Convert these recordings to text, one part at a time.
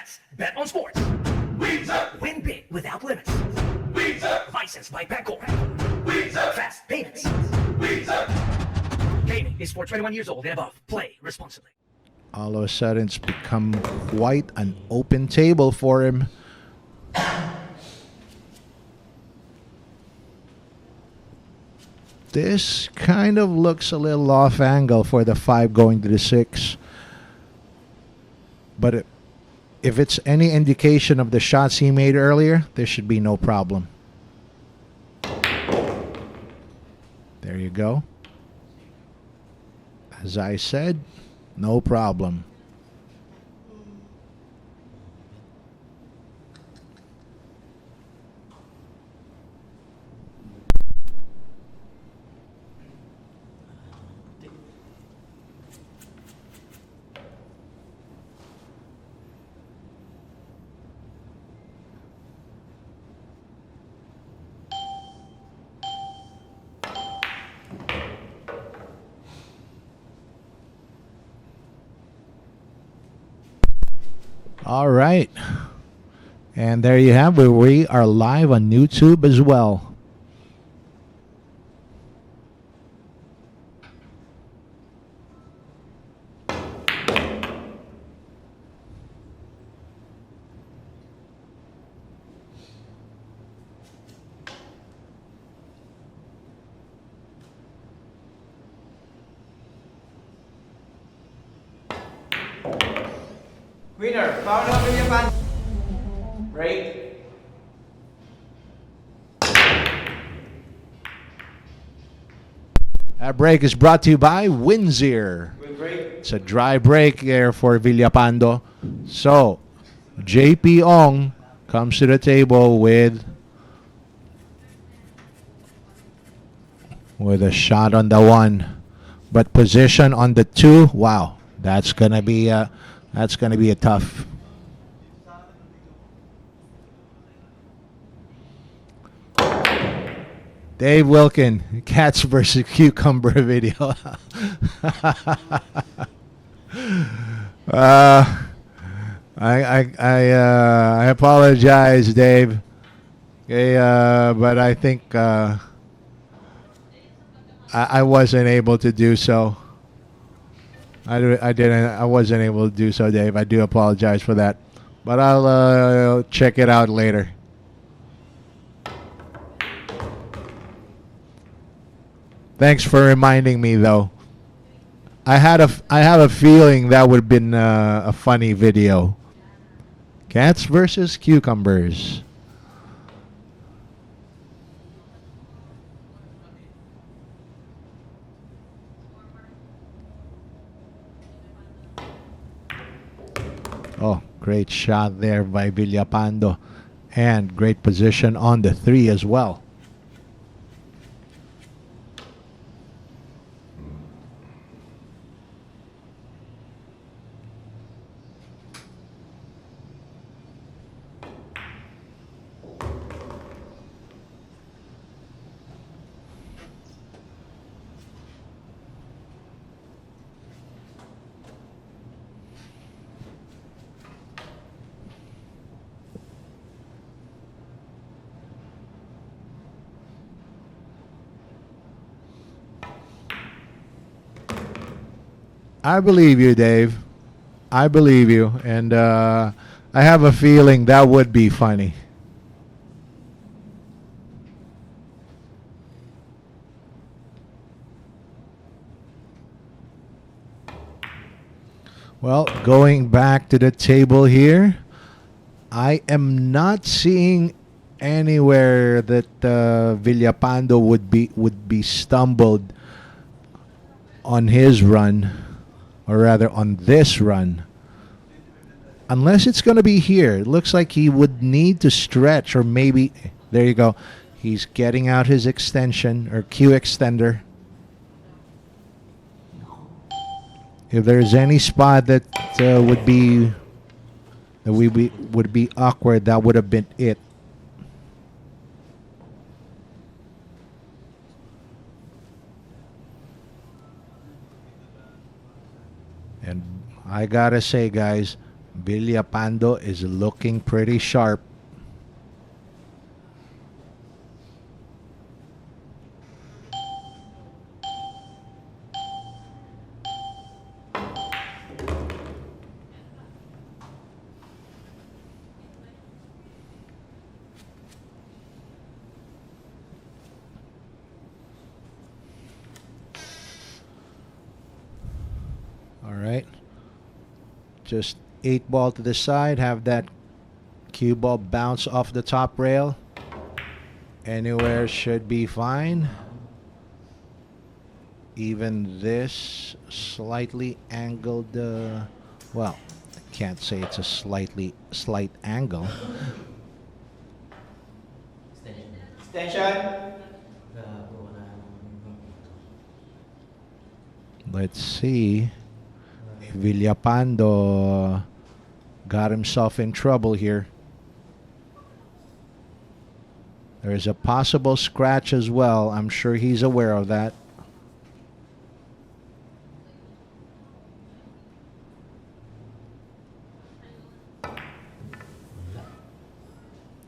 Let's bet on sports. Win big without limits. Licensed by Bancorp. Fast payments. Gaming is for 21 years old and above. Play responsibly. All of a sudden, it's become quite an open table for him. This kind of looks a little off angle for the 5 going to the 6. But if it's any indication of the shots he made earlier, there should be no problem. There you go. As I said, no problem. All right. And there you have it. We are live on YouTube as well. Winner, Paolo Villapando. Break. That break is brought to you by Windsor. It's a dry break there for Villapando. So, JP Ong comes to the table with a shot on the 1, but position on the 2. Wow, that's gonna be a tough. Dave Wilkin, Cats versus Cucumber video. I apologize, Dave. Okay, but I think I wasn't able to do so. I wasn't able to do so, Dave. I do apologize for that, but I'll check it out later. Thanks for reminding me, though. I have a feeling that would have been a funny video. Cats versus cucumbers. Oh, great shot there by Villapando. And great position on the 3 as well. I believe you, Dave. I believe you. And I have a feeling that would be funny. Well, going back to the table here, I am not seeing anywhere that Villapando would be stumbled on his run, or rather on this run, unless it's going to be here. It looks like he would need to stretch, or maybe there you go. He's getting out his extension or Q extender. If there's any spot that would be awkward, that would have been it. And I gotta say, guys, Villapando is looking pretty sharp. All right. Just 8-ball to the side. Have that cue ball bounce off the top rail. Anywhere should be fine. Even this slightly angled, well, I can't say it's a slight angle. Extension. Let's see if Villapando got himself in trouble here. There's a possible scratch as well. I'm sure he's aware of that.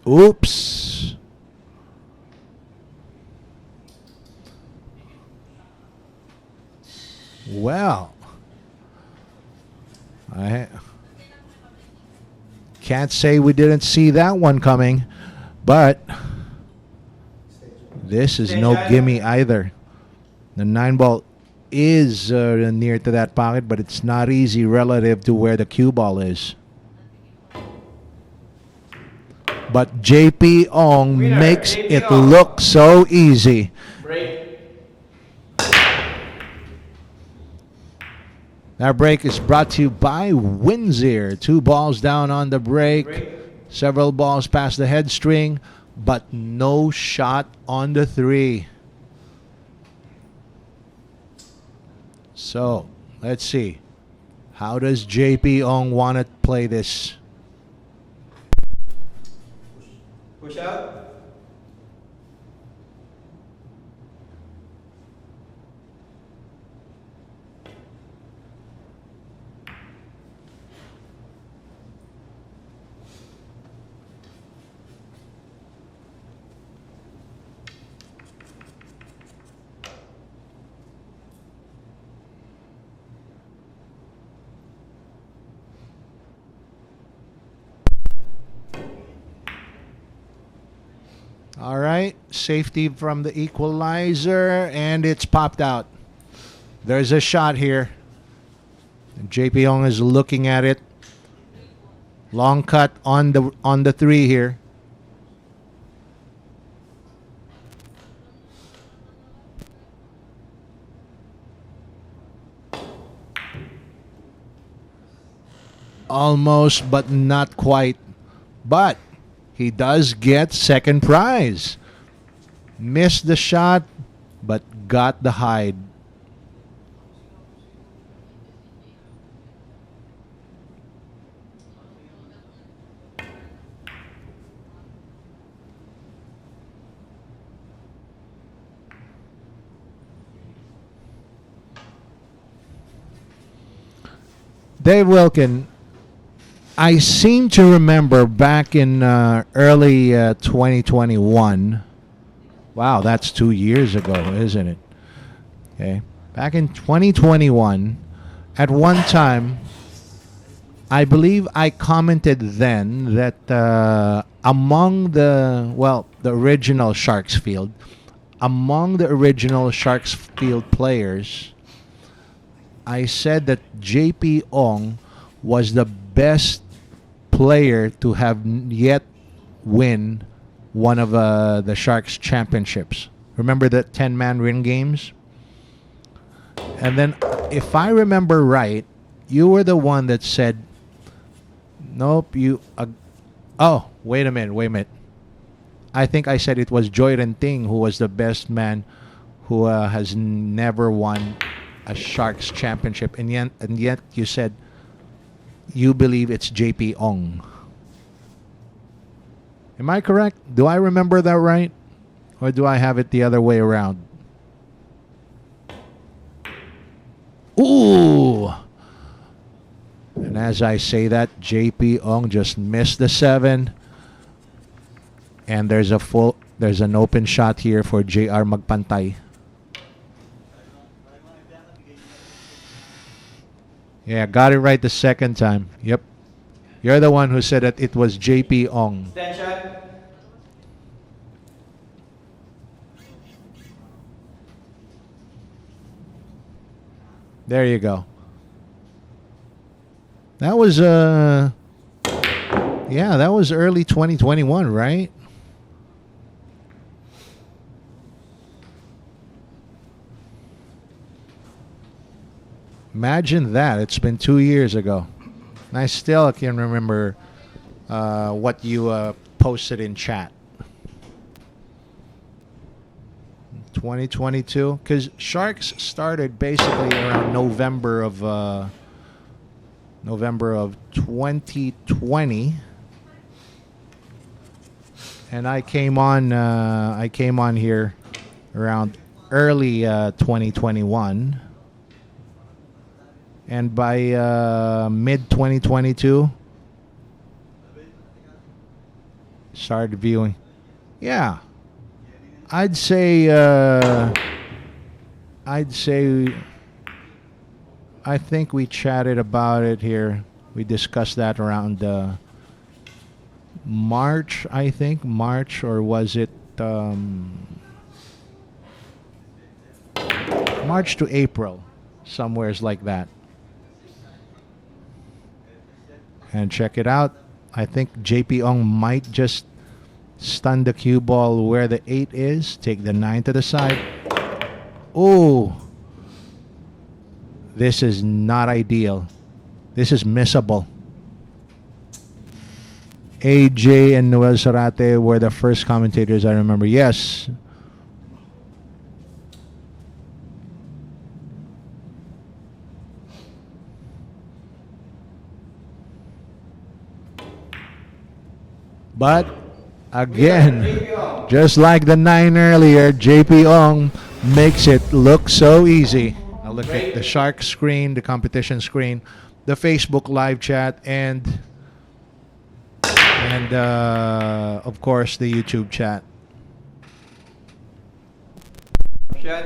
Oops. Well, I can't say we didn't see that one coming, but this is no gimme either. The 9-ball is near to that pocket, but it's not easy relative to where the cue ball is. But JP Ong makes it look so easy. Break. That break is brought to you by Windsor. 2 balls down on the break. Several balls past the head string, but no shot on the 3. So, let's see. How does JP Ong want to play this? Push out. All right, safety from the equalizer, and it's popped out. There's a shot here. And JP Ong is looking at it. Long cut on the 3 here. Almost, but not quite. But he does get second prize. Missed the shot, but got the hide. Dave Wilkin, I seem to remember back in early 2021. Wow, that's 2 years ago, isn't it? Okay. Back in 2021, at one time, I believe I commented then that among the original Sharks field, among the original Sharks field players, I said that JP Ong was the best player to have yet win one of the Sharks championships. Remember the 10-man ring games? And then, if I remember right, you were the one that said, nope, you... oh, wait a minute. I think I said it was Joyren Ting who was the best man who has never won a Sharks championship. And yet you said you believe it's JP Ong. Am I correct? Do I remember that right? Or do I have it the other way around? Ooh! And as I say that, JP Ong just missed the 7. And there's an open shot here for JR Magpantay. Yeah, got it right the second time. Yep. You're the one who said that it was JP Ong. Stand shot. There you go. That was that was early 2021, right? Imagine that. It's been 2 years ago. And I still can remember what you posted in chat. 2022, because Sharks started basically around November of 2020, and I came on here around early 2021, and by mid 2022 started viewing. Yeah. I'd say I think we chatted about it here. We discussed that around March, I think. March, or was it March to April? Somewheres like that. And check it out. I think JP Ong might just stun the cue ball where the 8 is. Take the 9 to the side. Oh, this is not ideal. This is missable. AJ and Noel Sarate were the first commentators I remember. Yes. But again, just like the 9 earlier, JP Ong makes it look so easy. Now look at the Shark screen, the competition screen, the Facebook live chat, and of course the YouTube chat. Shot.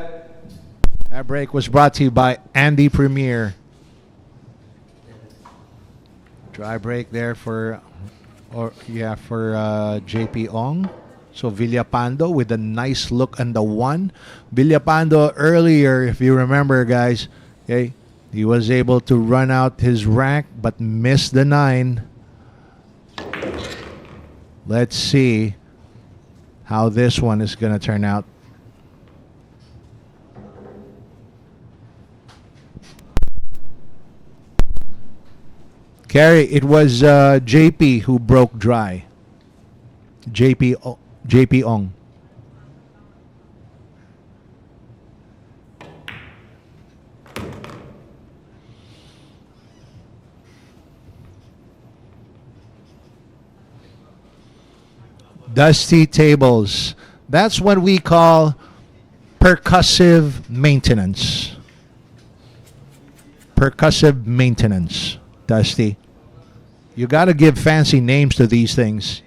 That break was brought to you by Andy Premier. Dry break there for JP Ong. So Villapando with a nice look on the 1. Villapando earlier, if you remember, guys, okay, he was able to run out his rack but missed the 9. Let's see how this one is going to turn out. Kerry, it was JP who broke dry. JP Ong. Dusty tables. That's what we call percussive maintenance. Percussive maintenance, Dusty. You got to give fancy names to these things.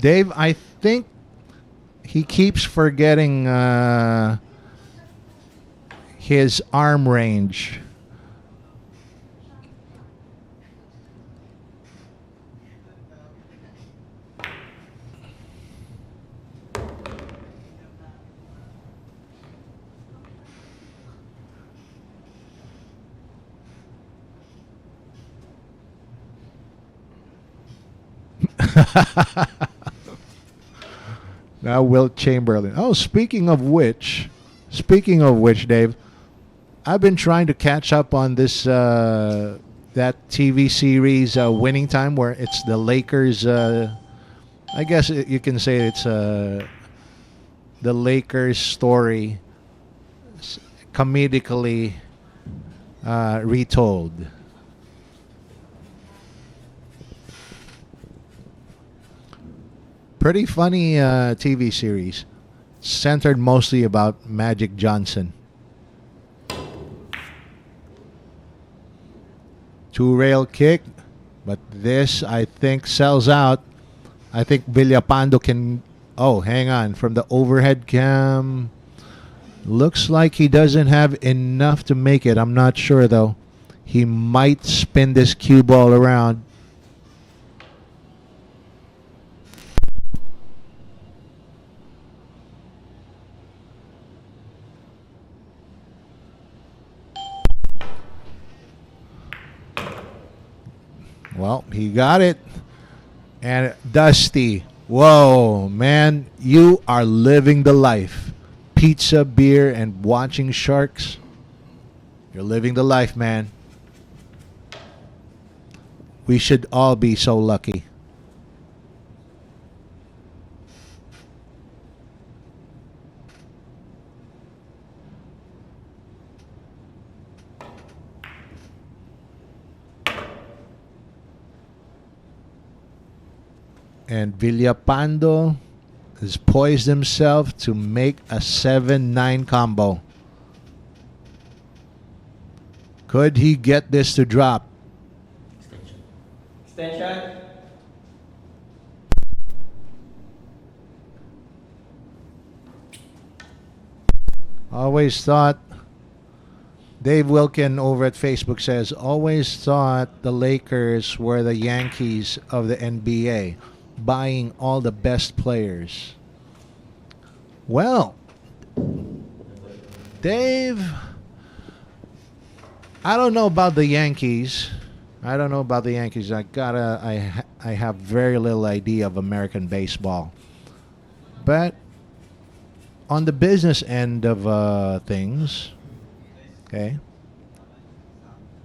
Dave, I think he keeps forgetting his arm range. Now Wilt Chamberlain. Oh, speaking of which, Dave, I've been trying to catch up on this that TV series Winning Time, where it's the Lakers. I guess you can say it's the Lakers story, comedically retold. Pretty funny TV series, centered mostly about Magic Johnson. Two-rail kick, but this, I think, sells out. I think Villapando can... Oh, hang on. From the overhead cam, looks like he doesn't have enough to make it. I'm not sure, though. He might spin this cue ball around. Well, he got it. And Dusty, whoa, man, you are living the life. Pizza, beer, and watching sharks. You're living the life, man. We should all be so lucky. And Villapando has poised himself to make a 7-9 combo. Could he get this to drop? Extension. Always thought, Dave Wilkin over at Facebook says, always thought the Lakers were the Yankees of the NBA, buying all the best players. Well, Dave, I don't know about the Yankees. I have very little idea of American baseball. But on the business end of things, okay,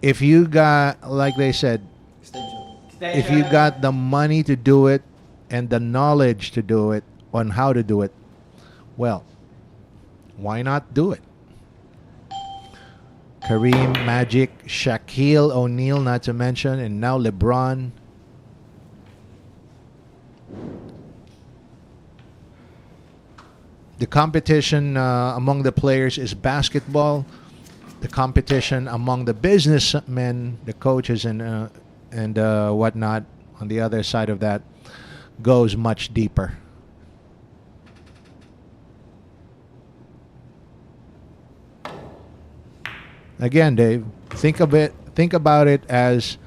if you got, like they said, if you got the money to do it and the knowledge to do it on how to do it, well, why not do it? Kareem, Magic, Shaquille O'Neal, not to mention, and now LeBron. The competition among the players is basketball. The competition among the businessmen, the coaches, and whatnot, on the other side of that, goes much deeper. Again, Dave, think about it as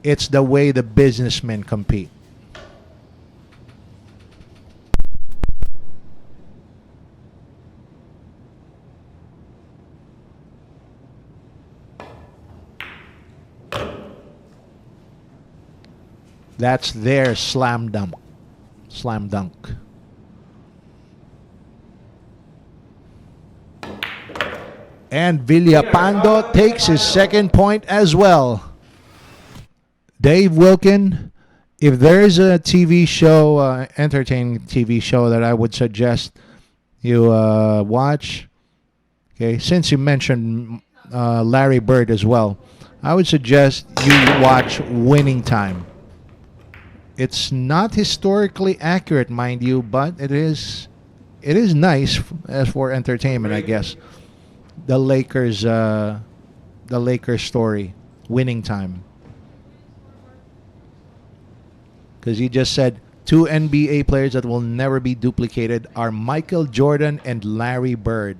it's the way the businessmen compete. That's their slam dunk. Slam dunk. And Villapando takes his second point as well. Dave Wilkin, if there is a TV show, entertaining TV show that I would suggest you watch, okay, since you mentioned Larry Bird as well, I would suggest you watch Winning Time. It's not historically accurate, mind you, but it is nice as for entertainment, I guess. The Lakers story, Winning Time. Because you just said two NBA players that will never be duplicated are Michael Jordan and Larry Bird.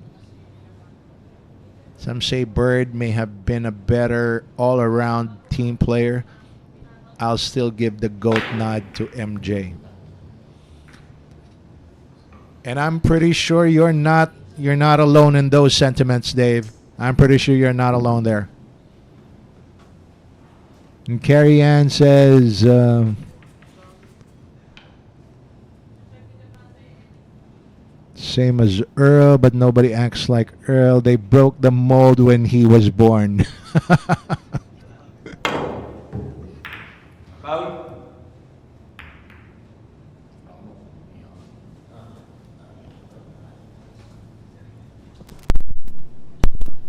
Some say Bird may have been a better all-around team player. I'll still give the GOAT nod to MJ. And I'm pretty sure you're not alone in those sentiments, Dave. I'm pretty sure you're not alone there. And Carrie Ann says, same as Earl, but nobody acts like Earl. They broke the mold when he was born. Paolo.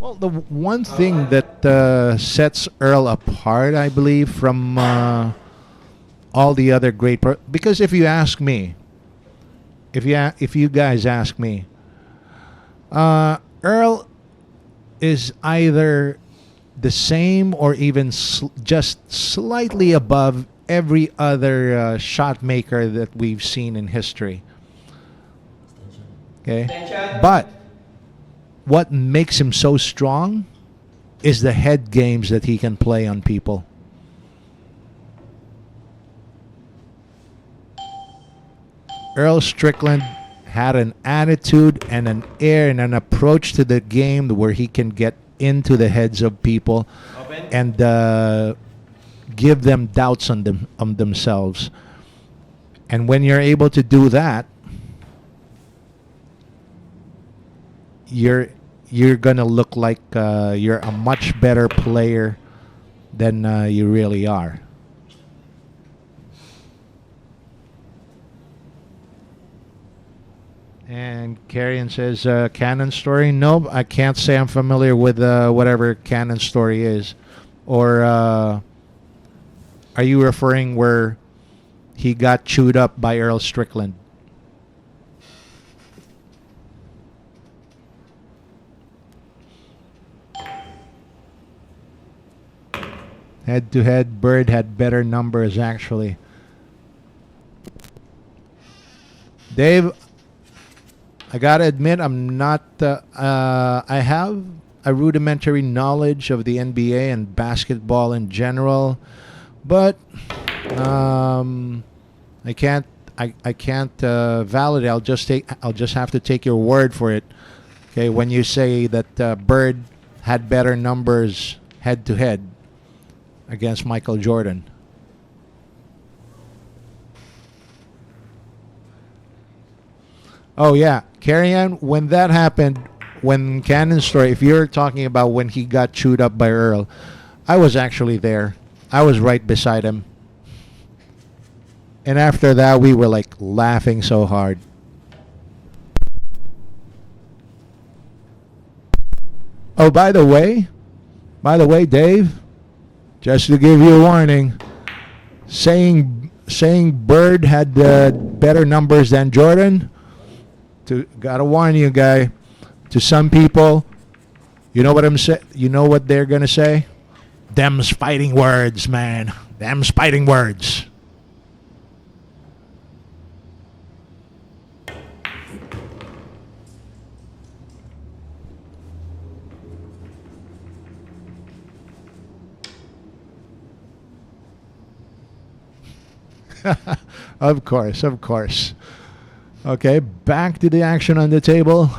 Well, the one thing that sets Earl apart, I believe, from all the other because if you ask me, if you guys ask me, Earl is either the same or even just slightly above every other shot maker that we've seen in history. Okay, Attention. but what makes him so strong is the head games that he can play on people. Earl Strickland had an attitude and an air and an approach to the game where he can get into the heads of people Open. and give them doubts on themselves. And when you're able to do that, you're gonna look like you're a much better player than you really are. And Carrion says, canon story? Nope, I can't say I'm familiar with whatever canon story is. Or are you referring where he got chewed up by Earl Strickland? Head to head, Bird had better numbers actually. Dave, I gotta admit, I'm not. I have a rudimentary knowledge of the NBA and basketball in general, but I can't. I can't validate. I'll just have to take your word for it. Okay, when you say that Bird had better numbers head to head against Michael Jordan. Oh yeah, Carry On. When that happened, when Cannon Story, if you're talking about when he got chewed up by Earl, I was actually there. I was right beside him. And after that, we were like laughing so hard. Oh, by the way, Dave, just to give you a warning, saying Bird had better numbers than Jordan. Gotta warn you, guy. To some people, you know what they're gonna say? Them's fighting words, man. Them's fighting words. Of course, of course. Okay, back to the action on the table.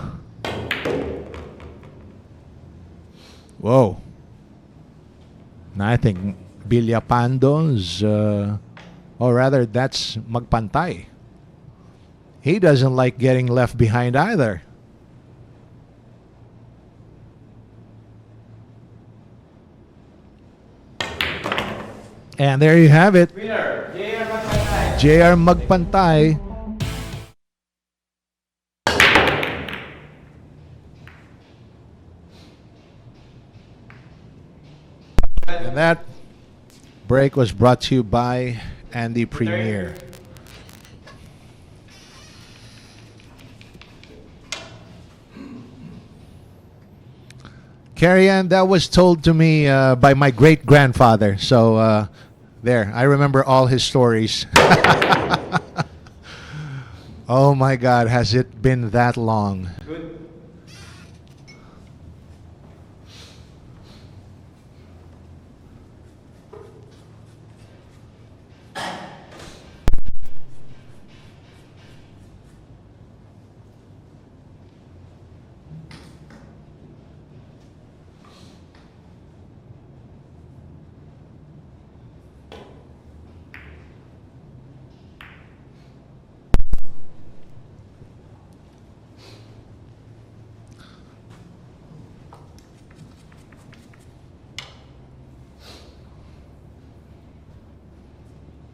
Whoa. Now I think Villapando's, or rather that's Magpantay. He doesn't like getting left behind either. And there you have it. Winner, J.R. Magpantay. J.R. Magpantay. And that break was brought to you by Andy Premier. Carrie Ann, that was told to me by my great grandfather. So there, I remember all his stories. Oh my God, has it been that long? Good.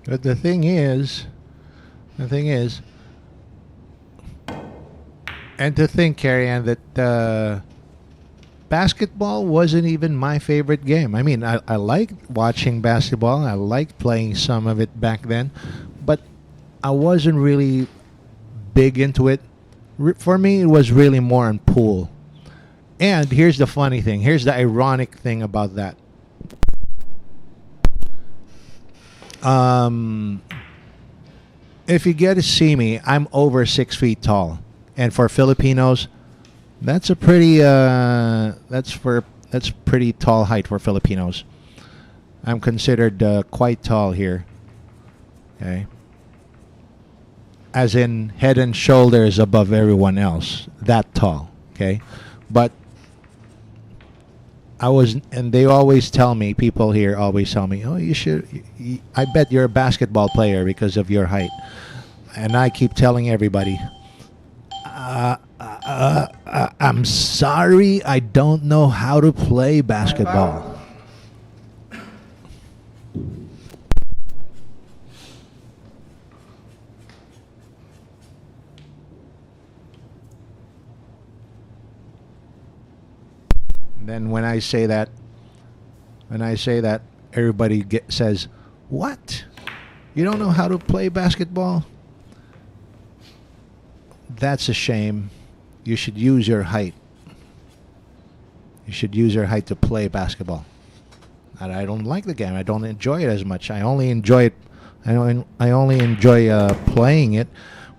But the thing is, and to think, Carrie Ann, that basketball wasn't even my favorite game. I mean, I liked watching basketball. I liked playing some of it back then, but I wasn't really big into it. For me, it was really more on pool. And here's the funny thing. Here's the ironic thing about that. If you get to see me, I'm over 6 feet tall, and for Filipinos, that's a pretty that's pretty tall height for Filipinos. I'm considered quite tall here. Okay, as in head and shoulders above everyone else. That tall. Okay, but I was, and they always tell me, people here always tell me, oh, you should, I bet you're a basketball player because of your height. And I keep telling everybody, I'm sorry, I don't know how to play basketball. Then when I say that, everybody says, "What? You don't know how to play basketball?" That's a shame. You should use your height. You should use your height to play basketball. And I don't like the game. I don't enjoy it as much. I only enjoy it. I only enjoy playing it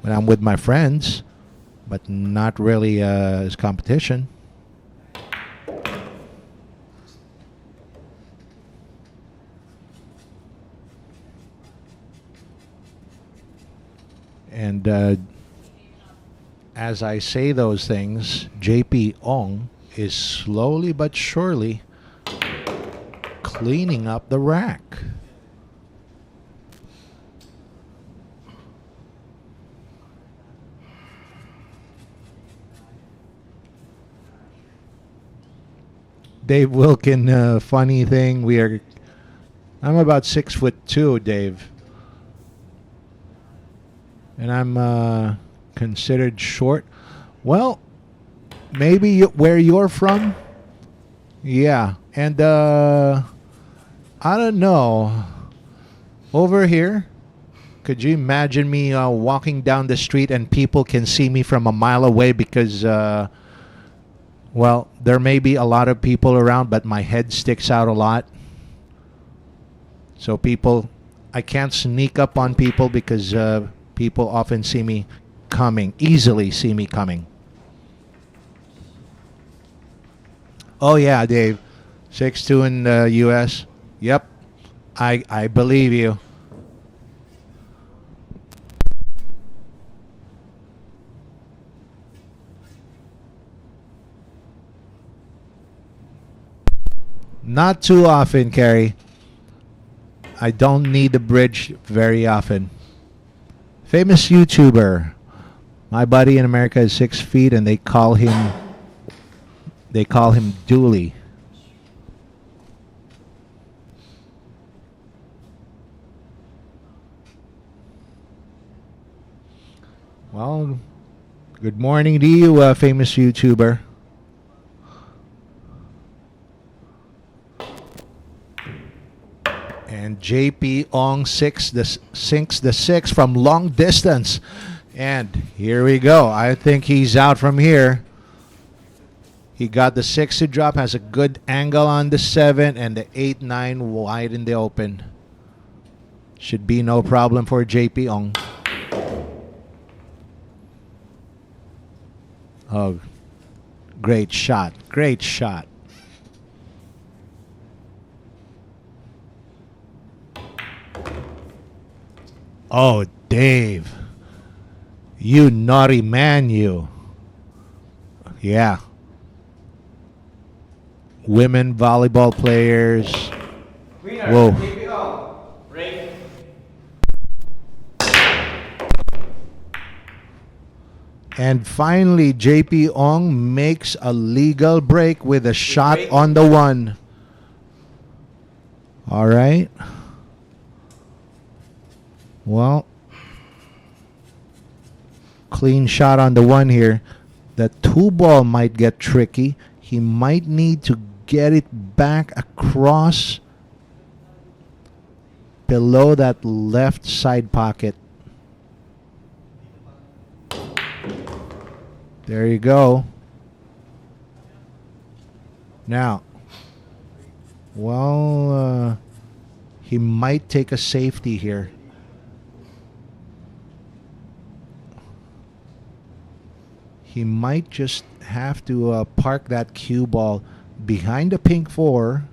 when I'm with my friends, but not really as competition. And as I say those things, JP Ong is slowly but surely cleaning up the rack. Dave Wilkin, funny thing, I'm about 6'2", Dave. And I'm considered short. Well, maybe where you're from. Yeah. And I don't know. Over here, could you imagine me walking down the street and people can see me from a mile away because, well, there may be a lot of people around, but my head sticks out a lot. So I can't sneak up on people because people often see me coming, easily see me coming. Oh yeah, Dave. 6'2" in the U.S. Yep. I believe you. Not too often, Carrie. I don't need the bridge very often. Famous YouTuber. My buddy in America is 6 feet, and they call him Dooley. Well, good morning to you, famous YouTuber. And JP Ong sinks the six from long distance. And here we go. I think he's out from here. He got the 6 to drop, has a good angle on the 7, and the 8-9 wide in the open. Should be no problem for JP Ong. Oh, great shot. Great shot. Oh, Dave. You naughty man, you. Yeah. Women volleyball players. Winner, Whoa. JPO. Break. And finally, JP Ong makes a legal break with a shot on the 1. All right. Well, clean shot on the 1 here. The 2 ball might get tricky. He might need to get it back across below that left side pocket. There you go. Now, well, he might take a safety here. He might just have to park that cue ball behind the pink 4.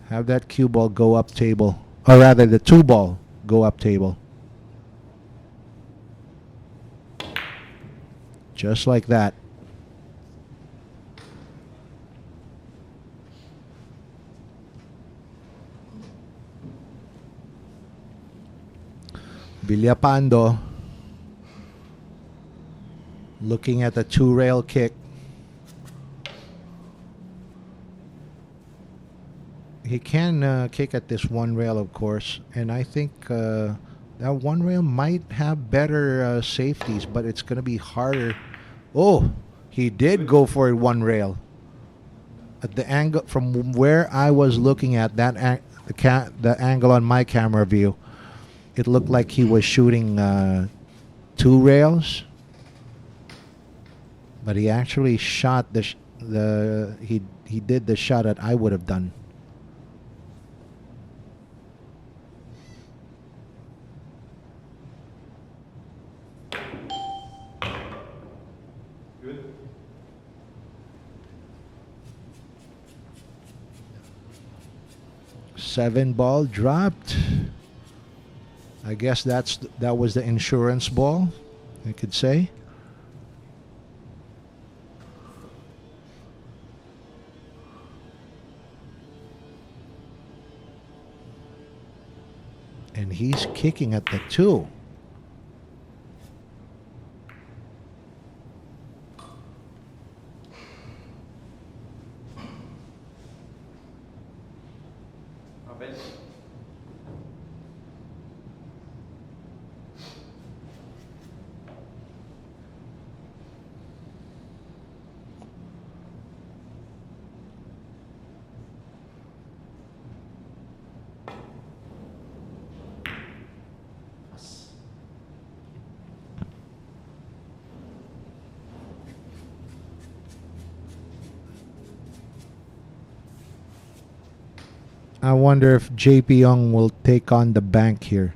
Have that cue ball go up table. Or rather, the 2 ball go up table. Just like that. Villapando looking at the 2-rail kick. He can kick at this 1 rail, of course, and I think that 1 rail might have better safeties, but it's going to be harder. Oh, he did go for it 1 rail. At the angle from where I was looking at that the angle on my camera view, it looked like he was shooting 2 rails, but he actually shot he did the shot that I would have done. Good. Seven ball dropped. I guess that was the insurance ball, I could say. And he's kicking at the 2. Open. I wonder if JP Young will take on the bank here.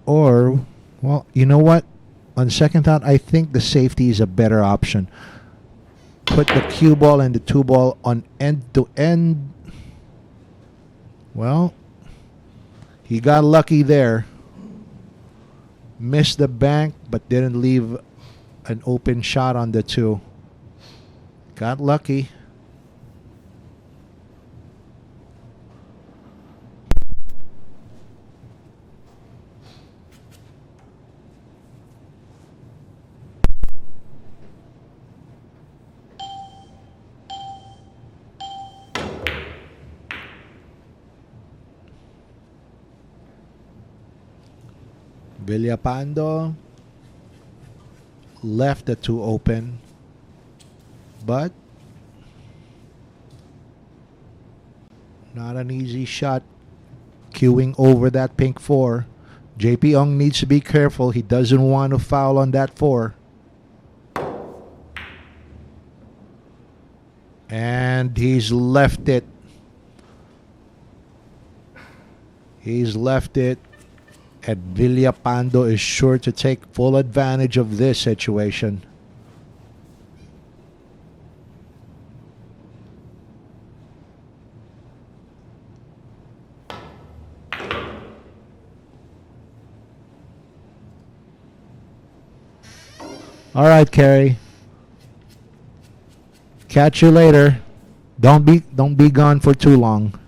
Or, well, you know what? On second thought, I think the safety is a better option. Put the cue ball and the 2 ball on end to end. Well, he got lucky there. Missed the bank, but didn't leave an open shot on the 2. Got lucky. Villapando left the 2 open, but not an easy shot. Queuing over that pink 4. JP Young needs to be careful. He doesn't want to foul on that 4. And he's left it. He's left it. And Villapando is sure to take full advantage of this situation. All right, Kerry. Catch you later. Don't be gone for too long.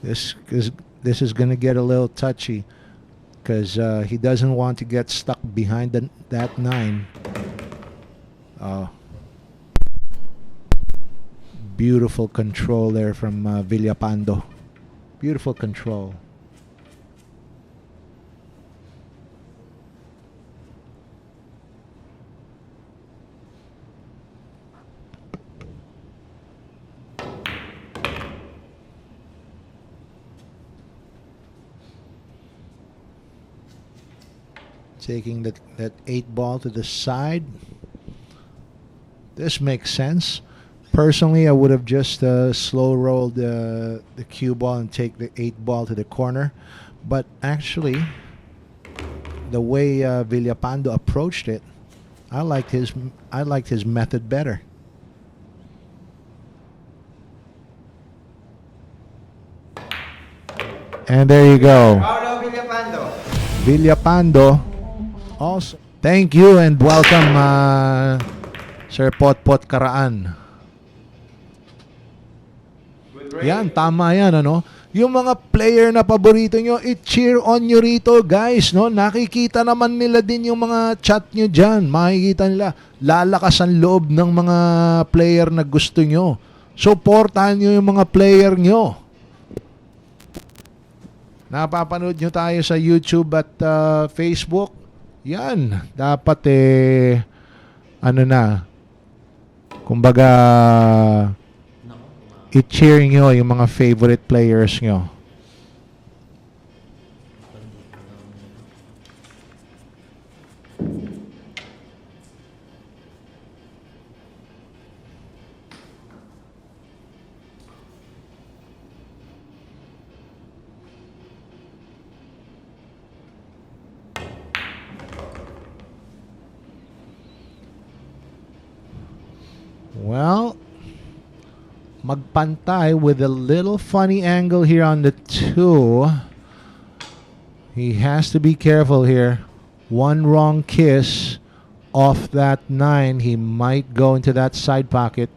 This is going to get a little touchy. because he doesn't want to get stuck behind that 9. Beautiful control there from Villapando. Beautiful control. Taking that 8 ball to the side. This makes sense. Personally, I would have just slow rolled the cue ball and take the 8 ball to the corner. But actually, the way Villapando approached it, I liked his method better. And there you go. Paolo Villapando. Villapando. Also, thank you and welcome, Sir Potpot Karaan. Good rain. Yan, tama yan, ano? Yung mga player na paborito nyo, i-cheer on nyo rito, guys, no? Nakikita naman nila din yung mga chat nyo dyan. Makikita nila, lalakas ang loob ng mga player na gusto nyo. Supportahan nyo yung mga player nyo. Napapanood nyo tayo sa YouTube at Facebook. Yan, dapat ano na, kumbaga, i-cheer nyo yung mga favorite players nyo. Well, Magpantay with a little funny angle here on the 2. He has to be careful here. One wrong kiss off that 9. He might go into that side pocket.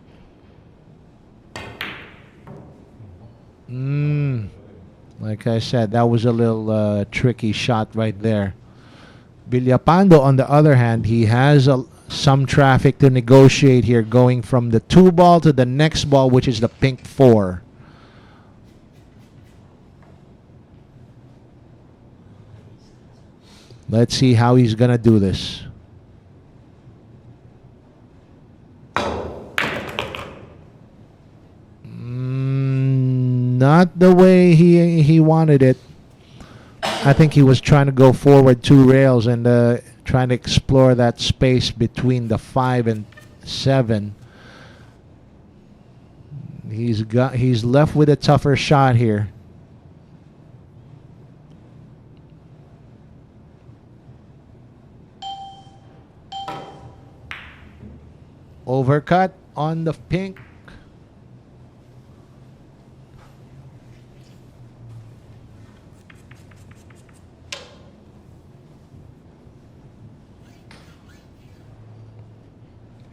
Like I said, that was a little tricky shot right there. Villapando, on the other hand, he has some traffic to negotiate here, going from the 2 ball to the next ball, which is the pink 4. Let's see how he's gonna do this. Not the way he wanted it. I think he was trying to go forward 2 rails and trying to explore that space between the 5 and 7. He's left with a tougher shot here. Overcut on the pink.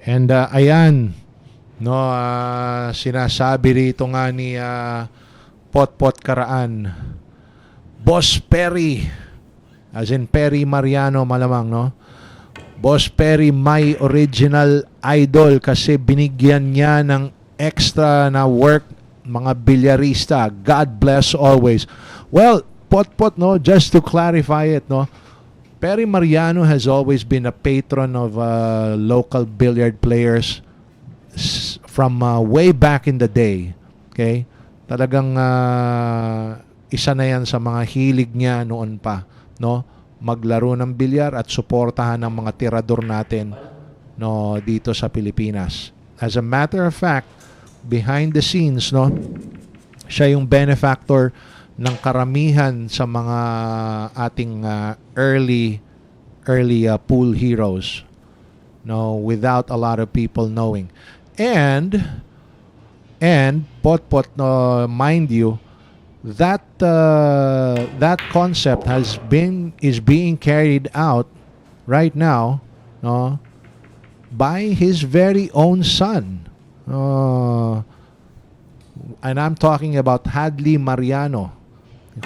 And ayan, no, sinasabi rito nga ni Potpot Karaan, Boss Perry, as in Perry Mariano malamang, no? Boss Perry, my original idol kasi binigyan niya ng extra na work mga bilyarista. God bless always. Well, Potpot, no, just to clarify it, no, Perry Mariano has always been a patron of local billiard players from way back in the day. Okay? Talagang isa na yan sa mga hilig niya noon pa, no? Maglaro ng bilyar at suportahan ng mga tirador natin, no, dito sa Pilipinas. As a matter of fact, behind the scenes, no, siya yung benefactor ng karamihan sa mga ating early pool heroes, no, without a lot of people knowing. And Potpot, mind you, that concept is being carried out right now, no, by his very own son, and I'm talking about Hadley Mariano.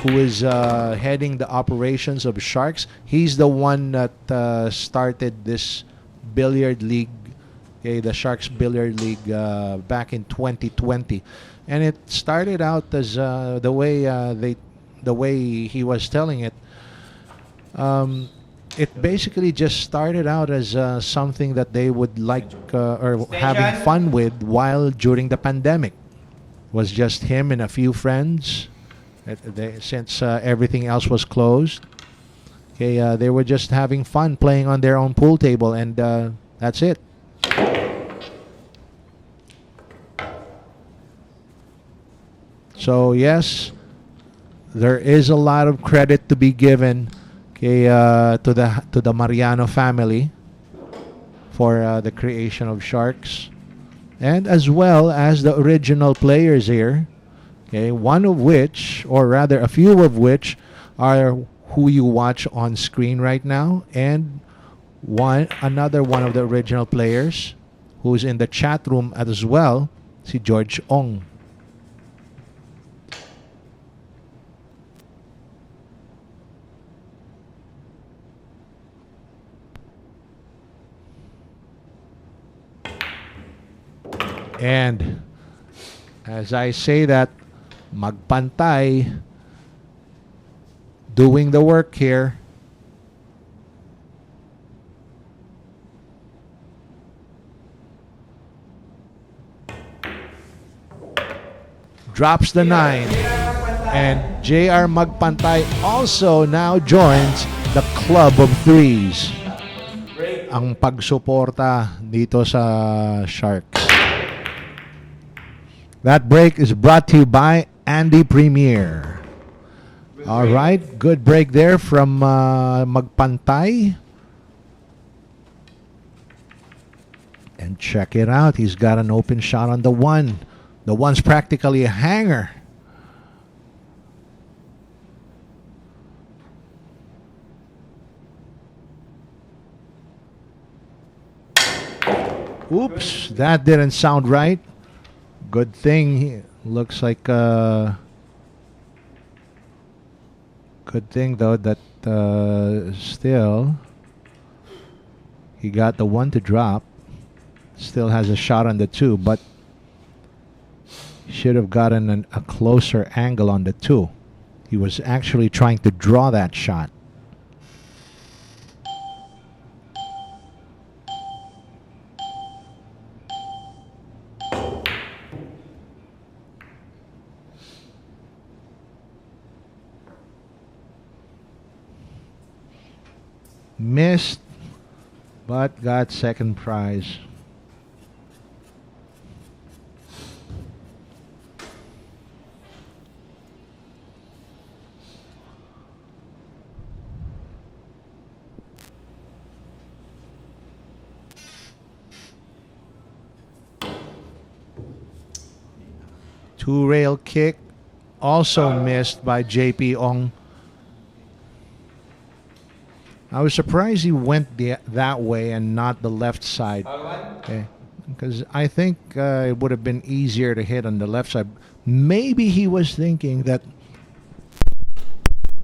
who is heading the operations of Sharks. He's the one that started this billiard league, okay, the Sharks Billiard League, back in 2020, and it started out as the way he was telling it. It basically just started out as something that they would like or having fun with while during the pandemic. Was just him and a few friends. Since everything else was closed, okay, they were just having fun playing on their own pool table, and that's it. So yes, there is a lot of credit to be given, okay, to the Mariano family for the creation of Sharks, and as well as the original players here. Okay, one of which, or rather a few of which, are who you watch on screen right now, and another one of the original players who's in the chat room as well, si George Ong. And as I say that, Magpantay doing the work here. Drops the 9. And JR Magpantay also now joins the club of threes. Ang pagsuporta dito sa Sharks. That break is brought to you by Andy Premier. All right, good break there from Magpantay. And check it out. He's got an open shot on the one. The one's practically a hanger. Oops, that didn't sound right. Good thing. Looks like good thing though that still he got the one to drop. Still has a shot on the two, but should have gotten a closer angle on the two. He was actually trying to draw that shot. Missed, but got second prize. Two rail kick, also missed by JP Ong. I was surprised he went that way and not the left side. Okay. Because I think it would have been easier to hit on the left side. Maybe he was thinking that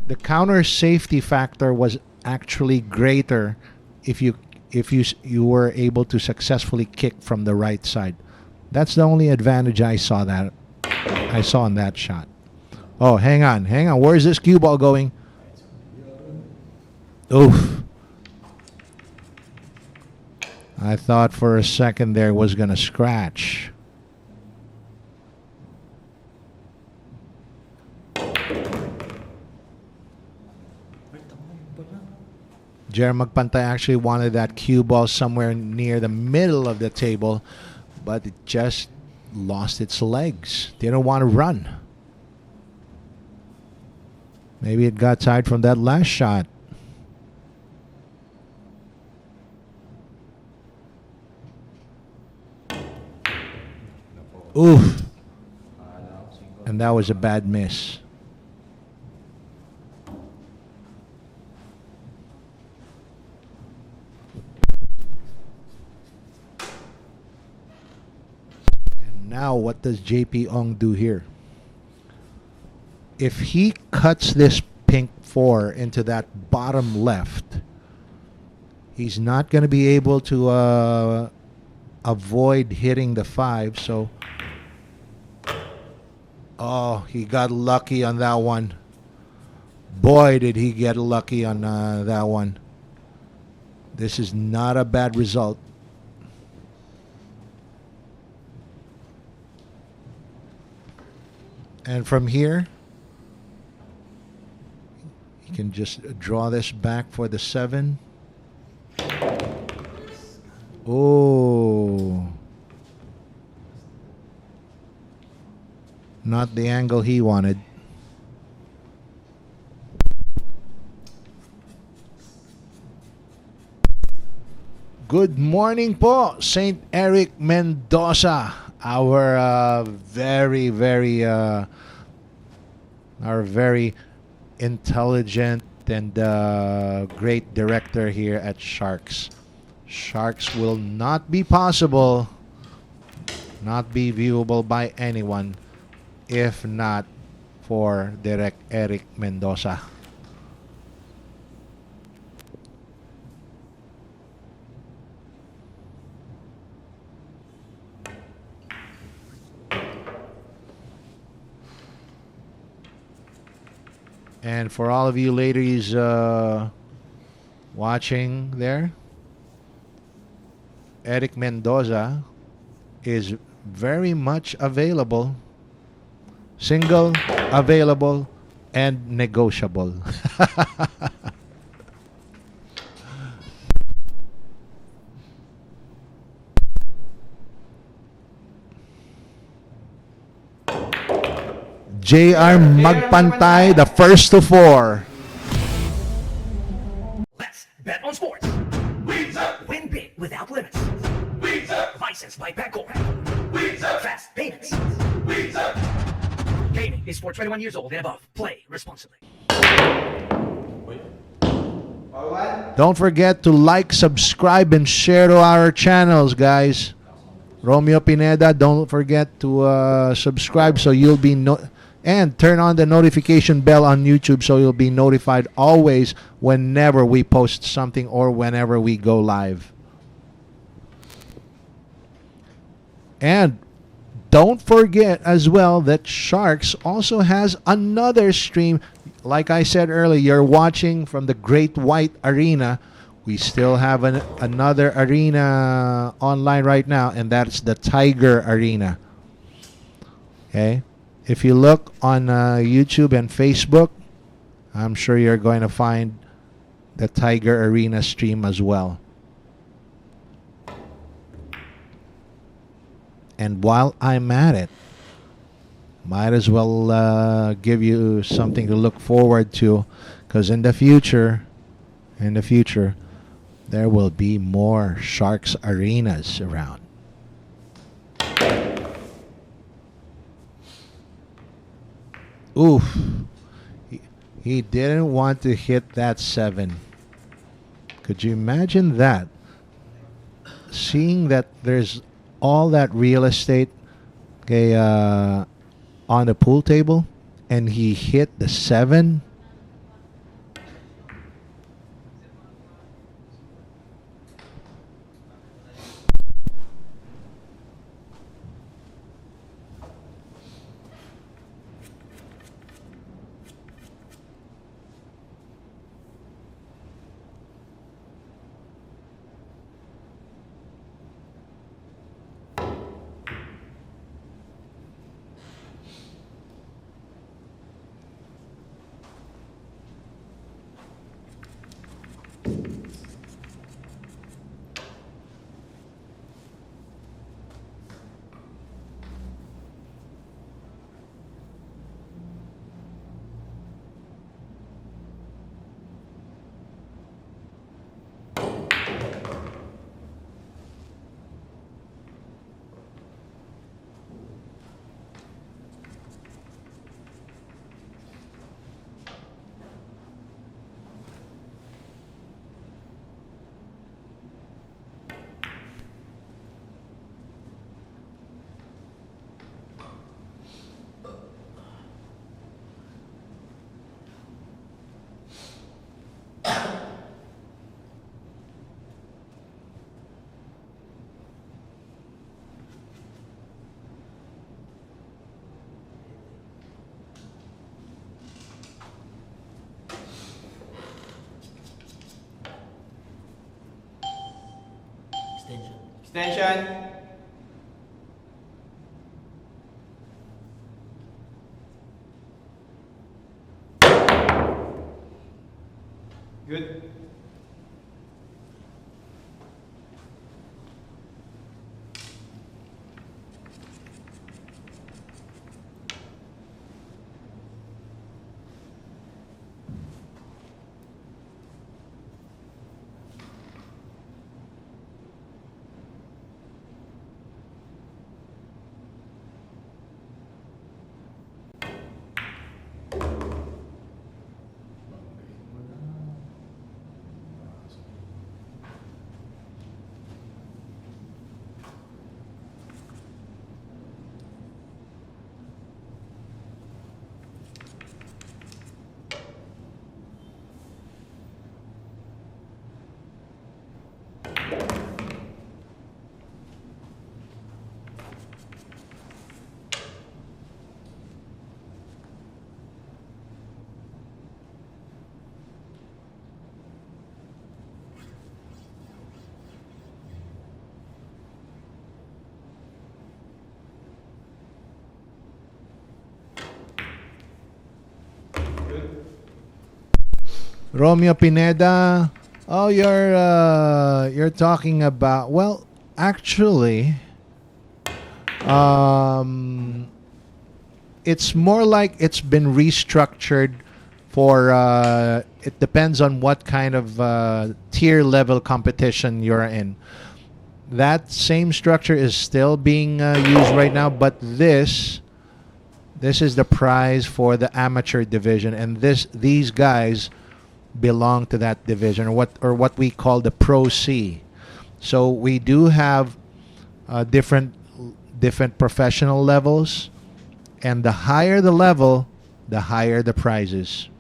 the counter safety factor was actually greater if you were able to successfully kick from the right side. That's the only advantage I saw in that shot. Oh, hang on. Where's this cue ball going? Oof. I thought for a second there was going to scratch. Jerry Magpantay actually wanted that cue ball somewhere near the middle of the table, but it just lost its legs. Didn't want to run. Maybe it got tired from that last shot. Oof. And that was a bad miss. And now what does JP Ong do here? if he cuts this pink 4 into that bottom left, he's not going to be able to avoid hitting the 5. So, oh, he got lucky on that one. Boy, did he get lucky on that one. This is not a bad result. And from here, you can just draw this back for the 7. Oh. Not the angle he wanted. Good morning po, Saint Eric Mendoza, our very intelligent and great director here at Sharks. Sharks will not be possible, not be viewable by anyone if not for Direct Eric Mendoza. And for all of you ladies watching there, Eric Mendoza is very much available, single, available, and negotiable. JR Magpantay, the first to 4. Let's bet on sports. Win big without limits. Licensed by Paolo. Fast payments. Gaming is for 21 years old and above. Play responsibly. Don't forget to like, subscribe, and share to our channels, guys. Romeo Pineda, don't forget to subscribe so you'll be and turn on the notification bell on YouTube so you'll be notified always whenever we post something or whenever we go live. And don't forget as well that Sharks also has another stream. Like I said earlier, you're watching from the Great White Arena. We still have another arena online right now, and that's the Tiger Arena. Okay? If you look on YouTube and Facebook, I'm sure you're going to find the Tiger Arena stream as well. And while I'm at it, might as well give you something to look forward to, because in the future, there will be more Sharks arenas around. Oof. He didn't want to hit that 7. Could you imagine that? Seeing that there's all that real estate, okay, on the pool table, and he hit the 7. Attention. Good. Romeo Pineda. Oh, you're talking about, well, actually, it's more like it's been restructured for it depends on what kind of tier level competition you're in. That same structure is still being used right now, but this is the prize for the amateur division, and these guys belong to that division, or what we call the Pro C. So we do have different professional levels, and the higher the level, the higher the prizes.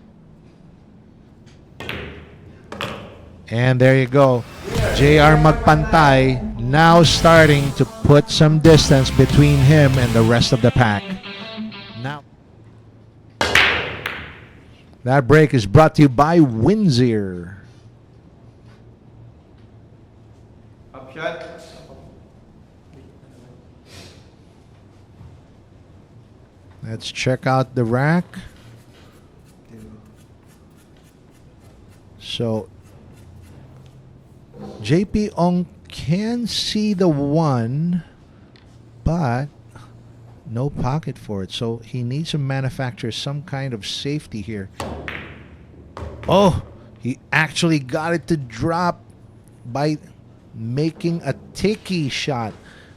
And there you go. JR Magpantay now starting to put some distance between him and the rest of the pack. Now, that break is brought to you by Windsor. Upshot. Let's check out the rack. So JP Ong can see the one, but no pocket for it. So he needs to manufacture some kind of safety here. Oh, he actually got it to drop by making a ticky shot.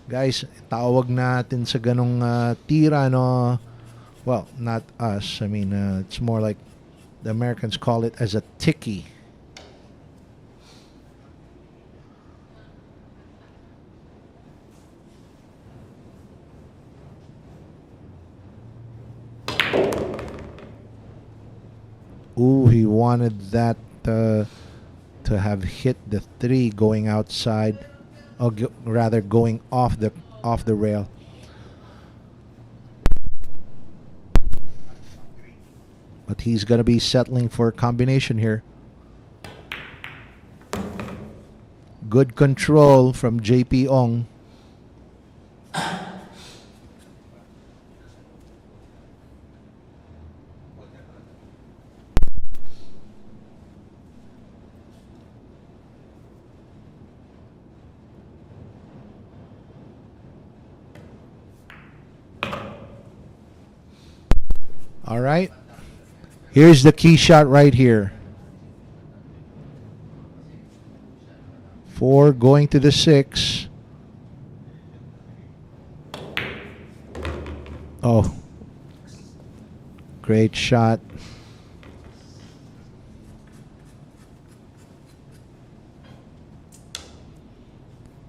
Guys, tawag natin sa ganong tira, no? Well, not us. I mean, it's more like the Americans call it as a ticky. Ooh, he wanted that to have hit the 3 going outside, or rather going off the rail. But he's going to be settling for a combination here. Good control from JP Ong. All right. Here's the key shot right here. 4 going to the 6. Oh. Great shot.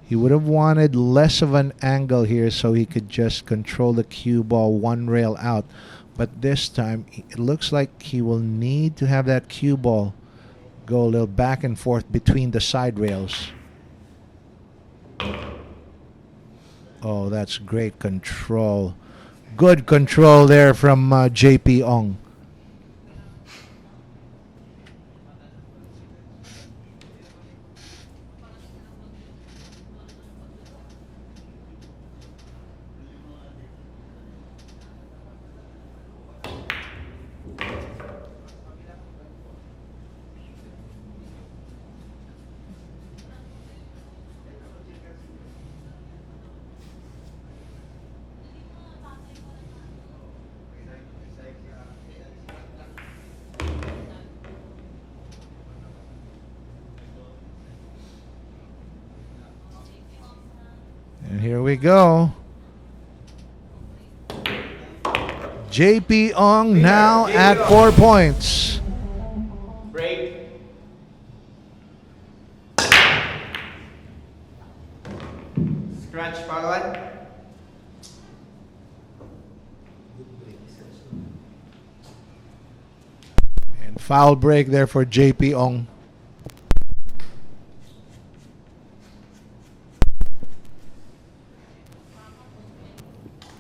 He would have wanted less of an angle here so he could just control the cue ball one rail out. But this time, it looks like he will need to have that cue ball go a little back and forth between the side rails. Oh, that's great control. Good control there from JP Ong. we go. JP Ong now at 4 points. Break. Scratch forward. And foul break there for JP Ong.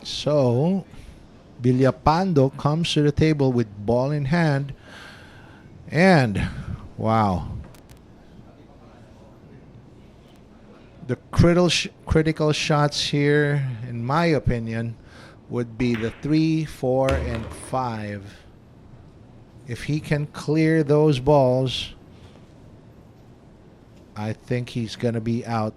So, Villapando comes to the table with ball in hand. And, wow. The critical shots here, in my opinion, would be the 3, 4, and 5. If he can clear those balls, I think he's going to be out.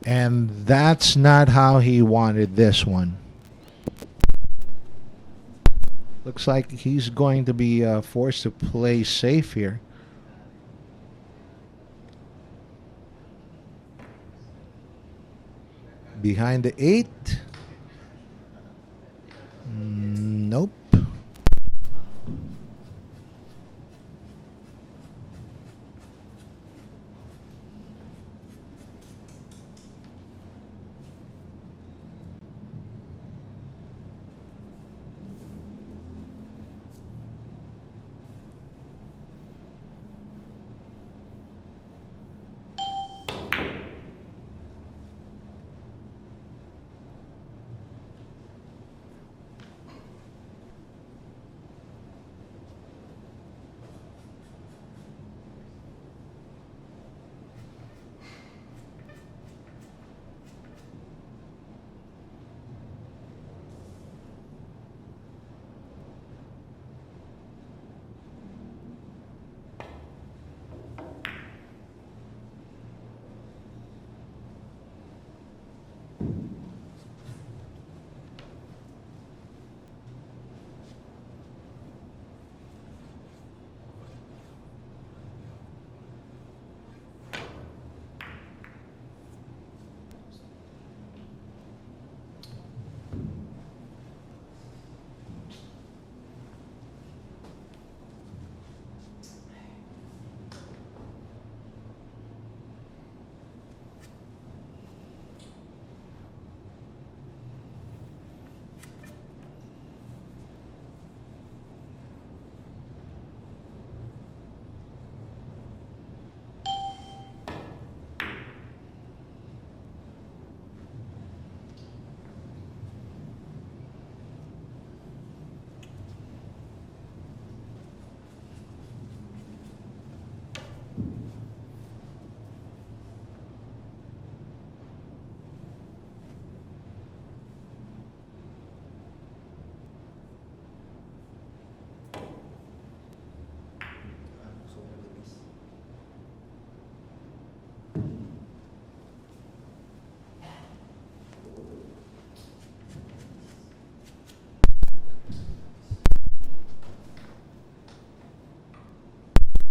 And that's not how he wanted this one. Looks like he's going to be forced to play safe here. Behind the 8. Nope.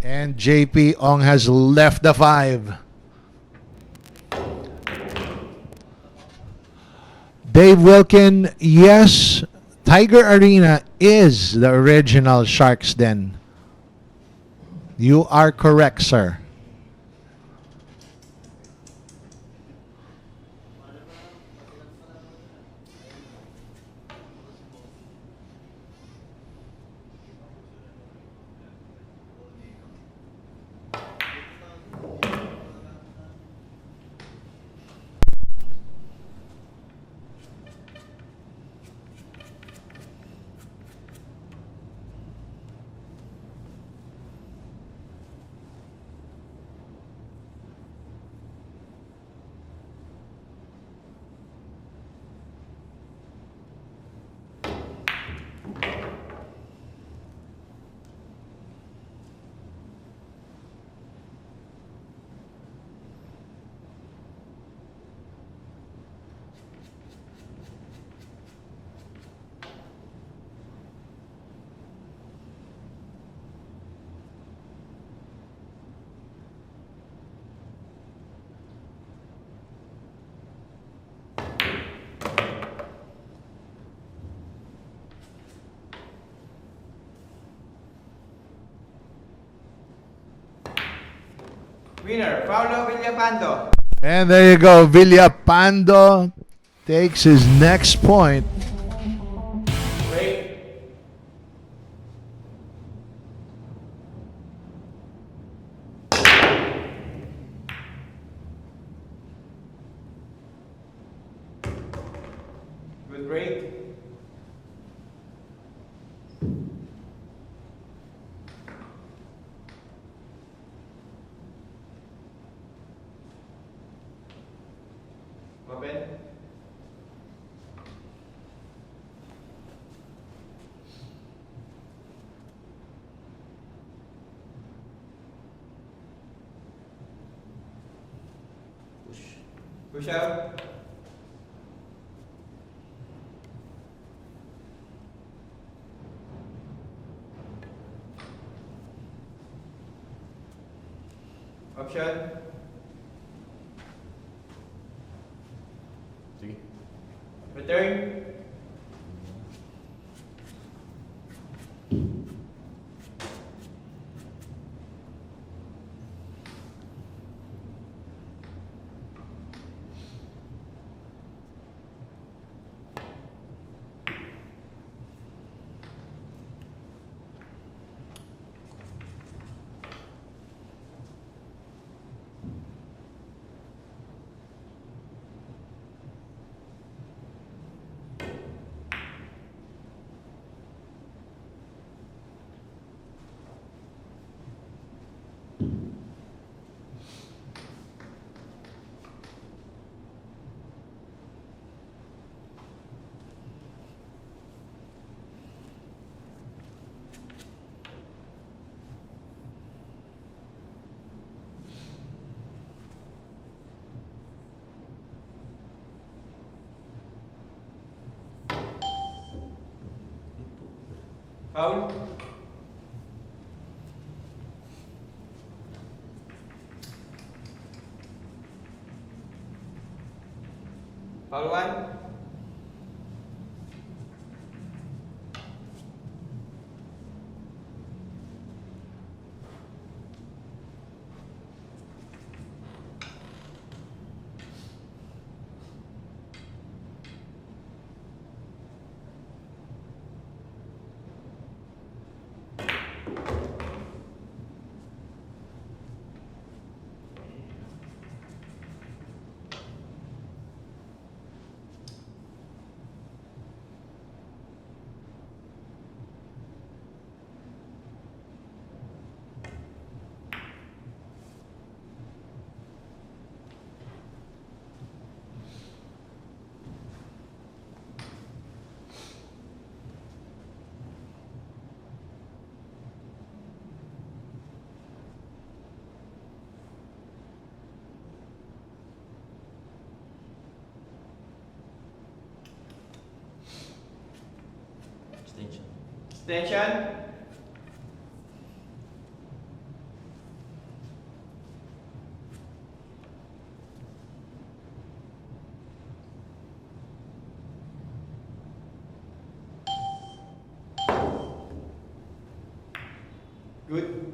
And JP Ong has left the 5. Dave Wilkin, yes, Tiger Arena is the original Sharks Den. You are correct, sir. Winner, Paolo Villapando. And there you go. Villapando takes his next point. Break. Good break. Open. Push out. Option. Return. Foul. Foul one. Extension. Good.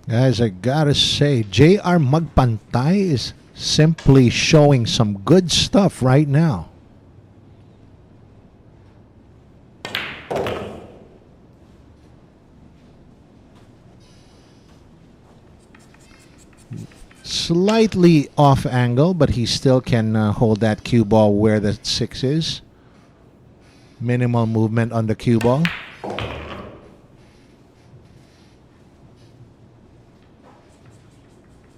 Guys, I gotta say, JR Magpantay is simply showing some good stuff right now. Slightly off angle, but he still can hold that cue ball where the 6 is. Minimal movement on the cue ball.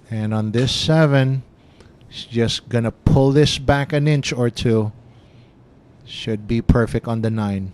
And on this 7, he's just gonna pull this back an inch or two. Should be perfect on the 9.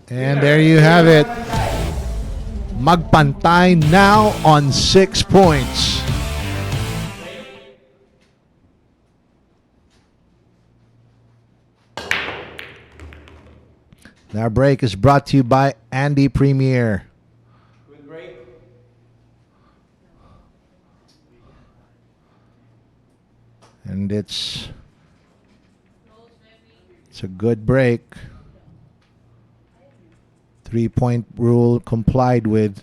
And there you have it. Magpantay now on 6 points. Our break is brought to you by Andy Premier. Good break. And it's a good break. 3-point rule complied with.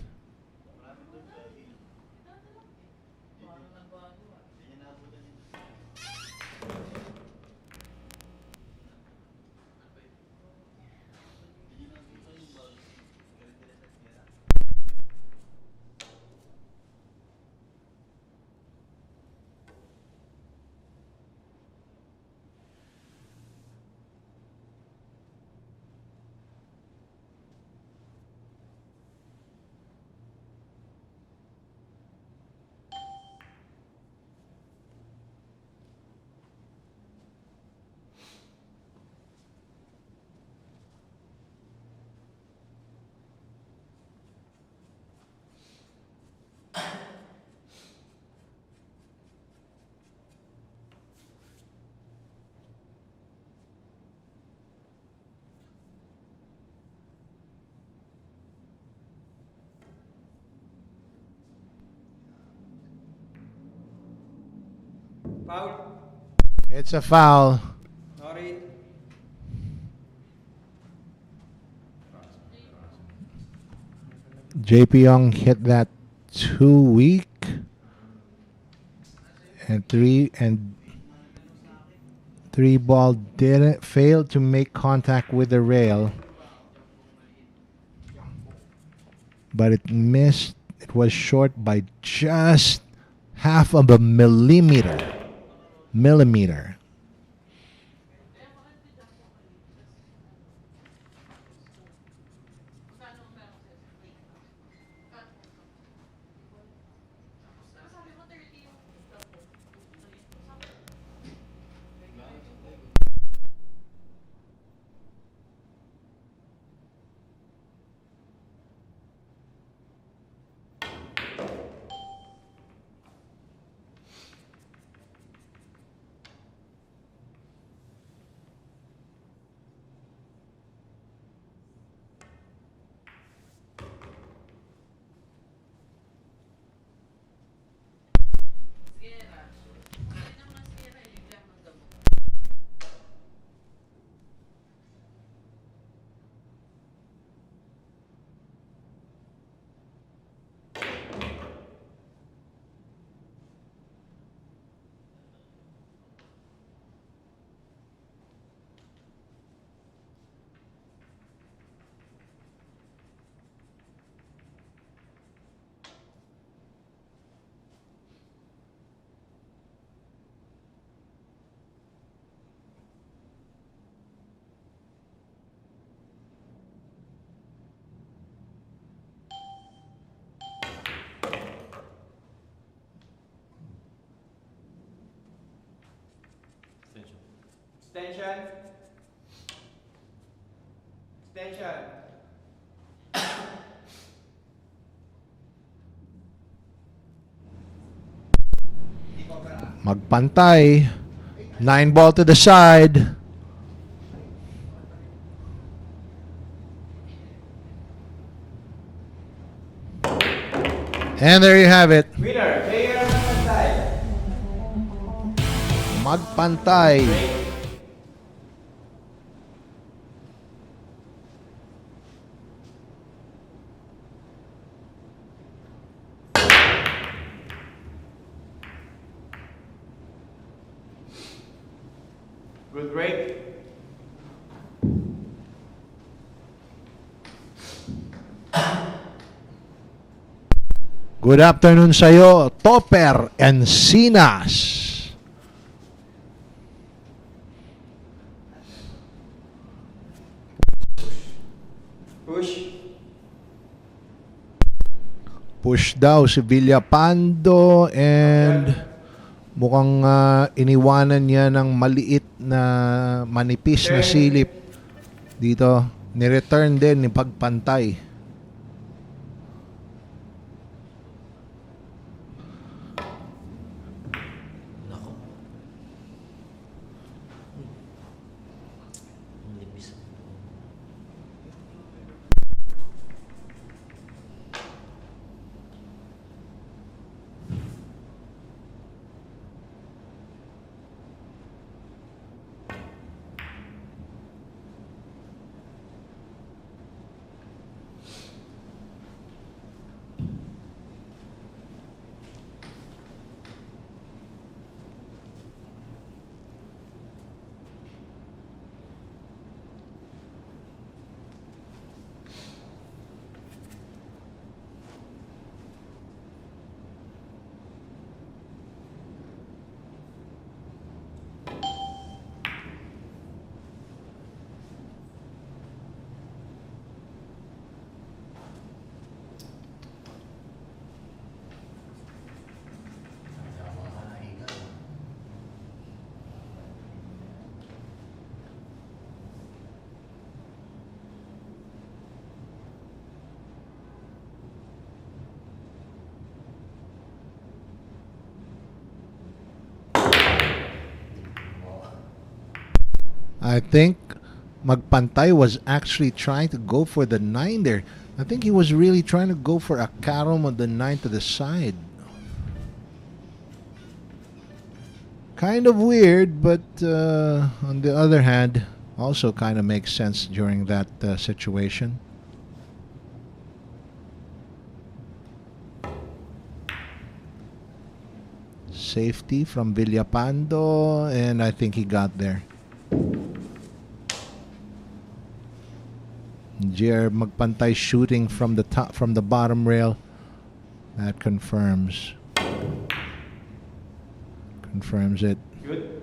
Foul. It's a foul. Sorry. JP Young hit that too weak. And 3 ball didn't fail to make contact with the rail. But it missed. It was short by just half of a millimeter. Extension. Extension. Magpantay. 9 ball to the side. And there you have it. Winner, player Magpantay. Magpantay. Good break. Good afternoon sa'yo, Topper Encinas. Push. Push daw si Villapando and mukhang iniwanan niya ng maliit na manipis na silip dito. Ni-return din ni Magpantay. I think Magpantay was actually trying to go for the 9 there. I think he was really trying to go for a carom on the 9 to the side. Kind of weird, but on the other hand, also kind of makes sense during that situation. Safety from Villapando, and I think he got there. JR Magpantay shooting from the top, from the bottom rail. That confirms it. Good.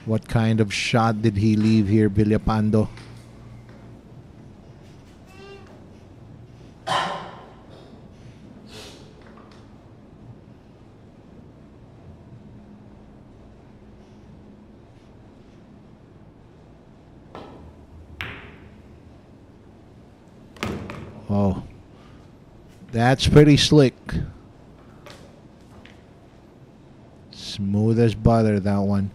What kind of shot did he leave here, Villapando? Oh, that's pretty slick. Smooth as butter, that one.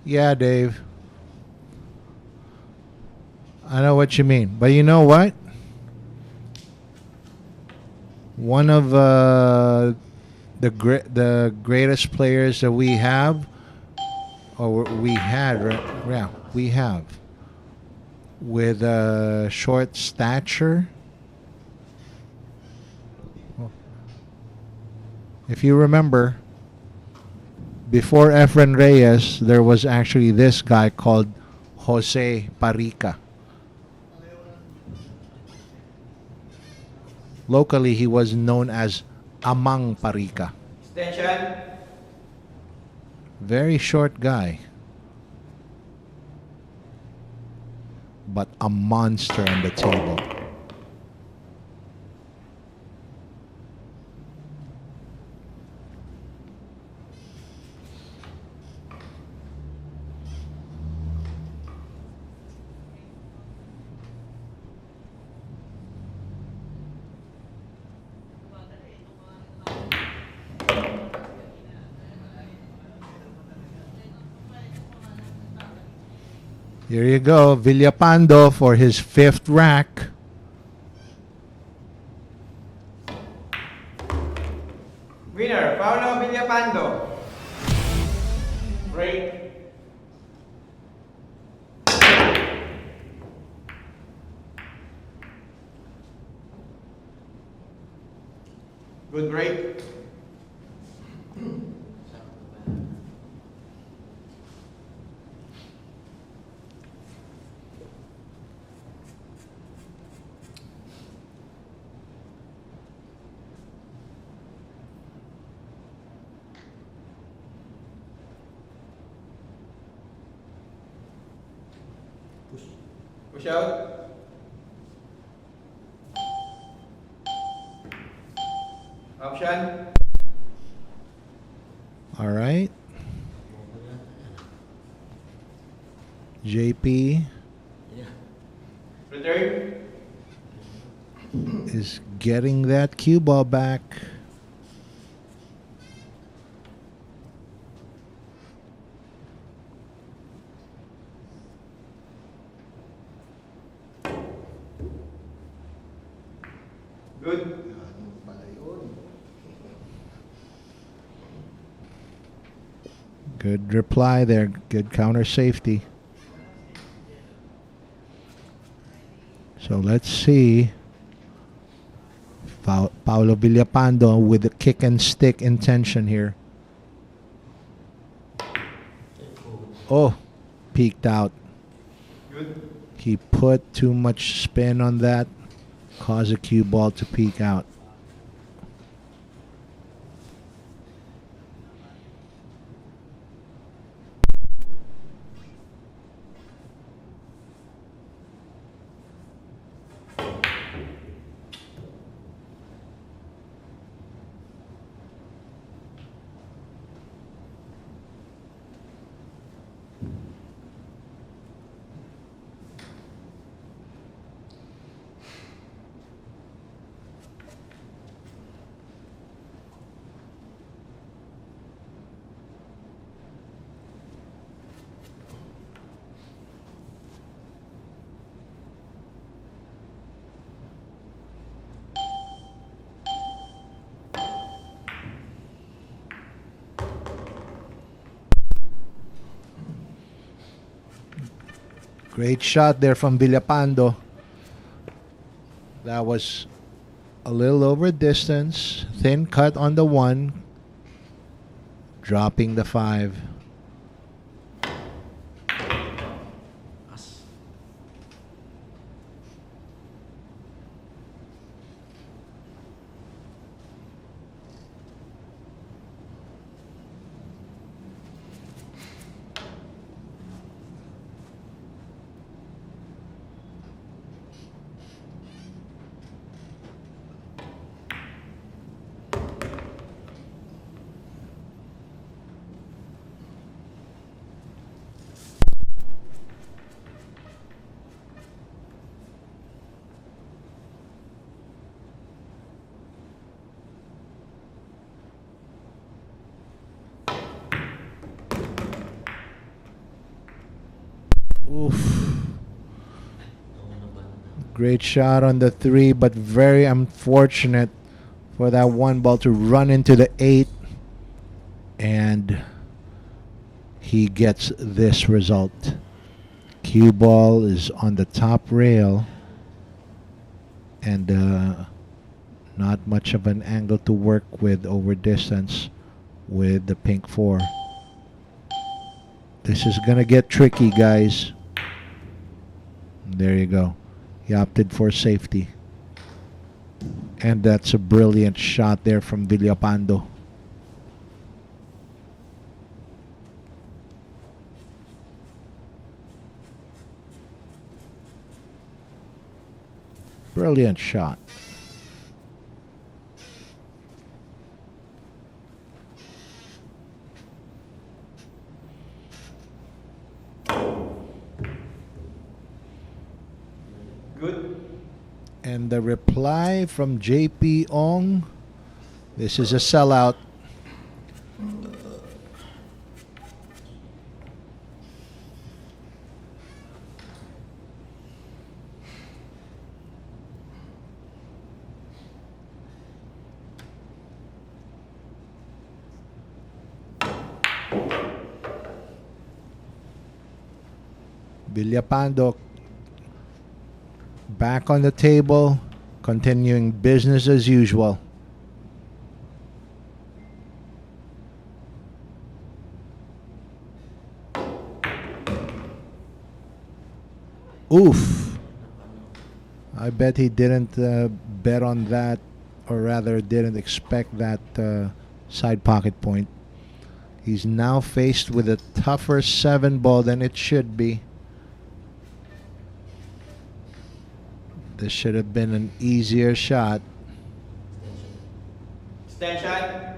Yeah, Dave. I know what you mean. But you know what? One of the greatest players that we have, or we had, yeah, we have, with a short stature. If you remember, before Efren Reyes, there was actually this guy called Jose Parica. Locally, he was known as Amang Parica. Extension. Very short guy, but a monster on the table. Here you go, Villapando for his fifth rack. Winner, Paolo Villapando. Break. Good break. Push out. Option. All right. JP Return. is getting that cue ball back. Good. Good reply there. Good counter safety. So let's see. Paolo Villapando with the kick and stick intention here. Oh, peeked out. Good. He put too much spin on that. Caused a cue ball to peek out. Great shot there from Villapando. That was a little over distance. Thin cut on the 1. Dropping the 5. Great shot on the 3, but very unfortunate for that one ball to run into the 8. And he gets this result. Cue ball is on the top rail. And not much of an angle to work with over distance with the pink 4. This is going to get tricky, guys. There you go. He opted for safety. And that's a brilliant shot there from Villapando. Brilliant shot. Good. And the reply from JP Ong, this is a sellout. Villapando back on the table, continuing business as usual. Oof. I bet he didn't bet on that, or rather didn't expect that side pocket point. He's now faced with a tougher 7 ball than it should be. This should have been an easier shot. Stand shot.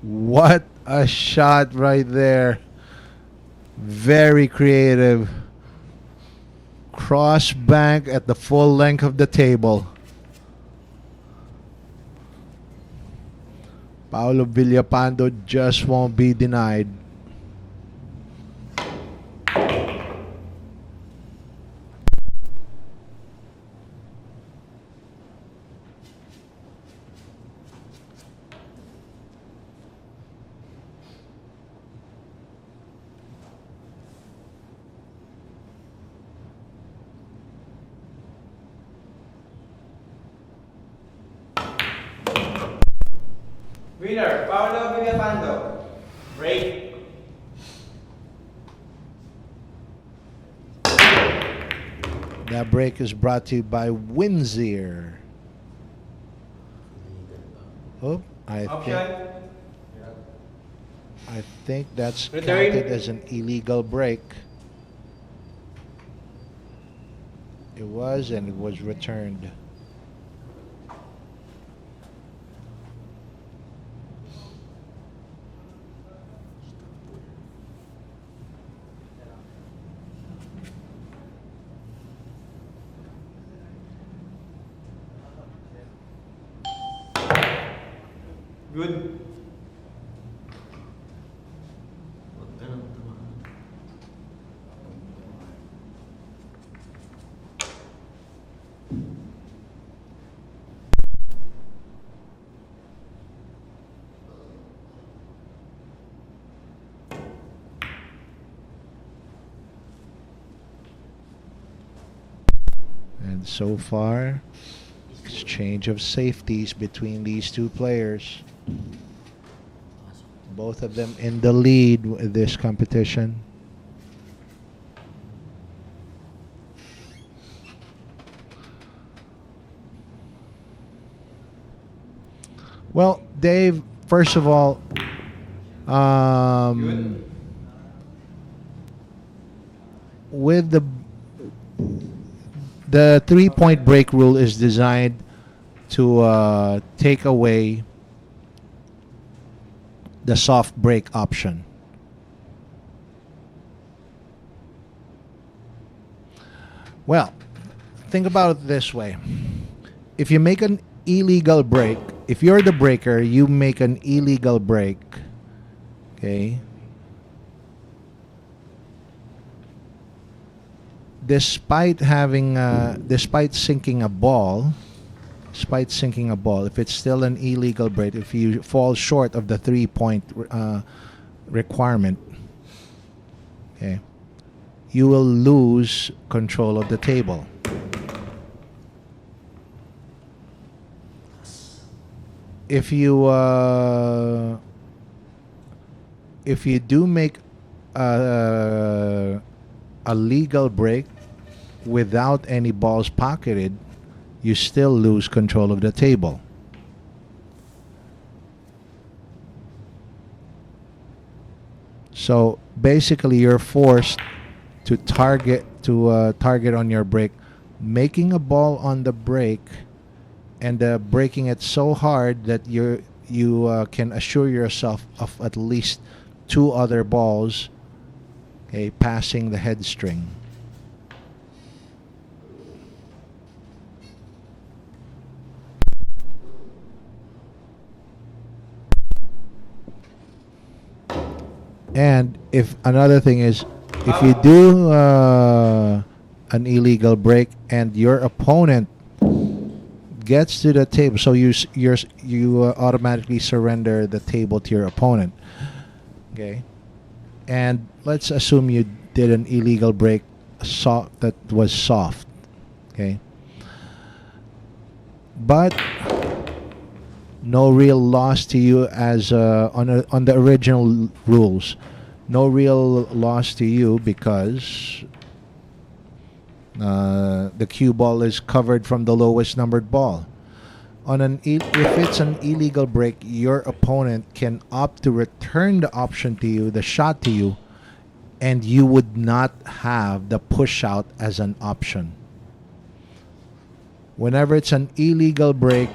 What a shot right there. Very creative. Cross bank at the full length of the table. Paolo Villapando just won't be denied. Winner, Paolo Villapando. Break. That break is brought to you by Windsor. Oh, I think that's Return. counted as an illegal break. It was, and it was returned. Good. And so far, exchange of safeties between these two players. Both of them in the lead with this competition. Well, Dave, first of all, with the 3-point break rule is designed to take away the soft break option. Well, think about it this way. If you make an illegal break, if you're the breaker, you make an illegal break, okay? Despite sinking a ball, if it's still an illegal break, if you fall short of the 3-point requirement, okay, you will lose control of the table. If you do make a legal break without any balls pocketed, you still lose control of the table. So basically, you're forced to target on your break, making a ball on the break, and breaking it so hard that you can assure yourself of at least 2 other balls, okay, passing the head string. And if another thing is, if you do an illegal break and your opponent gets to the table, so you automatically surrender the table to your opponent. Okay, and let's assume you did an illegal break that was soft. Okay, but no real loss to you as on the original rules. No real loss to you because the cue ball is covered from the lowest numbered ball. If it's an illegal break, your opponent can opt to return the shot to you, and you would not have the push out as an option. Whenever it's an illegal break,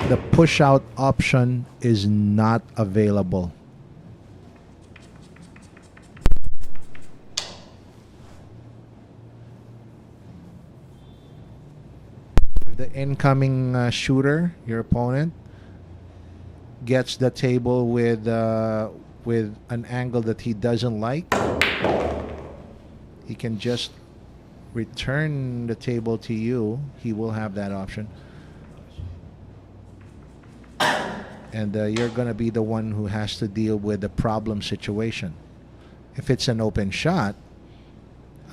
the push out option is not available. If the incoming shooter, your opponent, gets the table with an angle that he doesn't like, he can just return the table to you. He will have that option. And you're going to be the one who has to deal with the problem situation. If it's an open shot,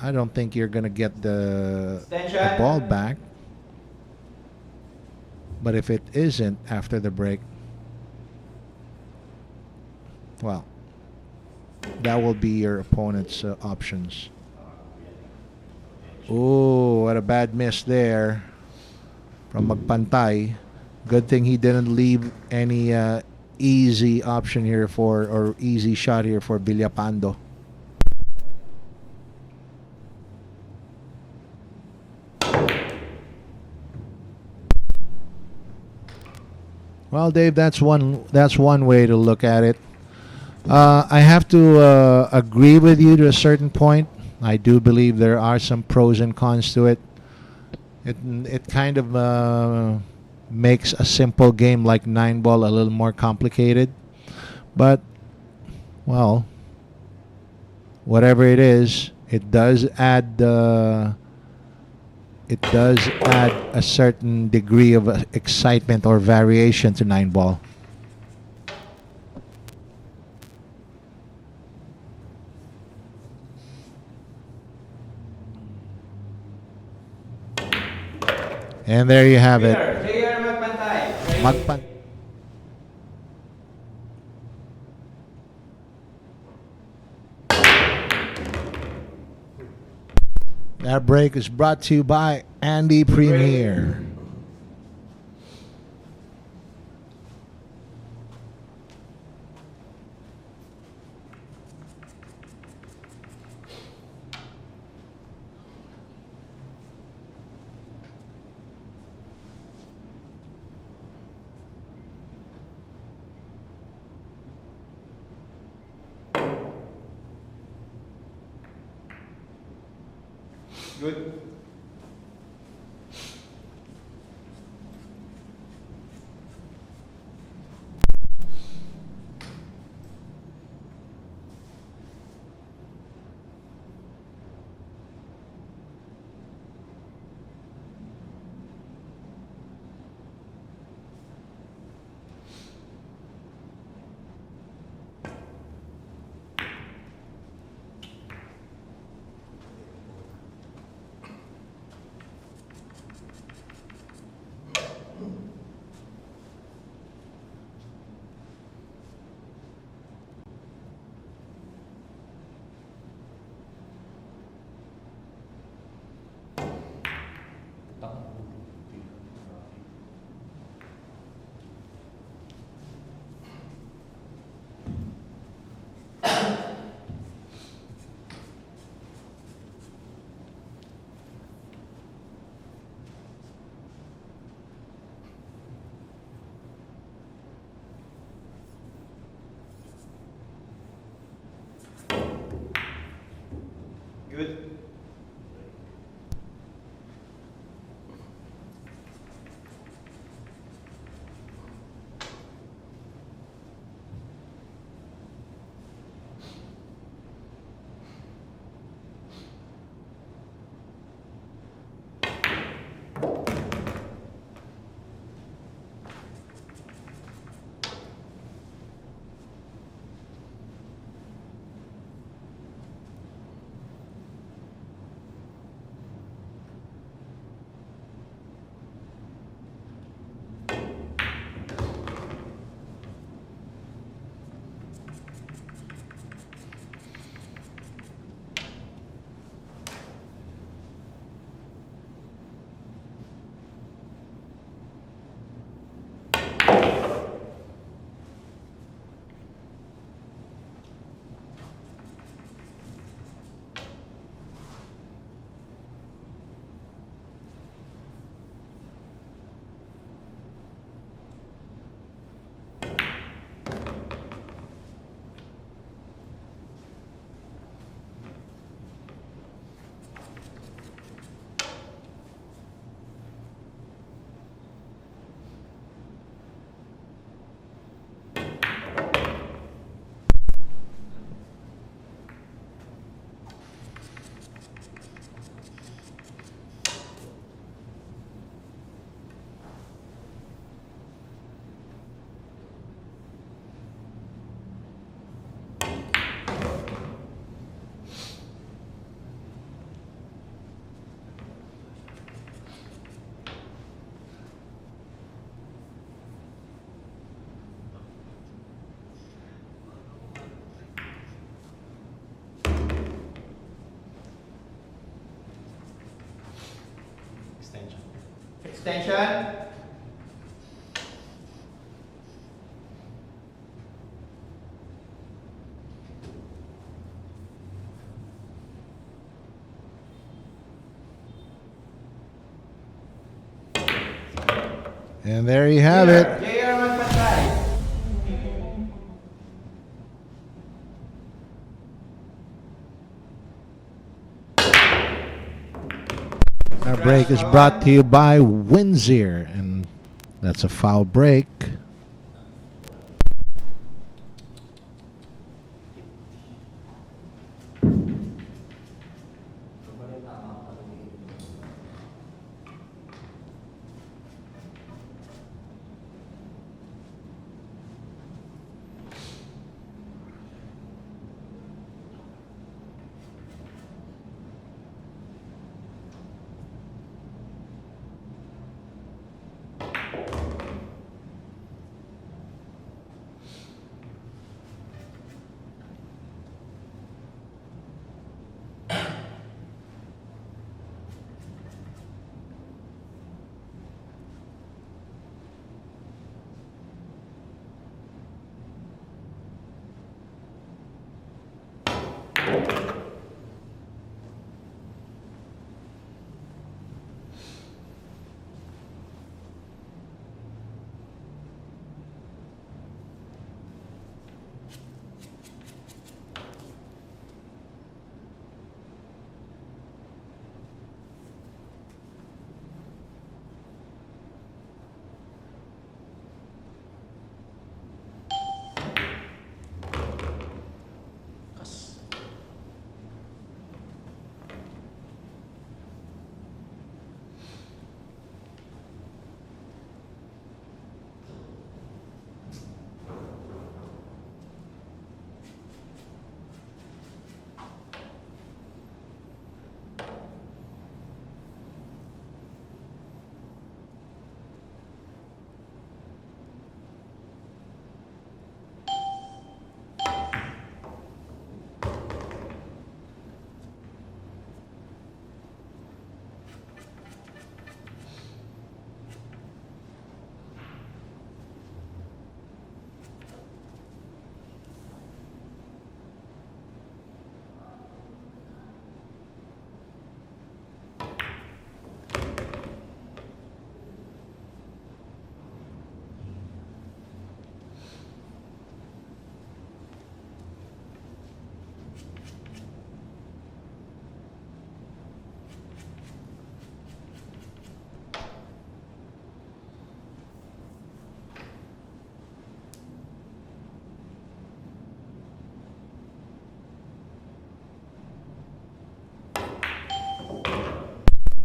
I don't think you're going to get the ball back. But if it isn't after the break, well, that will be your opponent's options. Oh, what a bad miss there from Magpantay. Good thing he didn't leave any easy option here or easy shot here for Villapando. Well, Dave, that's one way to look at it. I have to agree with you to a certain point. I do believe there are some pros and cons to it. It kind of makes a simple game like 9-ball a little more complicated. But, well, whatever it is, it does add a certain degree of excitement or variation to 9-ball. And there you have it. Magpantay. That break is brought to you by Andy Premier. Good. Good. Extension. And there you have it. JR Magpantay. Our break is brought to you by Windsor, and that's a foul break.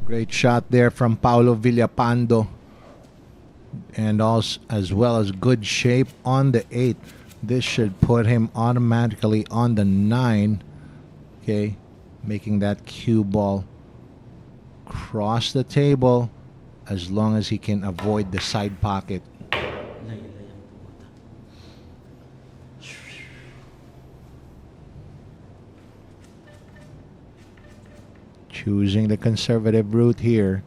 Great shot there from Paolo Villapando. And also, as well as good shape on the 8. This should put him automatically on the 9. Okay, making that cue ball cross the table as long as he can avoid the side pocket. Choosing the conservative route here.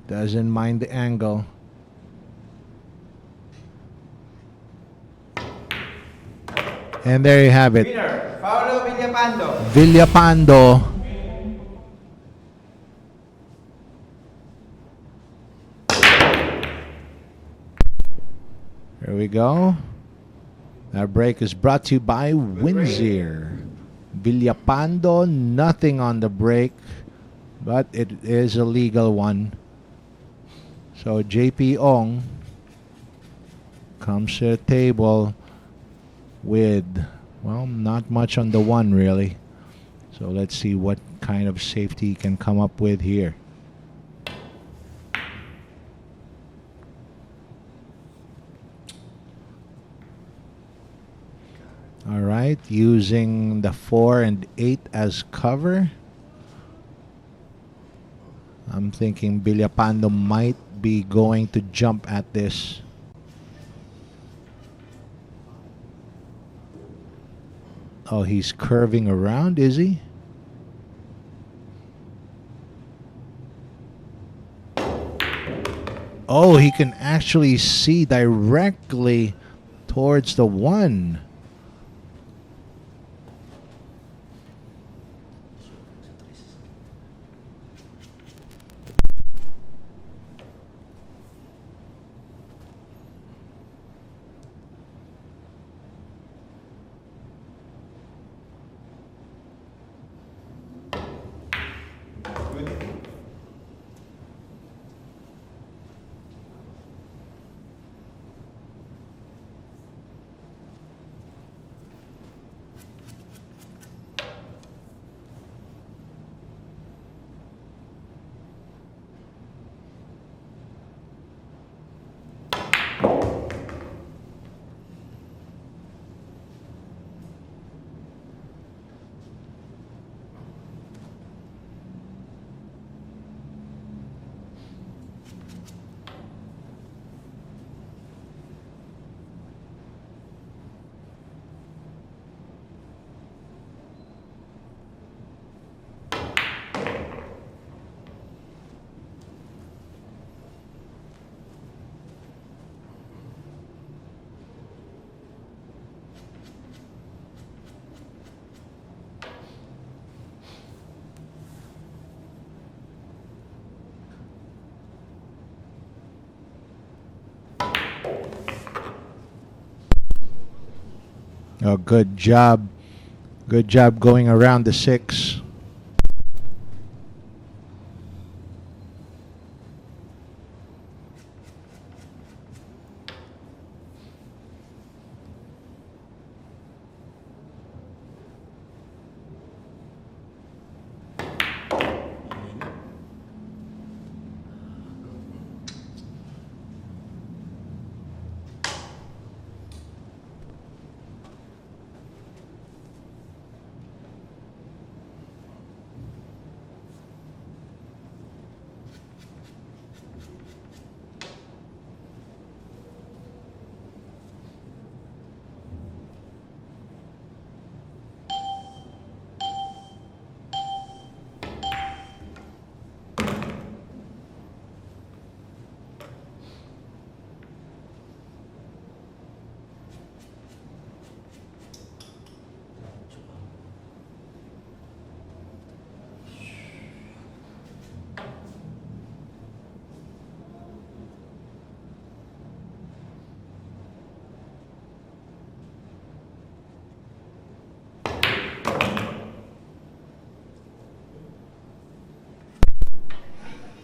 Doesn't mind the angle. And there you have it. Winner, Paolo Villapando. Villapando. Here we go. Our break is brought to you by Windsor. Villapando, nothing on the break, but it is a legal one. So JP Ong comes to the table with, well, not much on the 1 really. So let's see what kind of safety he can come up with here. All right, using the 4 and 8 as cover. I'm thinking Villapando might be going to jump at this. Oh, he's curving around, is he? Oh, he can actually see directly towards the 1. Oh, good job. Good job going around the 6.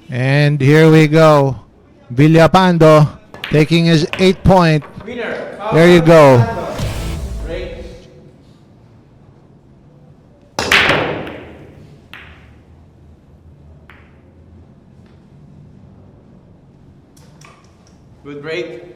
And here we go. Villapando taking his 8 point. Winner, There you go. Villapando. Break. Good break.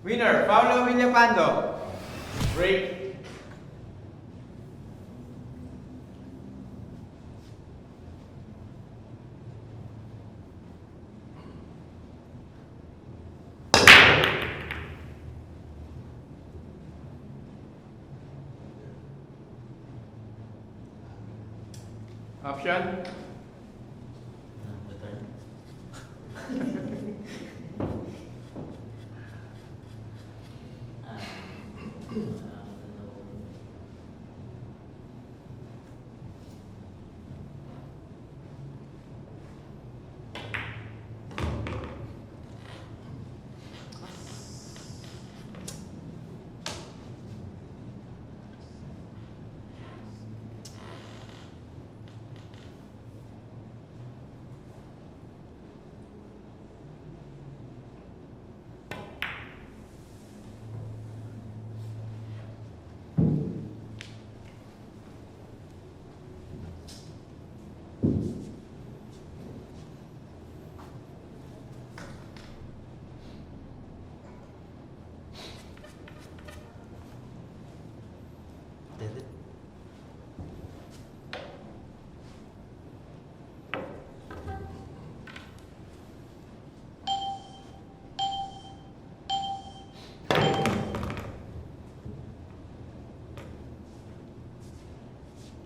Winner, Paolo Villapando. Break. Option.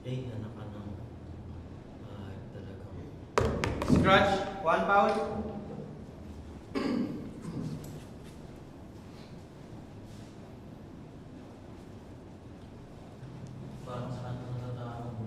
anak ka ng... talagang... Scratch. 1 foul. Parang sa kanya natatakot mo.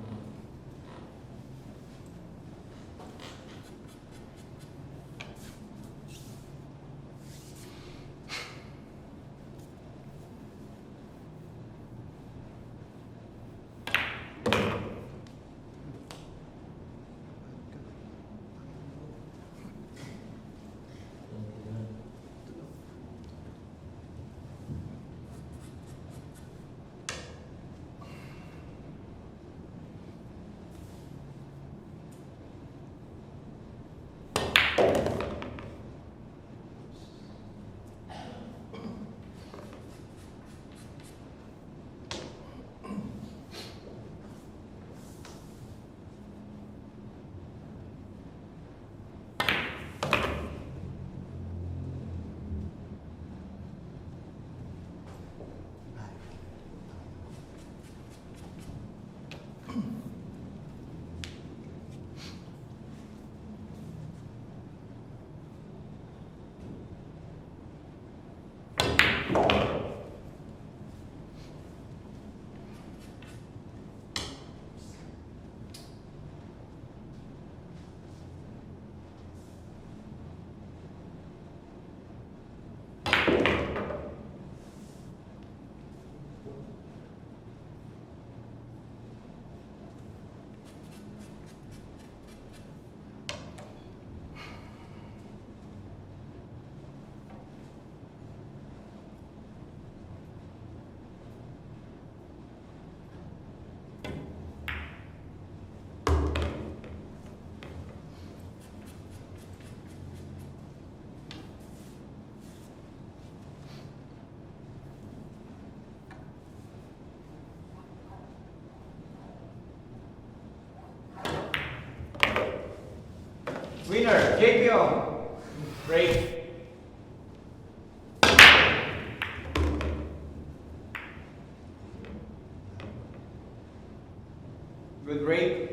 Winner, JPO. Break. Good break.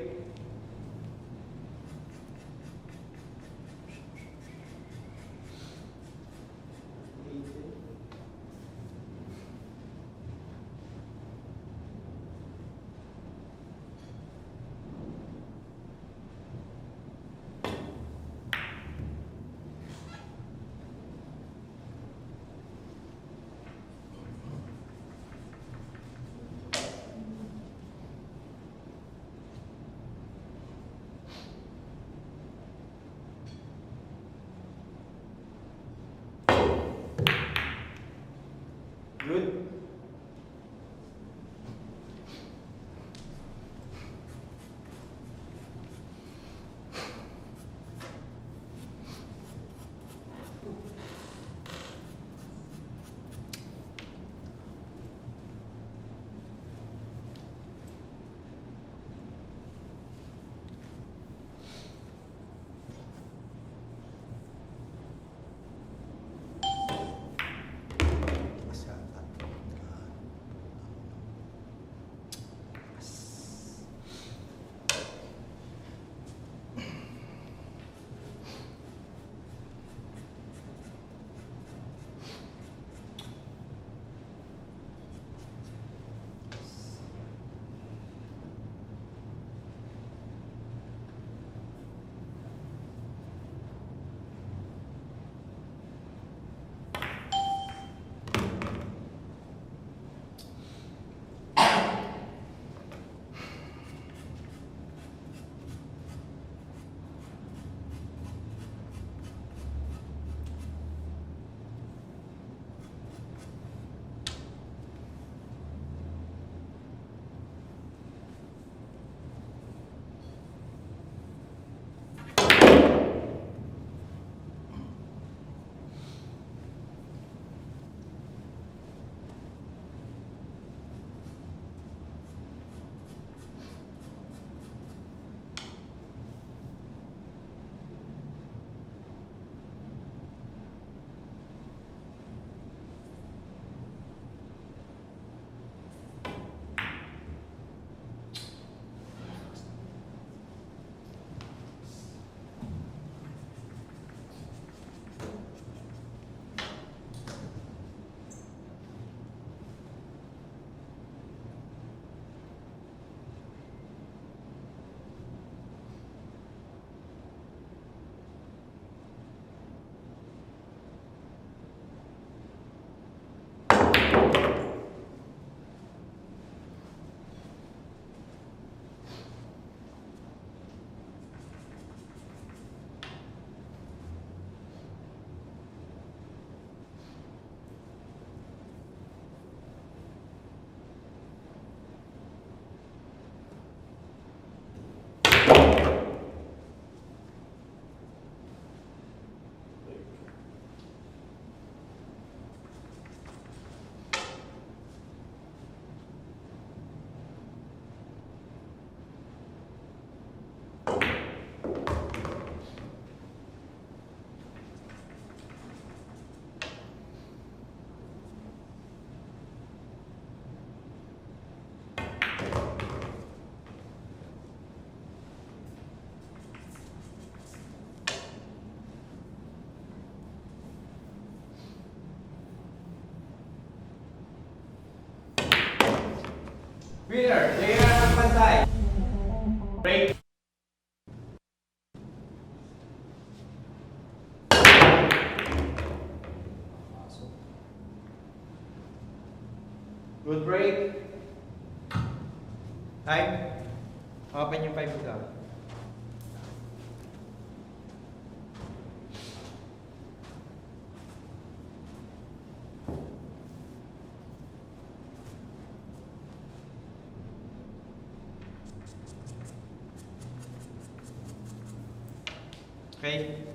Winner, JR Magpantay. Break. Good break. Time. Open yung 5 ka. Okay.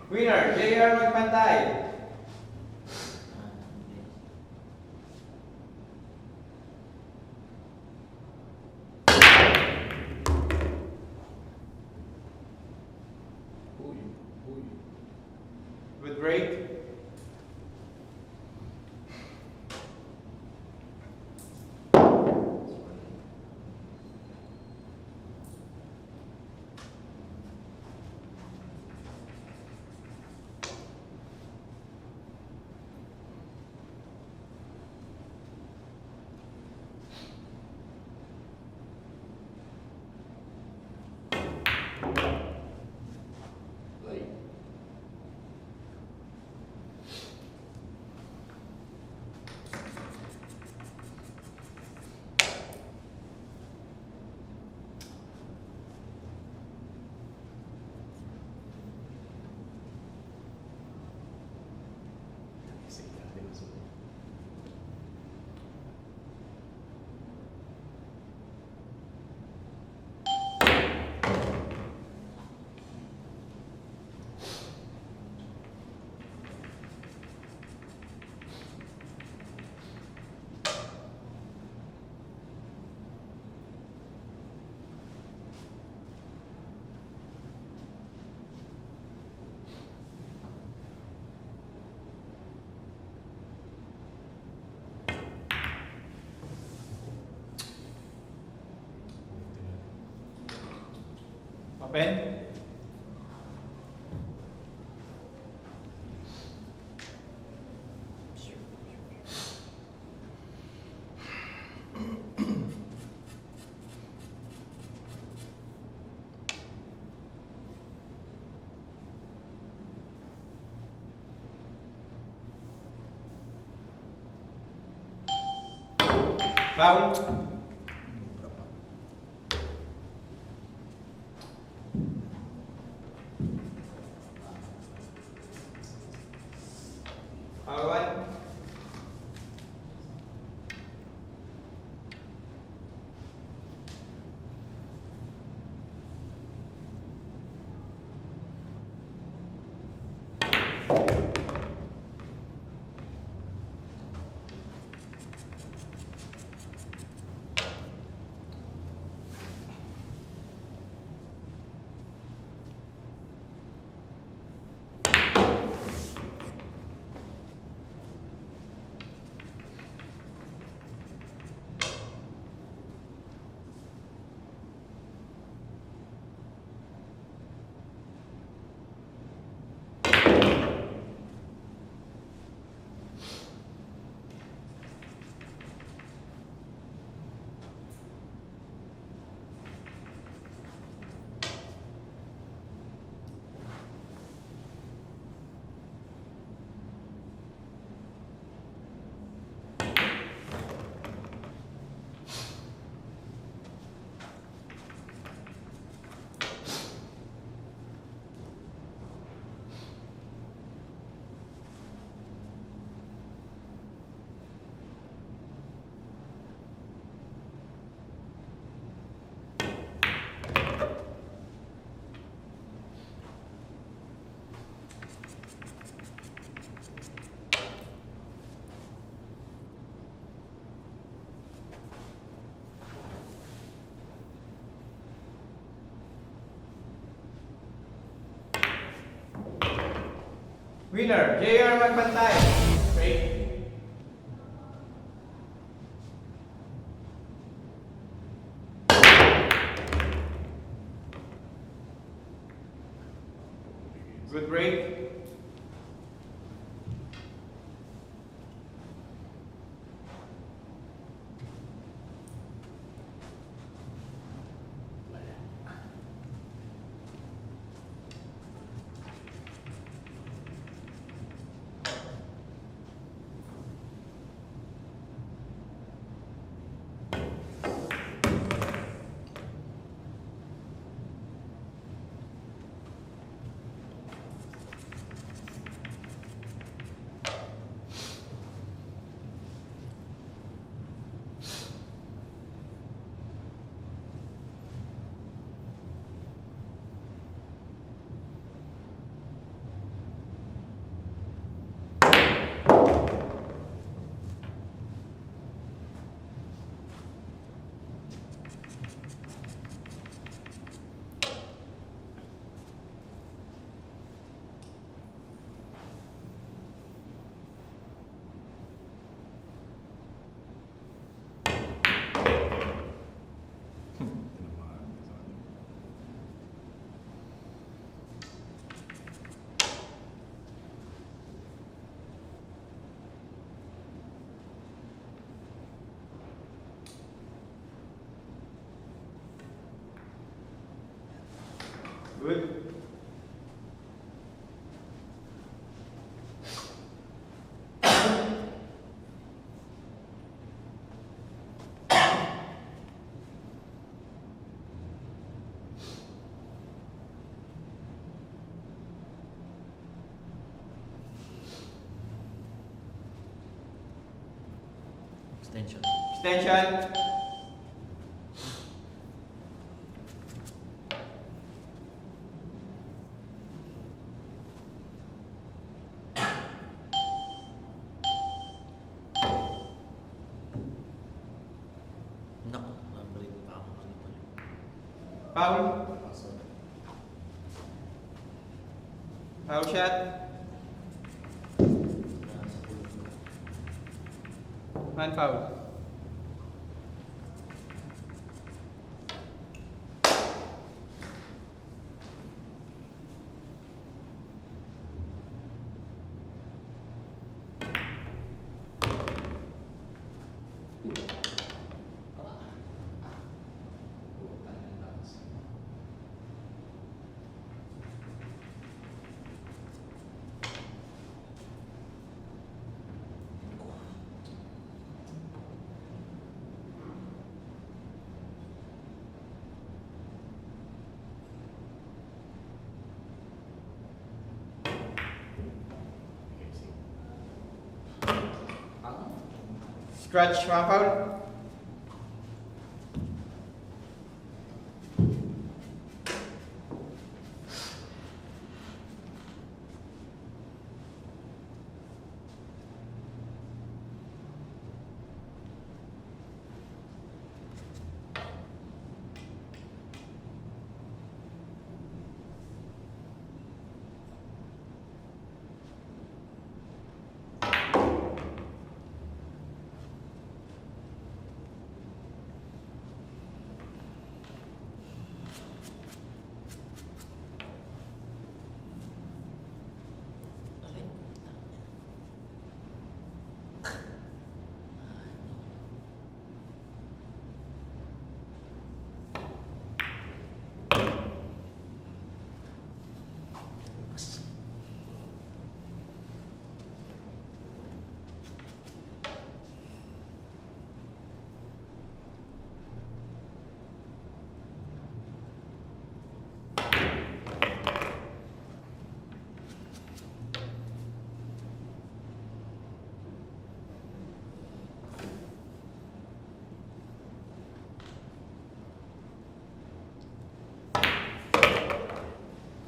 Winner, JR Magpantay. Good break. Open. Foul. Foul one. Winner, JR Magpantay. Straight. Good break. Good. Extension. Extension. Naku, nabalik pa ako kanina. Foul. Foul shot. Nasa pulo ko. Man foul. Scratch, mga foul.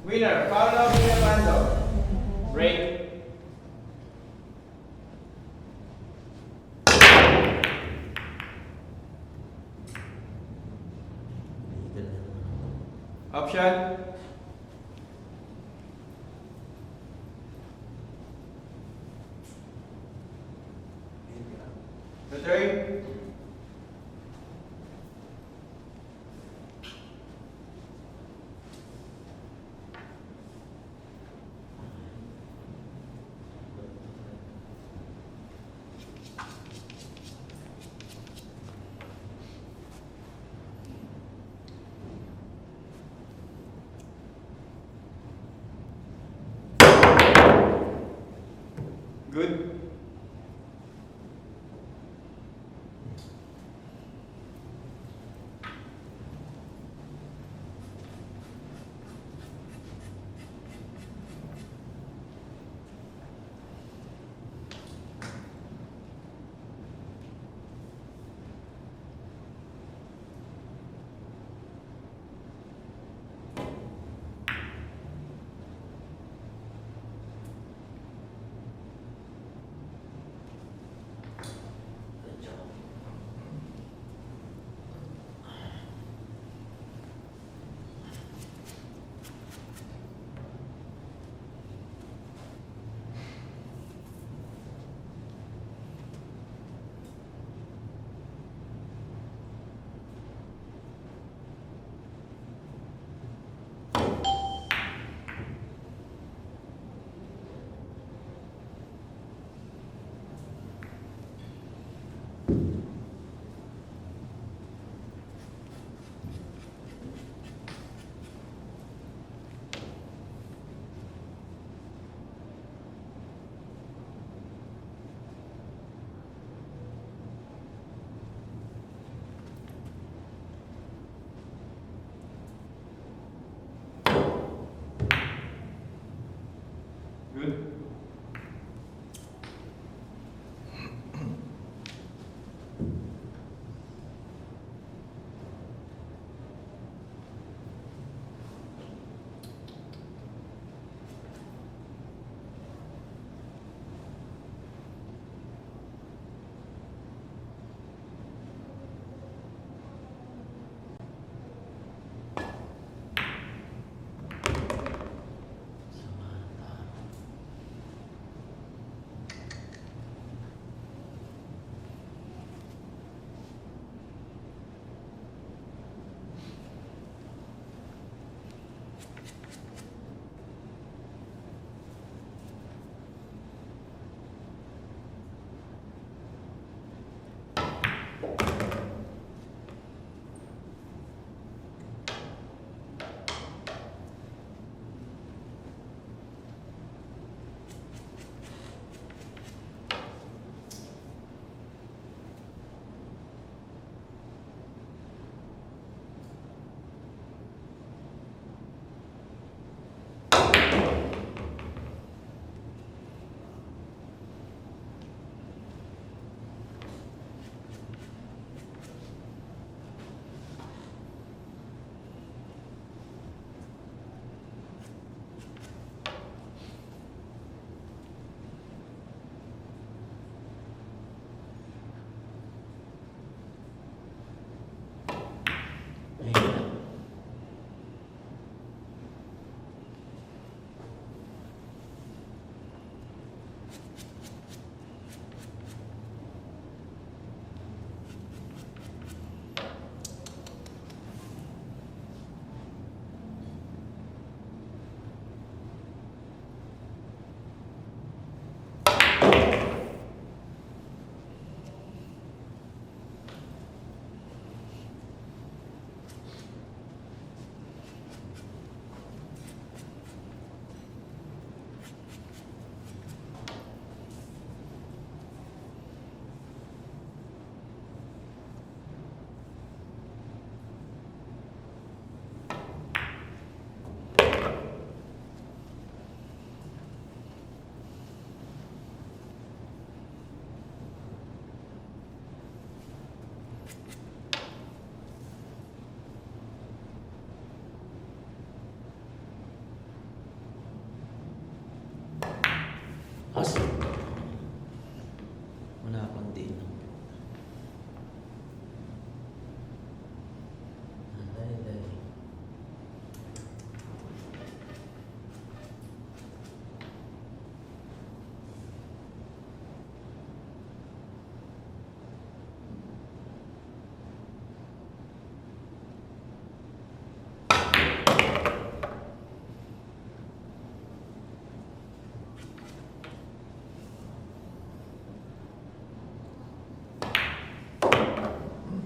Winner, Paolo Villapando. Break. Option. The third.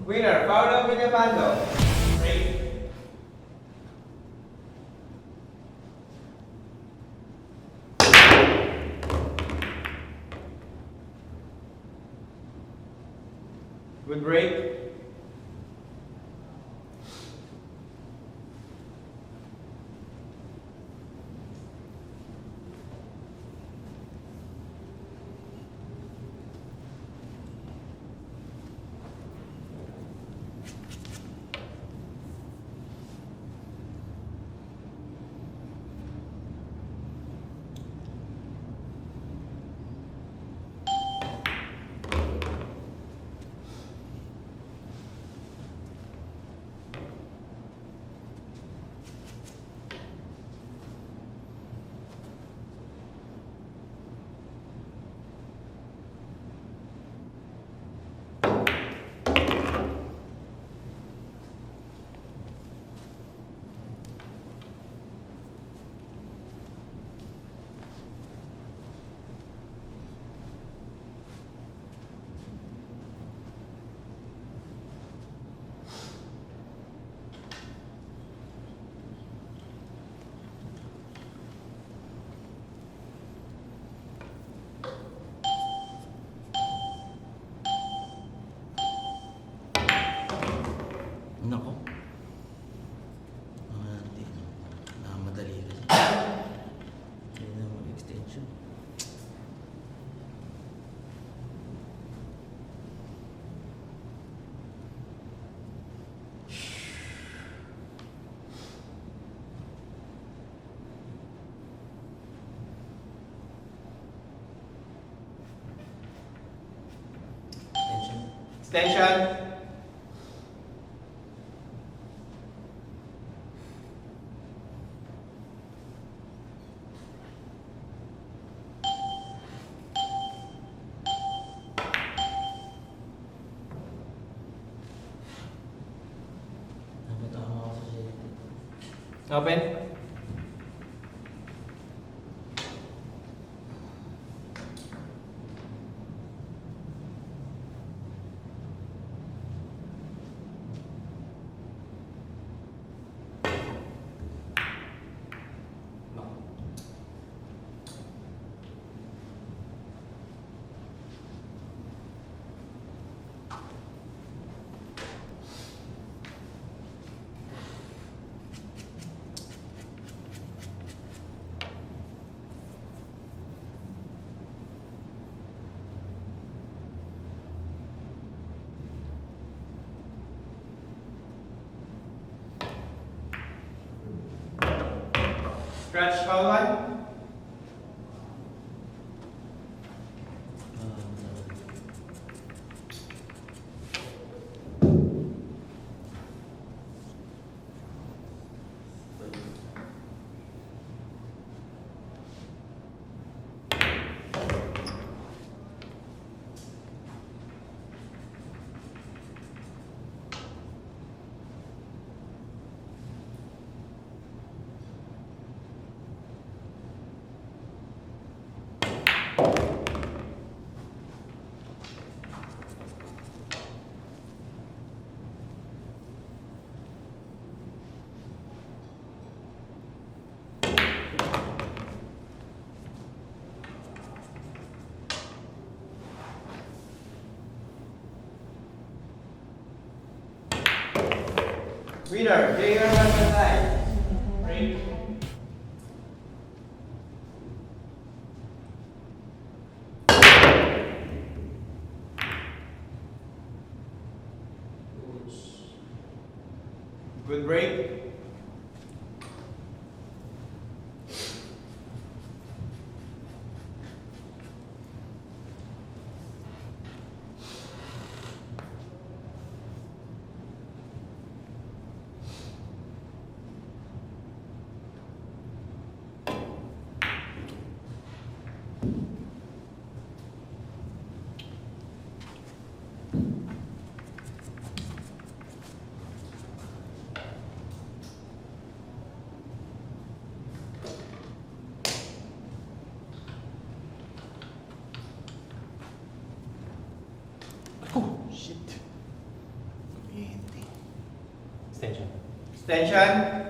Winner, Paolo Villapando. Break. Good break. Nako. Hindi. Madali kasi. Hindi na mag-extension. Extension. Extension. Napatama ako sa shit. Open. Scratch foul line. Winner, player Magpantay. Break. Good break. Extension. Extension.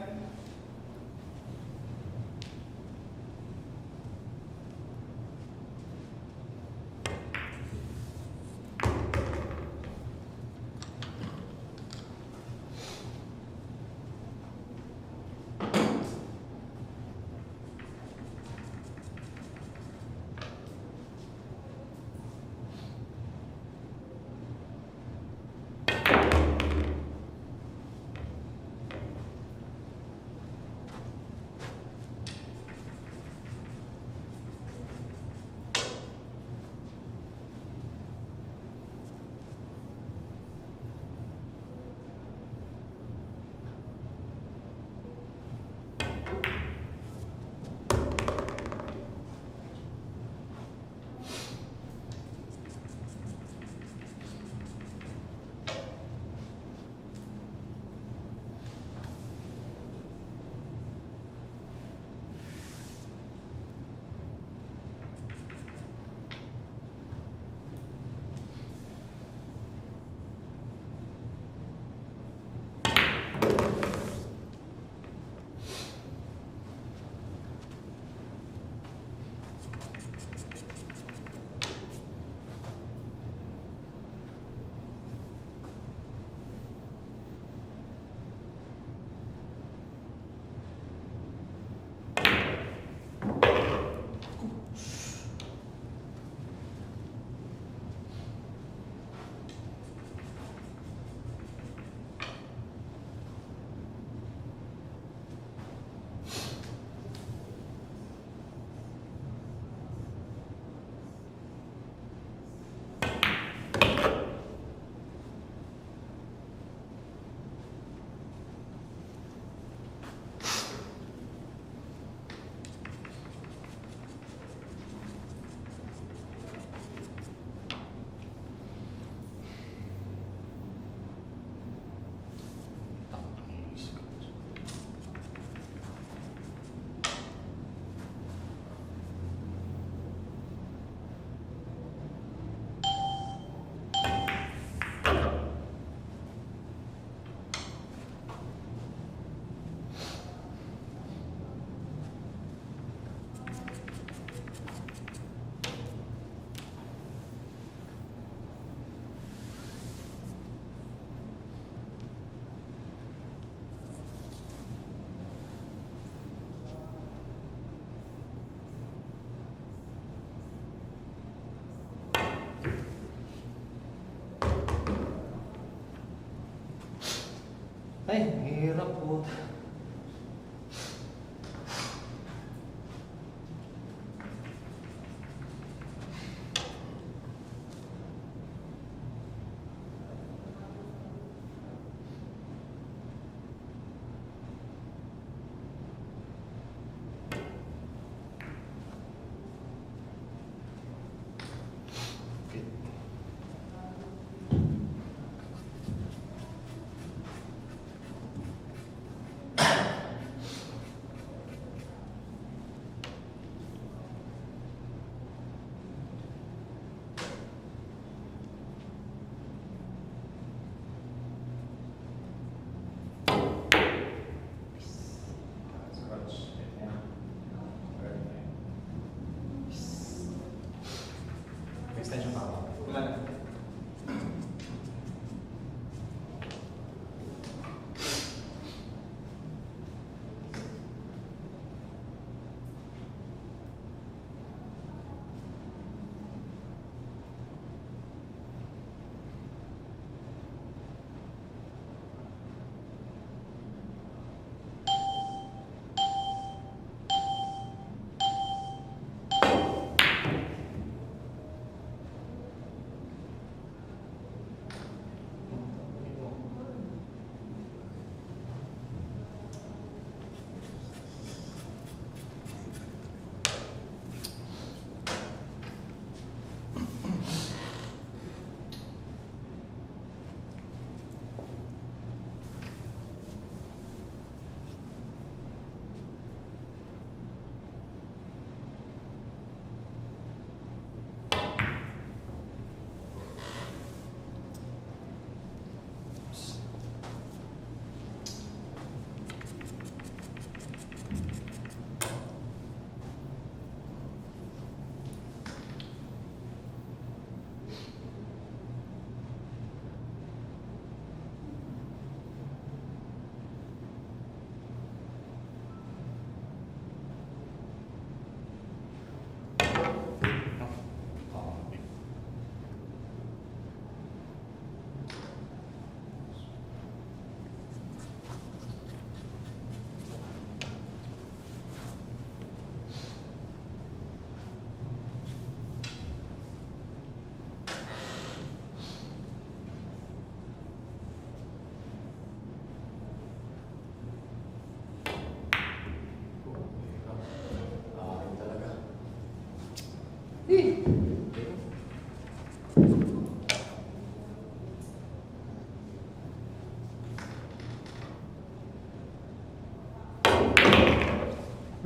Ay, hirap po.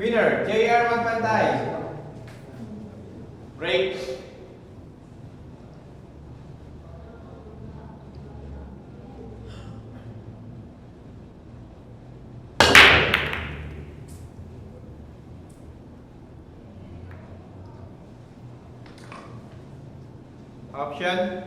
Winner, JR Magpantay. Break. Option.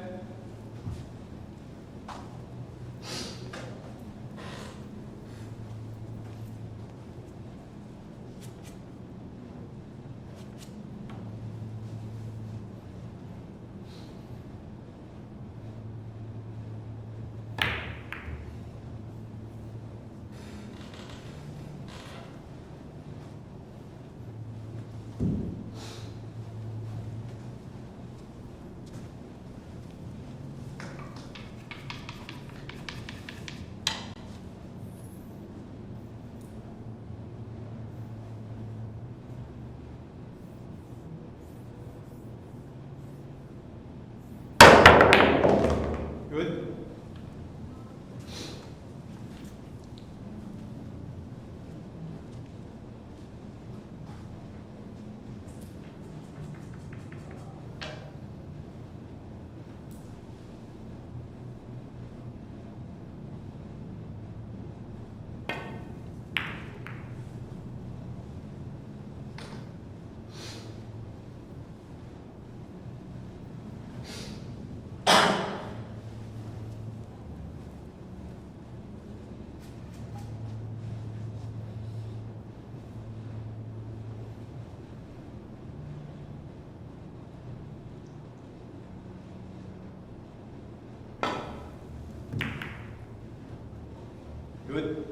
Good. Good.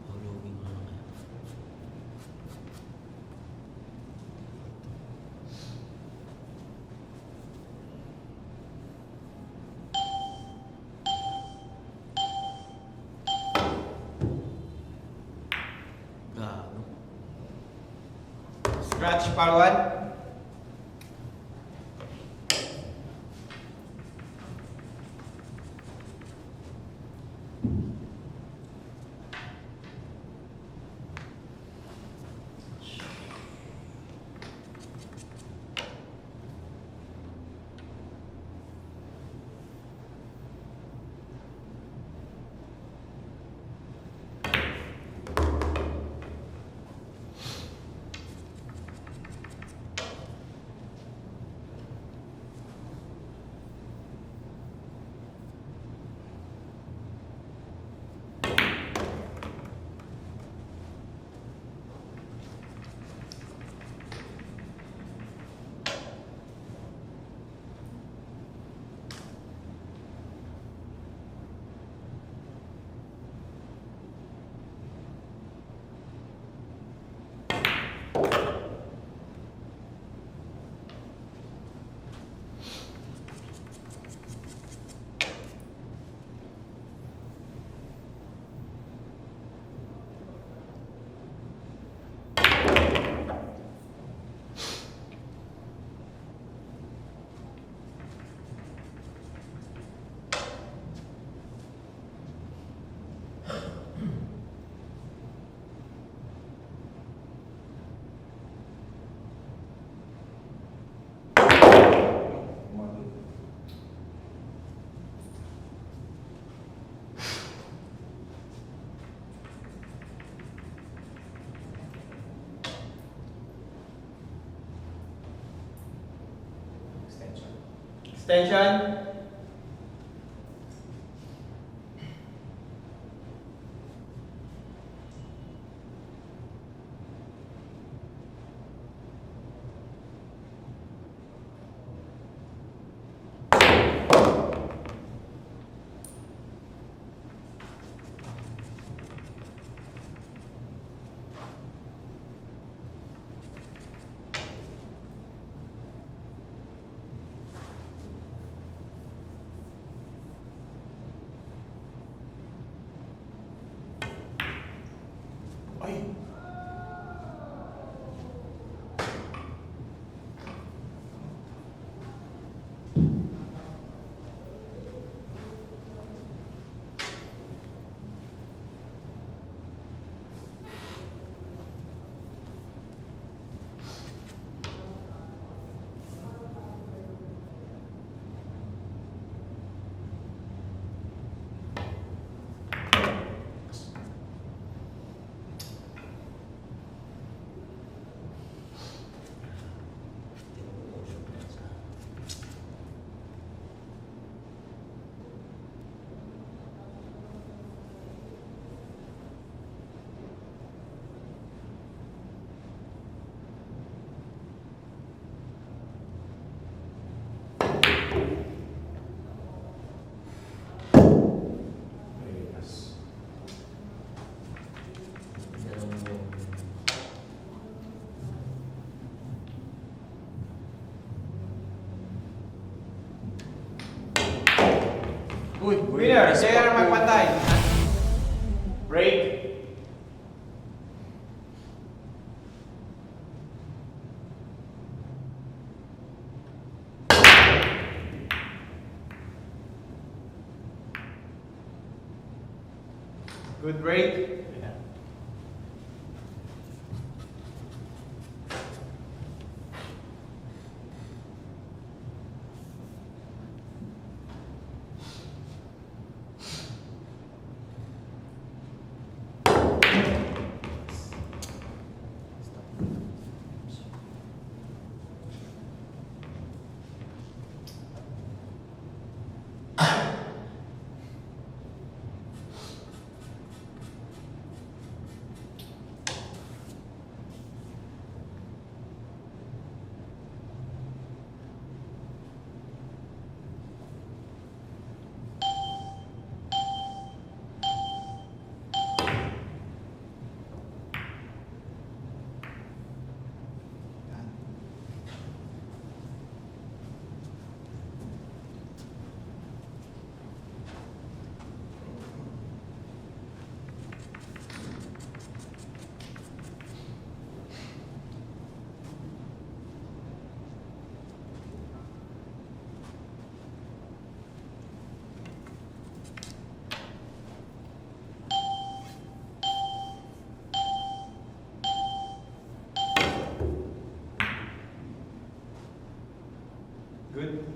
Hulugin mo na kaya. Gago. Scratch Paolo. Extension. Winner, JR Magpantay. Break. Good break. Good.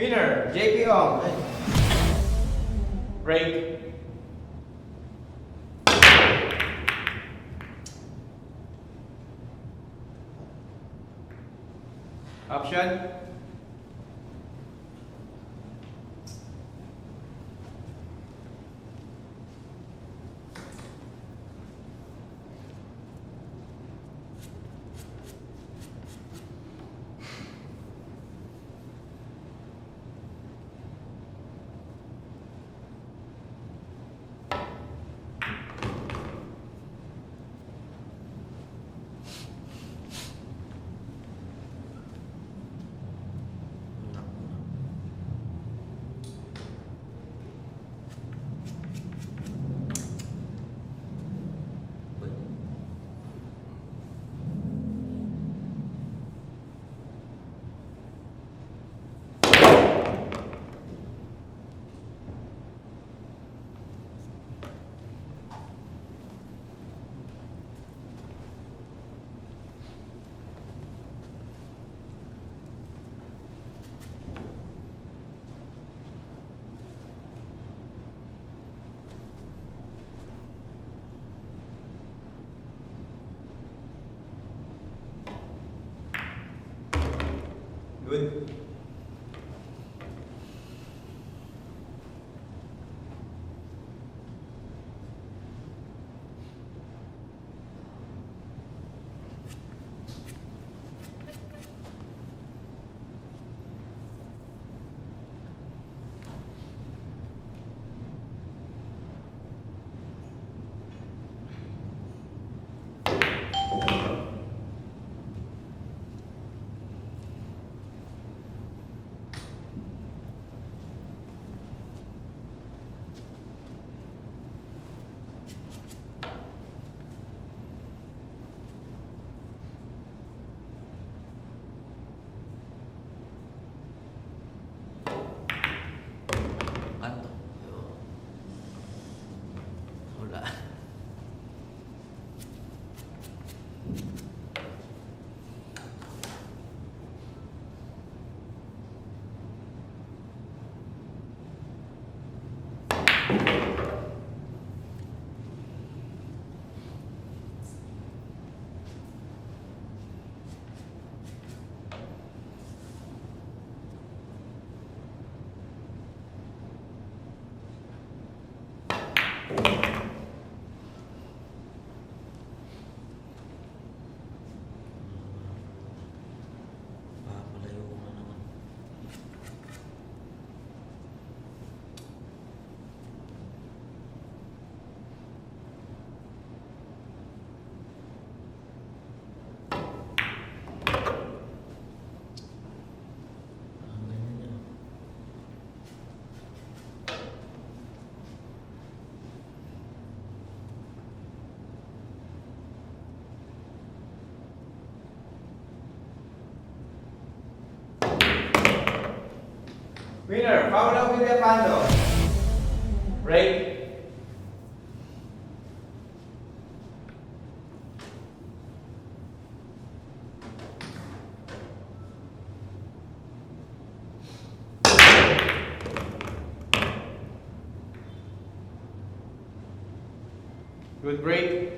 Winner, JP Ong. Break. Option. Good. Kanto. Yun. Wala. Papalayo ko na naman. Ang ganyan niya. Winner, Paolo Villapando. Break. Good break.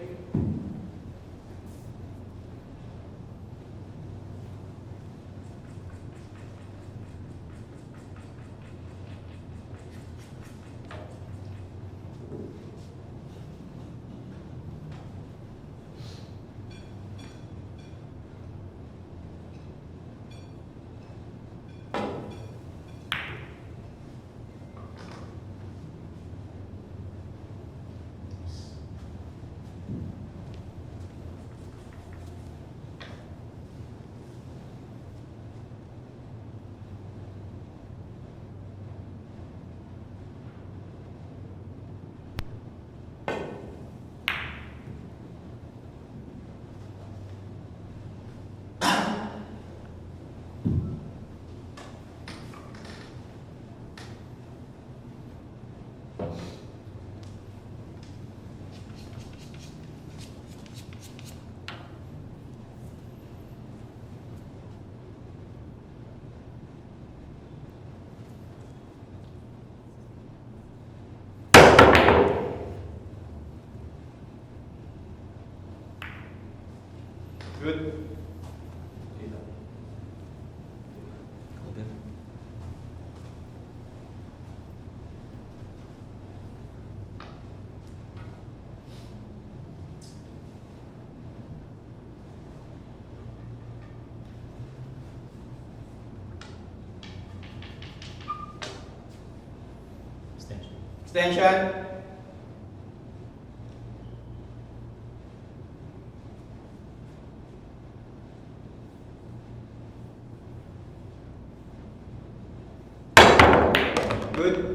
Good. Okay. Extension. Good.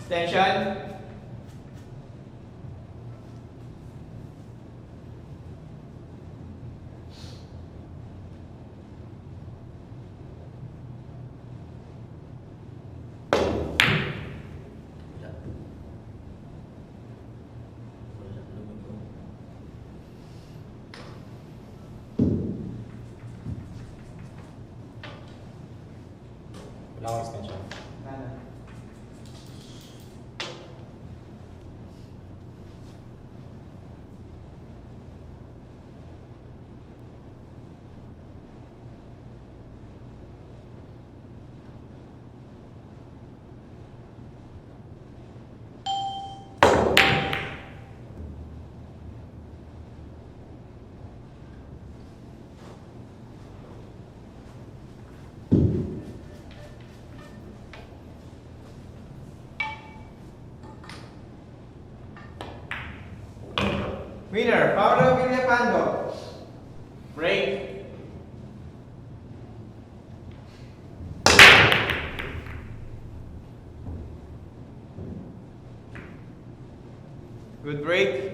Extension. Wala. Wala. Lumigaw. Wala akong extension. Nana. Winner, Paolo Villapando. Break. Good break.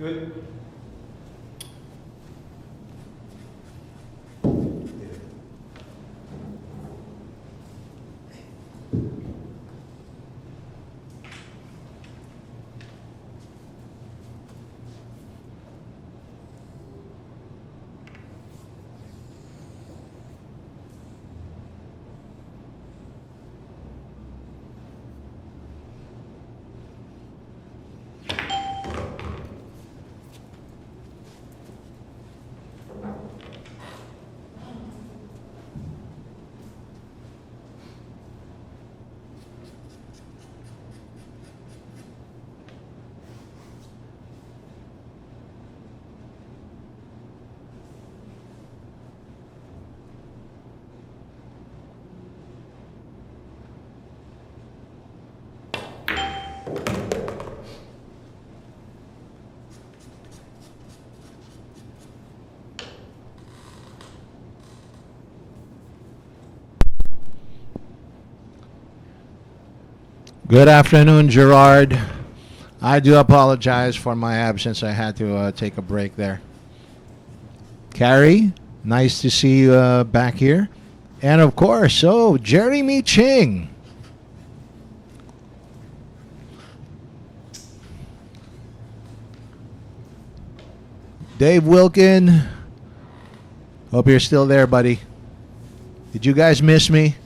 Good. Good afternoon, Gerard. I do apologize for my absence. I had to take a break there. Carrie, nice to see you back here. And of course, Jeremy Ching. Dave Wilkin. Hope you're still there, buddy. Did you guys miss me?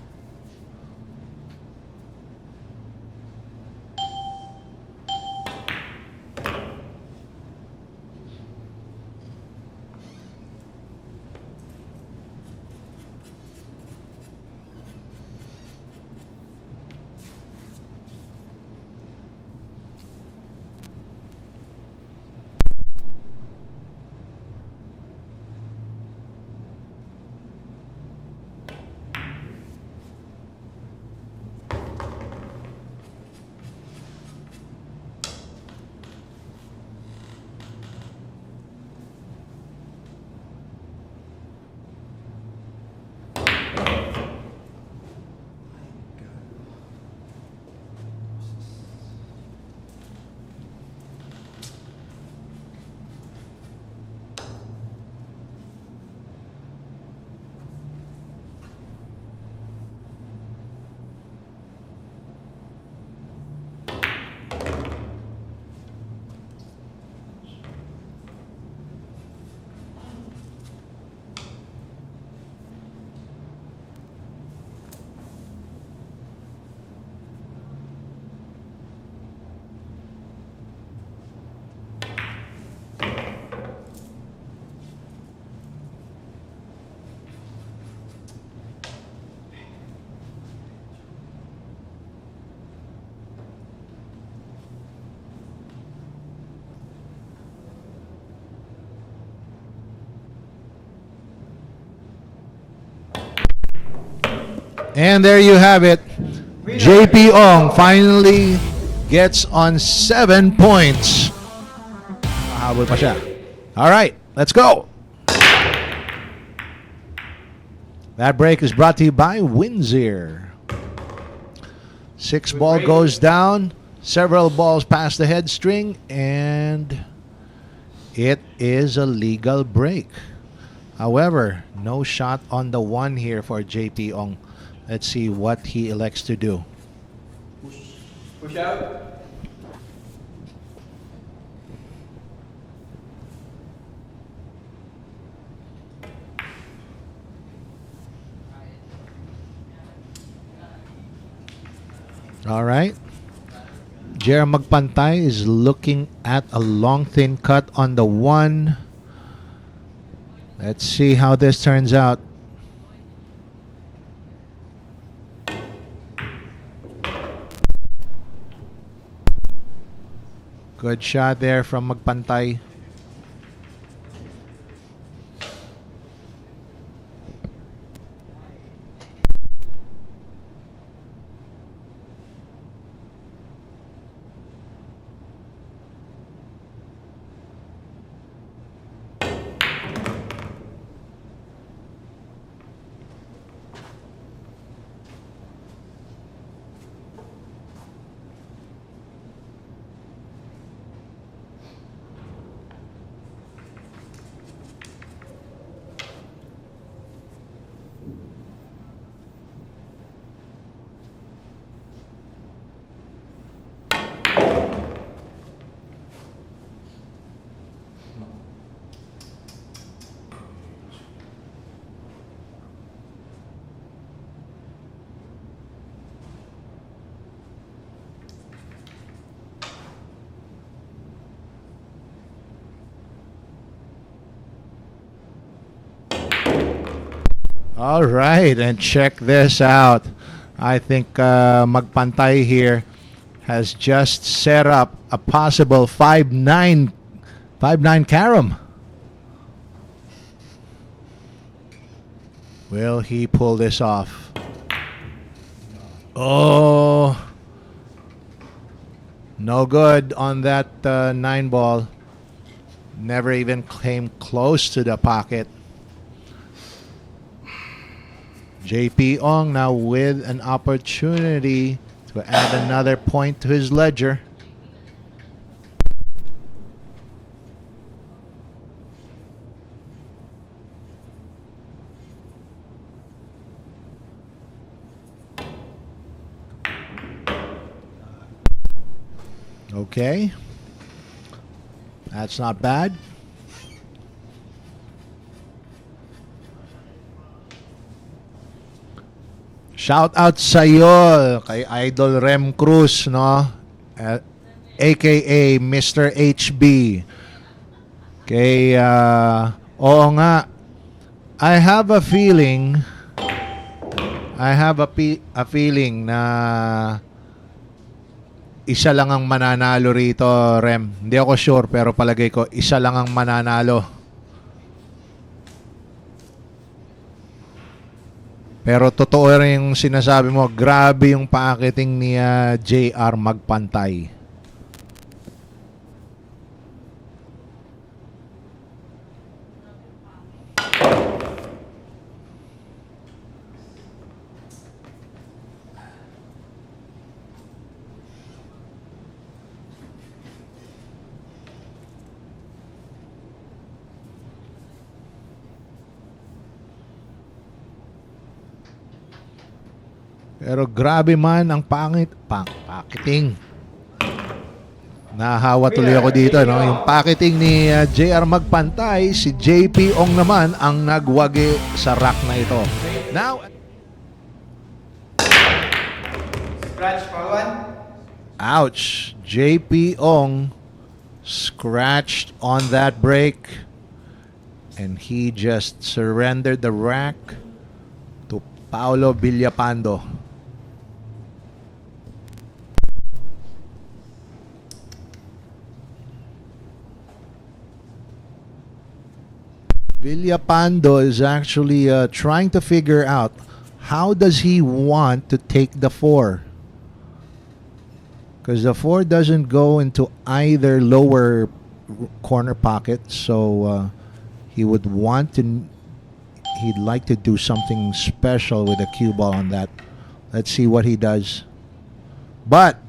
And there you have it. JP Ong finally gets on 7 points. Habol pa siya. All right, let's go. That break is brought to you by Windsor. 6 ball goes down. Several balls past the head string, and it is a legal break. However, no shot on the 1 here for JP Ong. Let's see what he elects to do. Push out. All right. JR Magpantay is looking at a long thin cut on the 1. Let's see how this turns out. Good shot there from Magpantay. All right, and check this out. I think Magpantay here has just set up a possible 5-9 carom. Will he pull this off? Oh, no good on that 9 ball. Never even came close to the pocket. JP Ong now with an opportunity to add another point to his ledger. Okay. That's not bad. Shout out sa iyo kay Idol Rem Cruz, no? AKA Mr. HB. Kay oo nga, I have a feeling na isa lang ang mananalo rito, Rem. Hindi ako sure pero palagay ko isa lang ang mananalo. Pero totoo rin yung sinasabi mo, grabe yung paakiting ni JR Magpantay. Pero grabe man ang pakiting. Nahawa tuloy ako dito, no? Yung pakiting ni JR Magpantay, si JP Ong naman ang nagwagi sa rack na ito. Now, Scratch for 1. ouch. JP Ong scratched on that break and he just surrendered the rack to Paolo Villapando. Villapando is actually trying to figure out How does he want to take the 4? Because the 4 doesn't go into either lower corner pocket, so he would want to. He'd like to do something special with a cue ball on that. Let's see what he does. But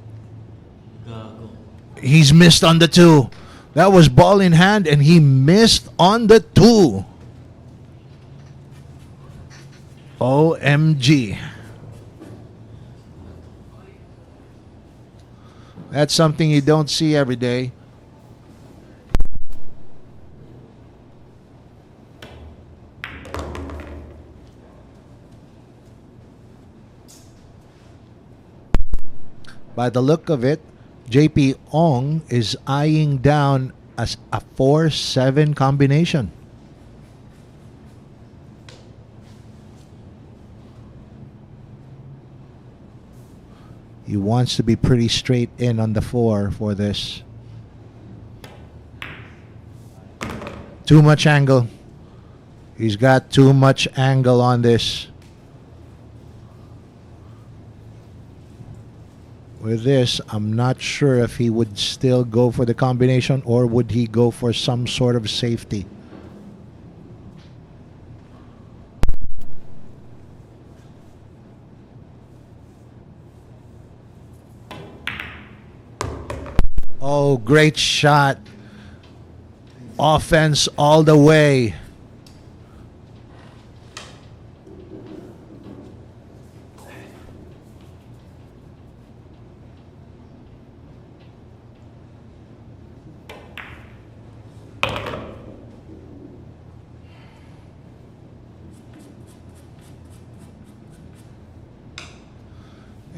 Gago. he's missed on the 2. That was ball in hand, and he missed on the 2. OMG. That's something you don't see every day. By the look of it, JP Ong is eyeing down as a 4-7 combination. He wants to be pretty straight in on the 4 for this. Too much angle. He's got too much angle on this. With this, I'm not sure if he would still go for the combination or would he go for some sort of safety. Oh, great shot. Offense all the way.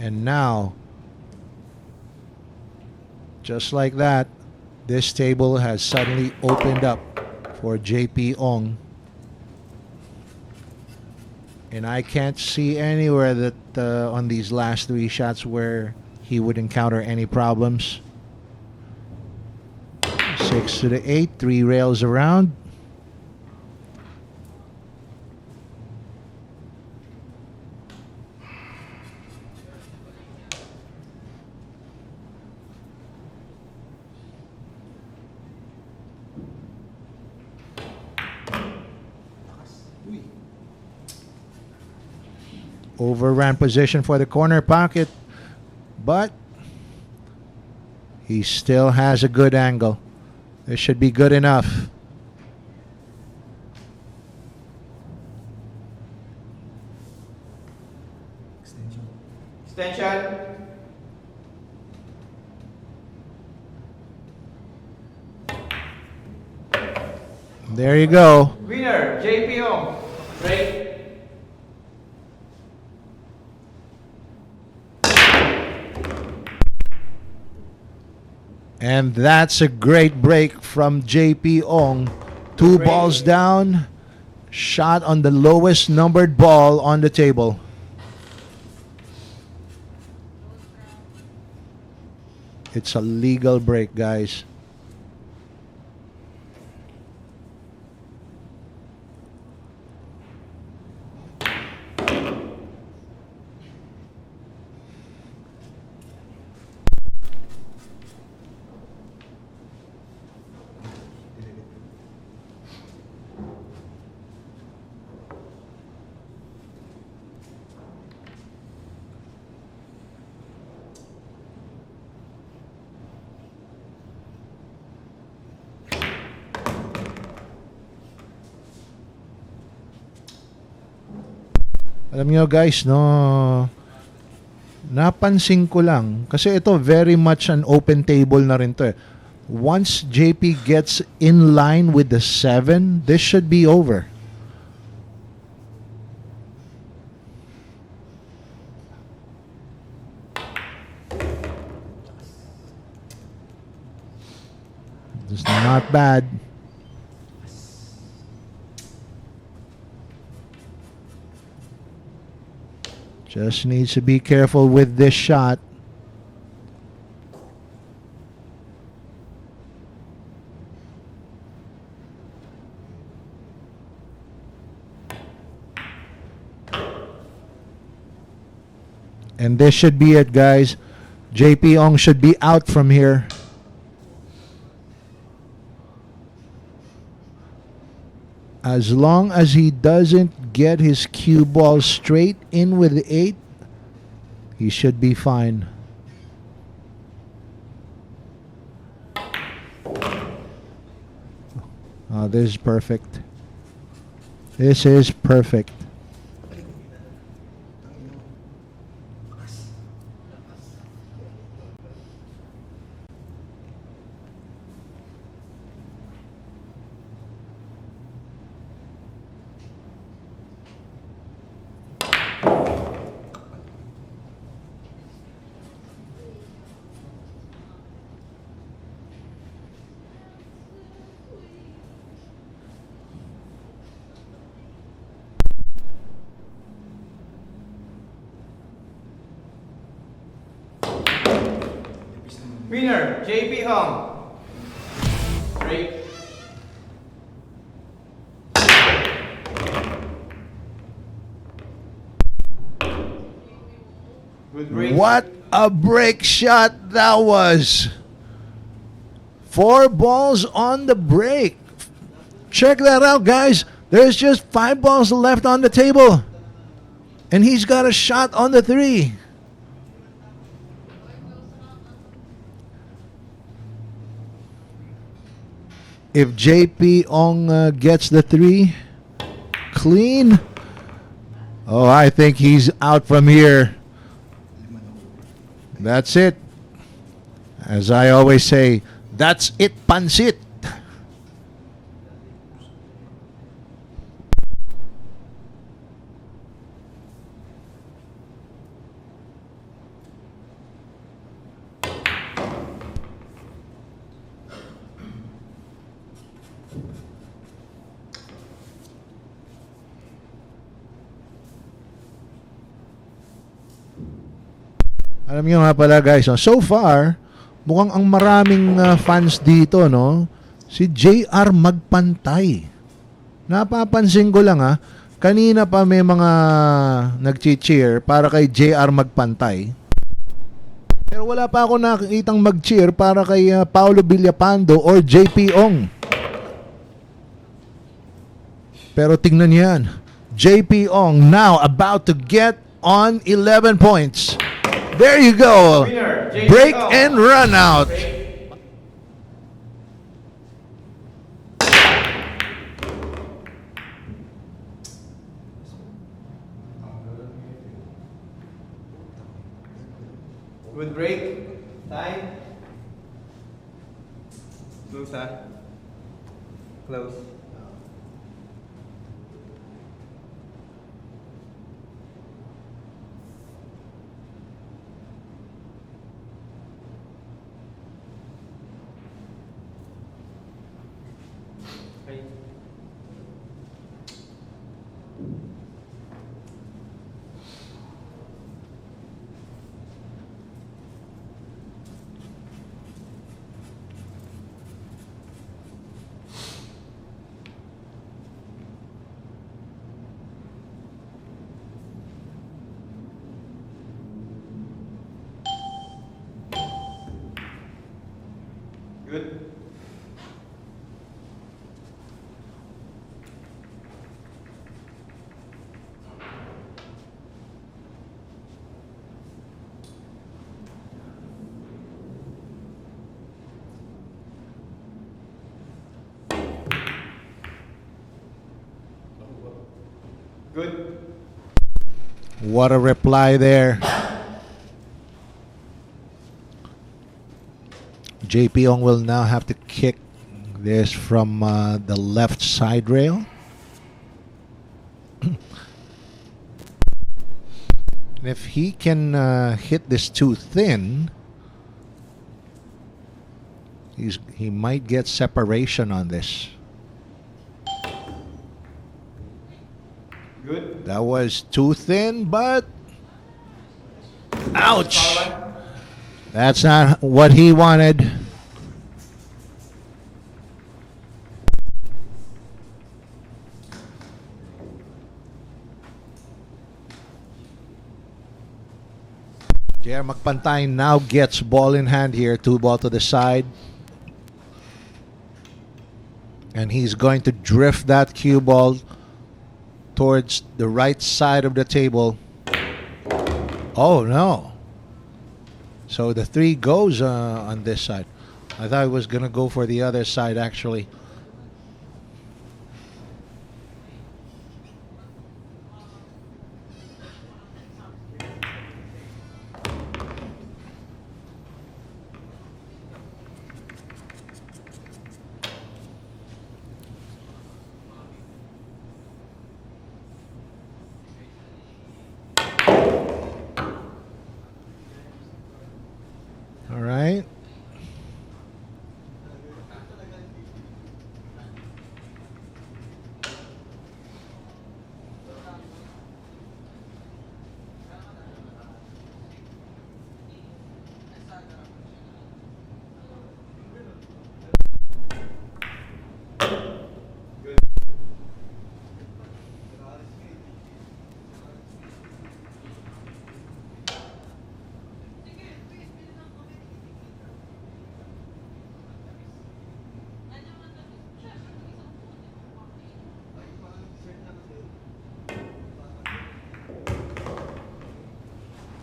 And now, just like that, this table has suddenly opened up for JP Ong. And I can't see anywhere that on these last 3 shots where he would encounter any problems. 6 to the 8, 3 rails around. Overran position for the corner pocket, but he still has a good angle. This should be good enough. Extension. There you go. Winner, JPO. Break. And that's a great break from JP Ong. 2 balls down, shot on the lowest numbered ball on the table. It's a legal break, guys. Alam niyo guys, no, napansin ko lang, kasi ito very much an open table na rin to eh. Once JP gets in line with the 7, this should be over. It's not bad. Just needs to be careful with this shot. And this should be it, guys. JP Ong should be out from here. As long as he doesn't get his cue ball straight in with the 8, he should be fine. Oh, this is perfect. This is perfect. Winner, JP Ong. Break. Good break. What a break shot that was. 4 balls on the break. Check that out, guys. There's just 5 balls left on the table. And he's got a shot on the 3. If JP Ong gets the 3 clean, oh, I think he's out from here. That's it. As I always say, that's it, pansit. Alam niyo nga pala, guys, so far, mukhang ang maraming fans dito, no? Si JR Magpantay. Napapansin ko lang, kanina pa may mga nag-cheer para kay JR Magpantay. Pero wala pa ako nakikitang mag-cheer para kay Paolo Villapando or JP Ong. Pero tingnan niyo yan. JP Ong now about to get on 11 points. There you go. Winner, JP Break Ong. and run out. Break. Good break. Time. Close, Close. Okay. Good. Good. What a reply there. JP Ong will now have to kick this from the left side rail. And if he can hit this too thin, he might get separation on this. Good. That was too thin, but ouch! That's not what he wanted. JR Magpantay now gets ball in hand here. 2 ball to the side. And he's going to drift that cue ball towards the right side of the table. Oh, no. So the 3 goes on this side. I thought he was going to go for the other side, actually. All right.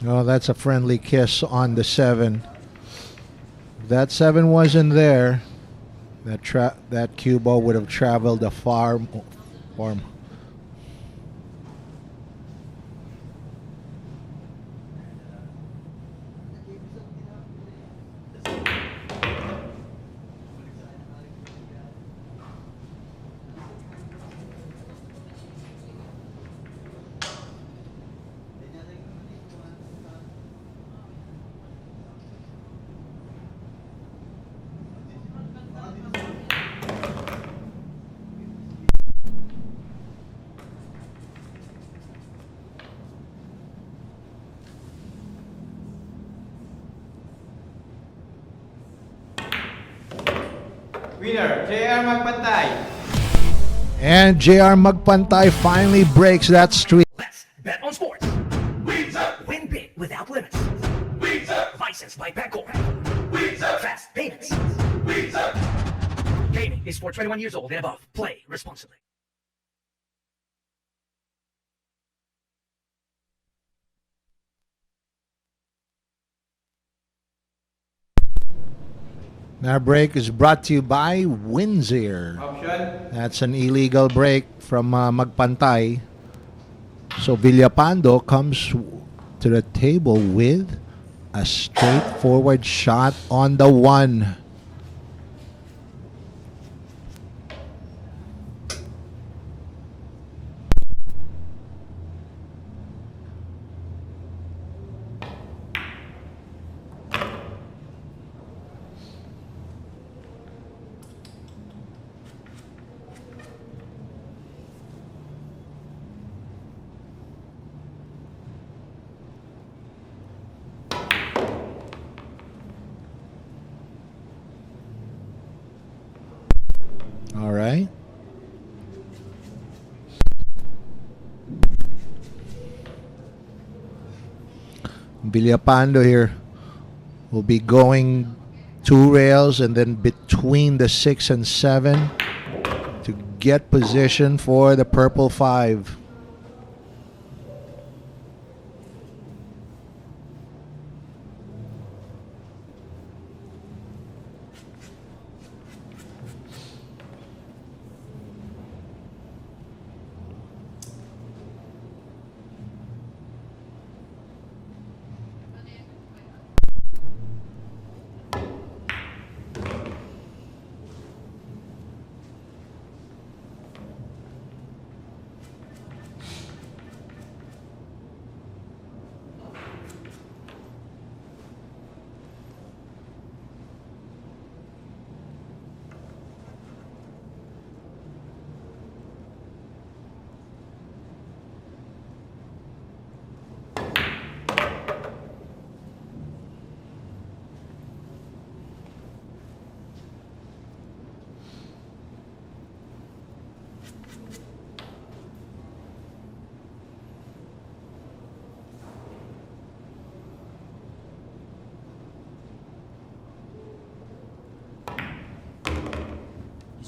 Oh, that's a friendly kiss on the 7. If that 7 wasn't there, that cue ball would have traveled a far. Winner, JR Magpantay. And JR Magpantay finally breaks that streak. Let's bet on sports. Win big without limits. Licensed by Paolo. Fast payments. Gaming is for 21 years old and above. Play responsibly. Our break is brought to you by Windsor. Option. That's an illegal break from Magpantay. So Villapando comes to the table with a straightforward shot on the 1. All right. Villapando here will be going 2 rails and then between the 6 and 7 to get position for the purple 5.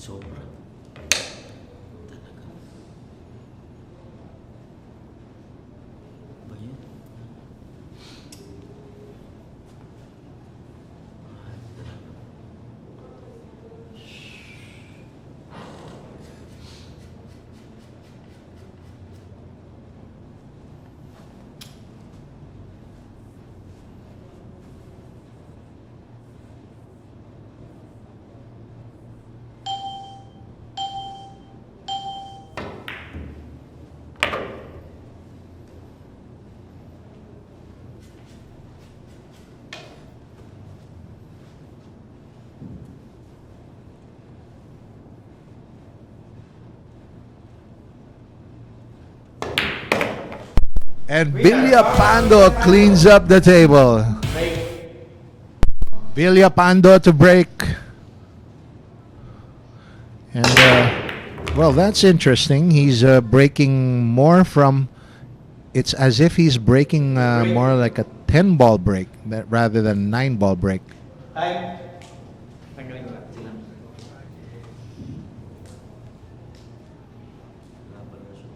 Sobra. Talaga. Ba yun? Mahal talaga. And Villapando cleans up the table. Villapando to break. And, well, that's interesting. He's breaking more from... It's as if he's breaking more like a 10-ball break rather than 9-ball break. Ay. Tanggalin ko lang. Sila. Wala pala siya.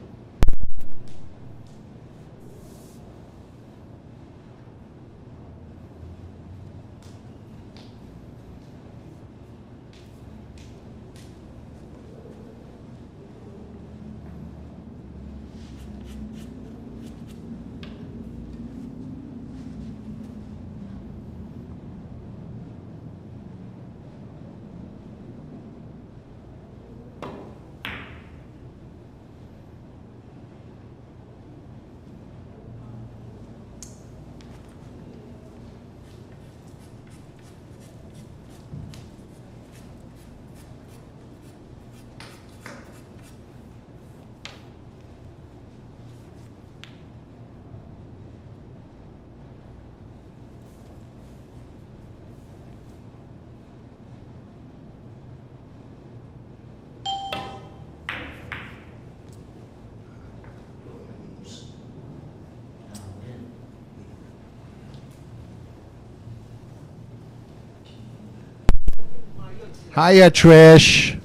Hiya, Trish.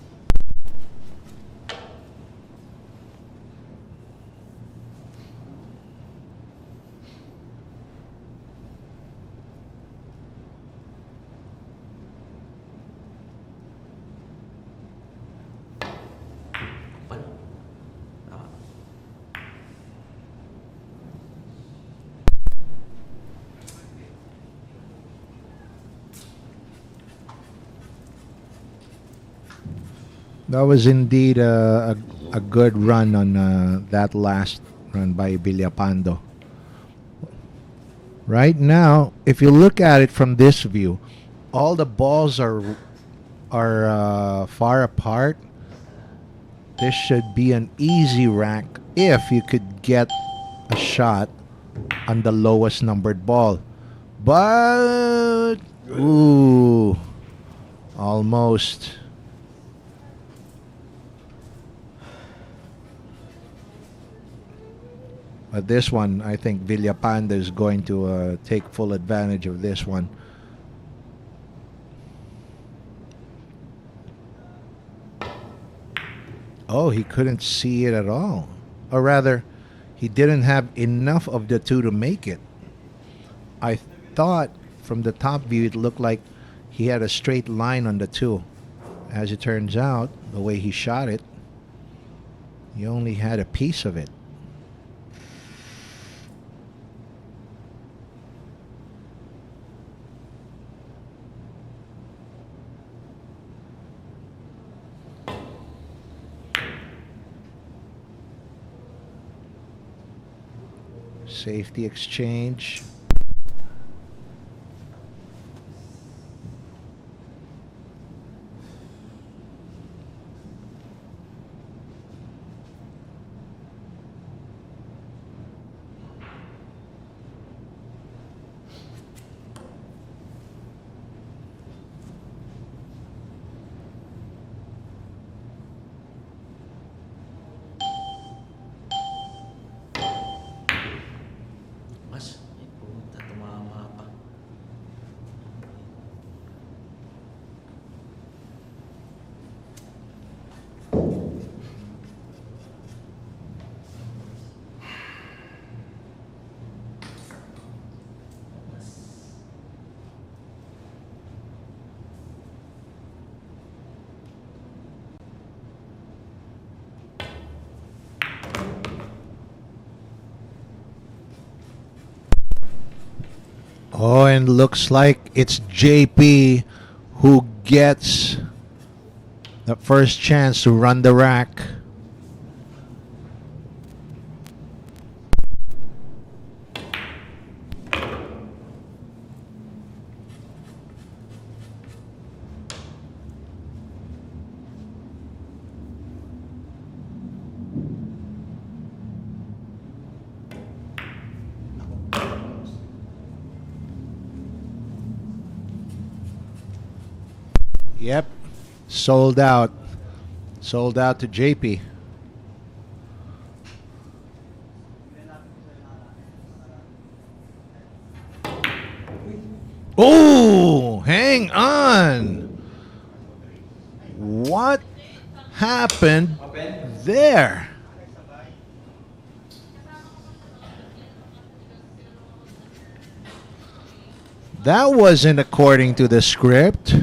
Pala. Tama. That was indeed a good run on that last run by Villapando. Right now, if you look at it from this view, all the balls are far apart. This should be an easy rack if you could get a shot on the lowest numbered ball. But ooh, almost. But this one, I think Villapando is going to take full advantage of this one. Oh, he couldn't see it at all. Or rather, he didn't have enough of the two to make it. I thought from the top view it looked like he had a straight line on the two. As it turns out, the way he shot it, he only had a piece of it. Safety exchange. Mas, may Oh, and looks like it's JP who gets the first chance to run the rack. Yep, sold out. Sold out to JP. Oh, hang on. What happened Open. there? That wasn't according to the script.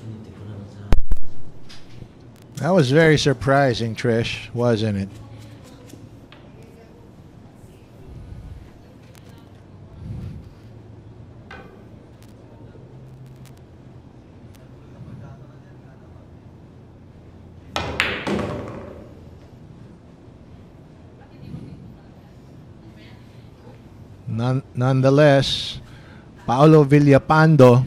Hindi ko naman sa... That was very surprising, Trish, wasn't it? Nonetheless, Paolo Villapando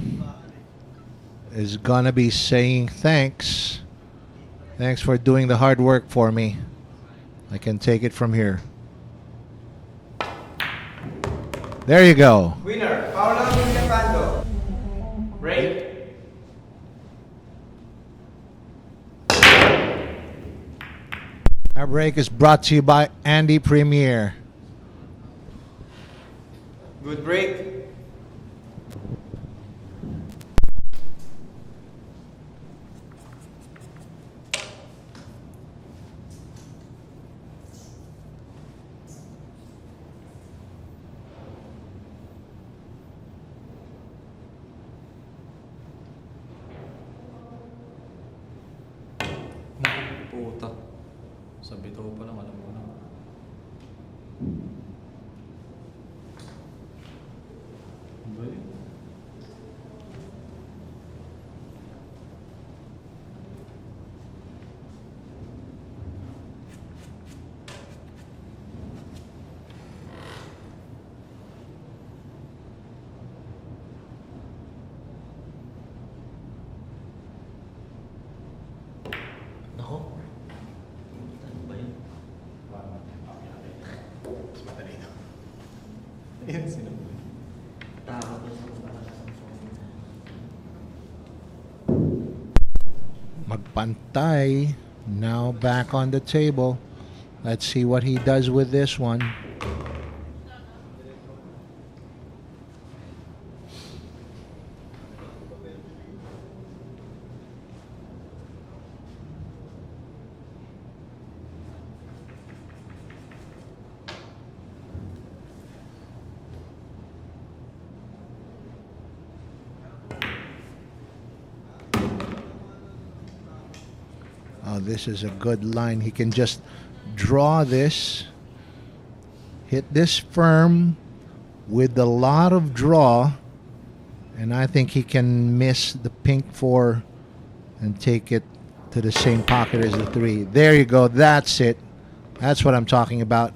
is gonna be saying thanks. Thanks for doing the hard work for me. I can take it from here. There you go. Winner, Paolo Villapando. Break. Our break is brought to you by Andy Premier. Good break. Puta. Sa bitaw pa lang, alam mo na. Ba yun? Nako. Ano ba yun? Ayan sino. Takot na sa mga Magpantay now back on the table. Let's see what he does with this one. Oh, this is a good line. He can just draw this, hit this firm with a lot of draw, and I think he can miss the pink 4 and take it to the same pocket as the 3. There you go. That's it. That's what I'm talking about.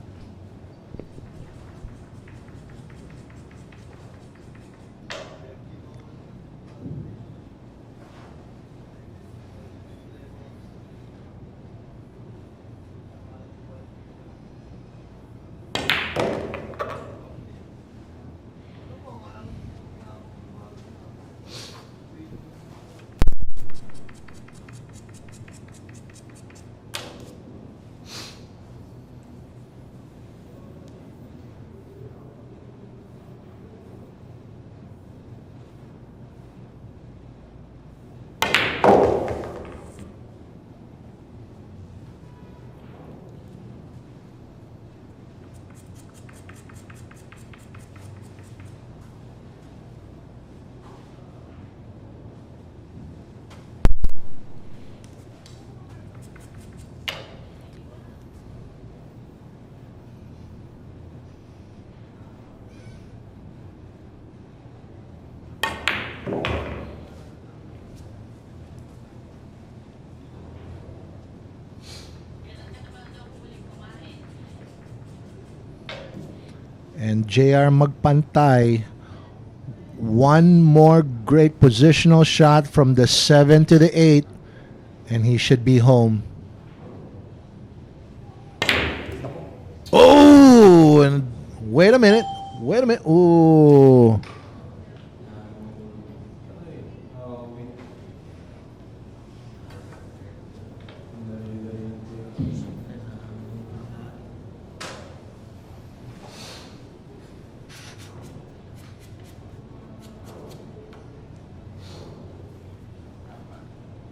And JR Magpantay, one more great positional shot from the 7 to the 8, and he should be home. Oh, and wait a minute. Wait a minute. Ooh.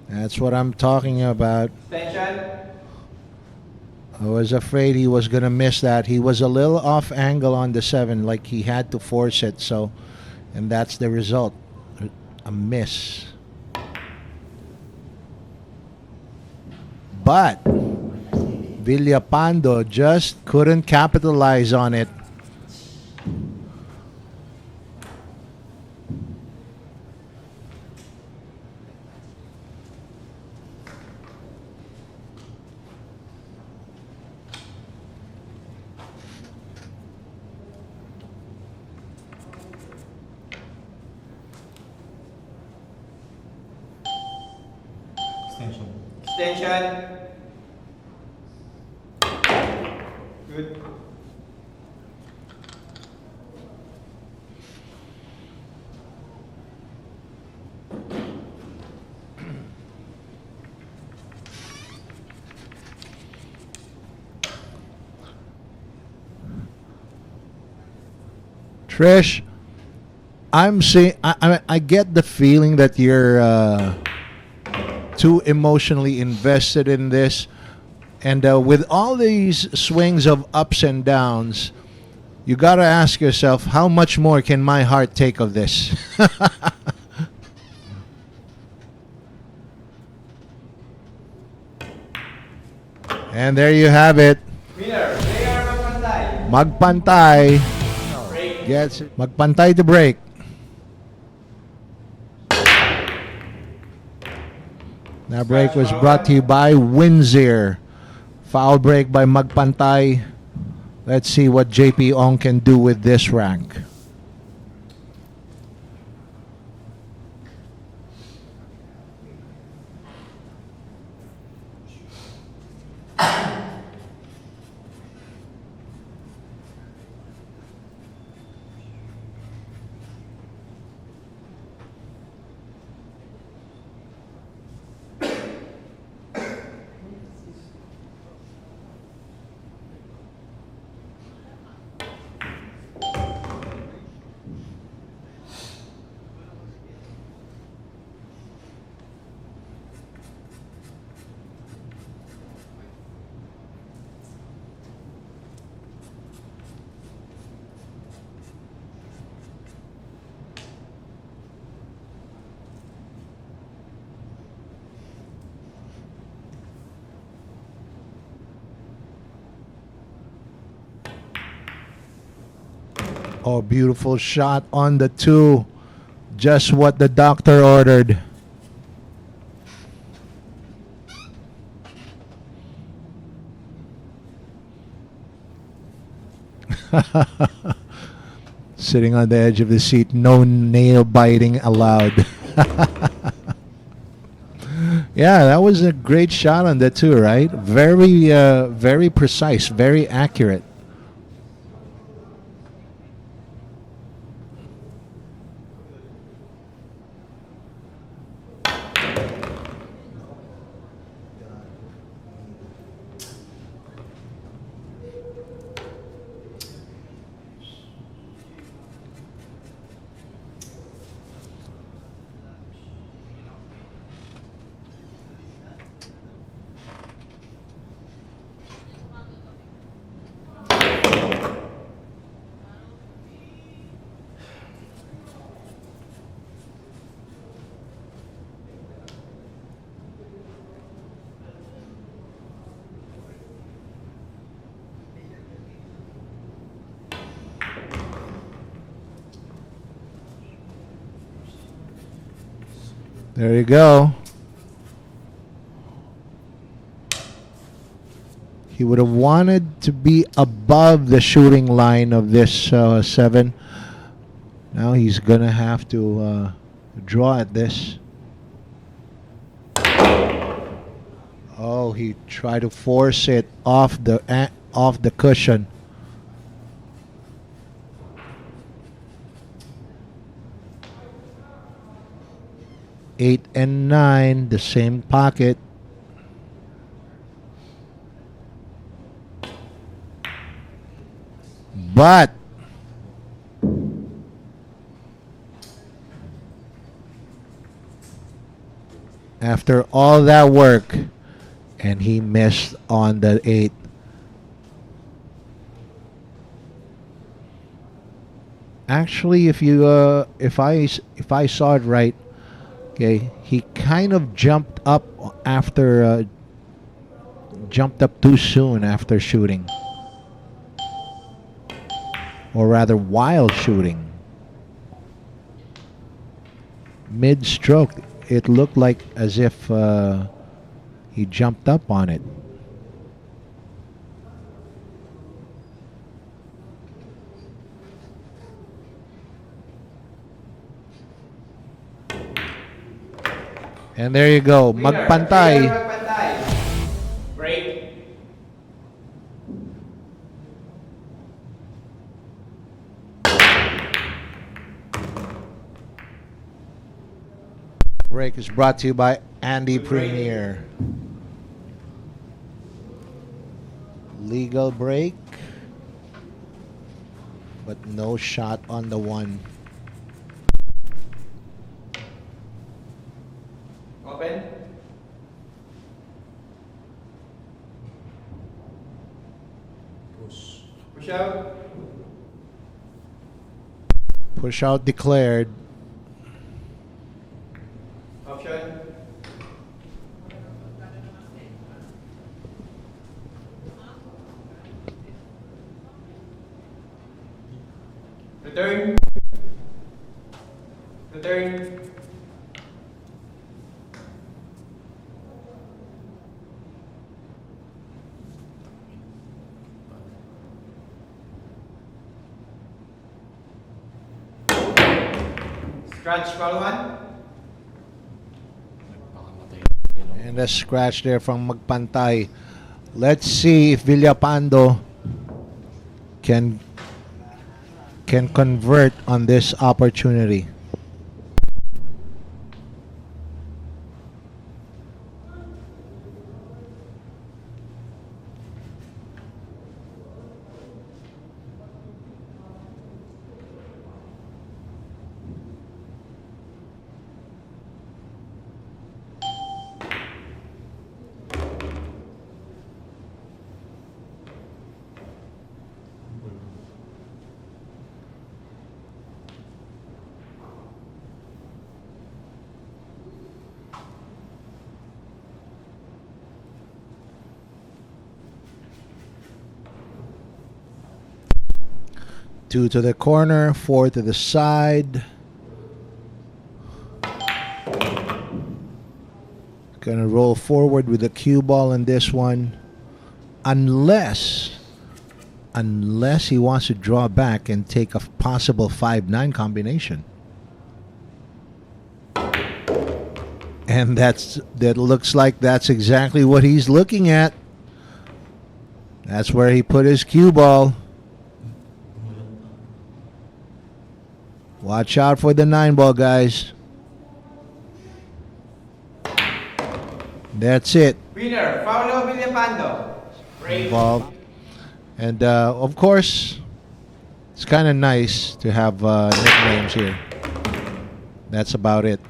That's what I'm talking about. Extension. I was afraid he was going to miss that. He was a little off angle on the 7, like he had to force it. So, and that's the result. A miss. But Villapando just couldn't capitalize on it. Extension. Good. Trish, I'm seeing. I get the feeling that you're too emotionally invested in this, and with all these swings of ups and downs, you gotta ask yourself, how much more can my heart take of this? And there you have it. Winner. JR Magpantay. Magpantay Break. gets Magpantay to break. That break was brought to you by Windsor. Foul break by Magpantay. Let's see what JP Ong can do with this rank. Oh, beautiful shot on the 2. Just what the doctor ordered. Sitting on the edge of the seat, no nail biting allowed. Yeah, that was a great shot on the 2, right? Very precise, very accurate. There you go. He would have wanted to be above the shooting line of this 7. Now he's going to have to draw at this. Oh, he tried to force it off the cushion. Eight and 9, the same pocket. But after all that work, and he missed on the 8. Actually, if I saw it right, okay, he kind of jumped up too soon after shooting, or rather while shooting. Mid-stroke, it looked like as if he jumped up on it. And there you go, Winner, Magpantay. Magpantay. Break. Break is brought to you by Andy Premier. Legal break, but no shot on the 1. Open. Push. Push out. Push out declared. Option. Return. Return. Scratch follow one. Nagpakamatay. And a scratch there from Magpantay. Let's see if Villapando can convert on this opportunity. Two to the corner, 4 to the side. Gonna roll forward with the cue ball in this one. Unless he wants to draw back and take a possible 5-9 combination. And that looks like that's exactly what he's looking at. That's where he put his cue ball. Watch out for the 9 ball, guys. That's it. Winner, Paolo Villapando. Break. Involved. And of course, it's kind of nice to have nicknames here. That's about it.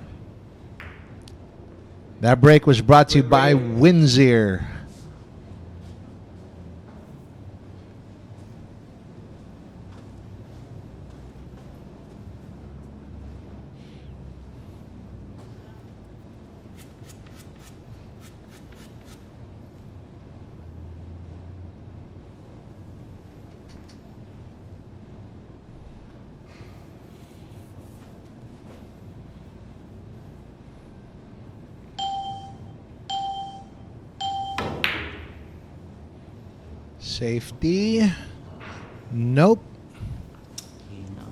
That break was brought to you by Windsor. Safety. Nope. Hina.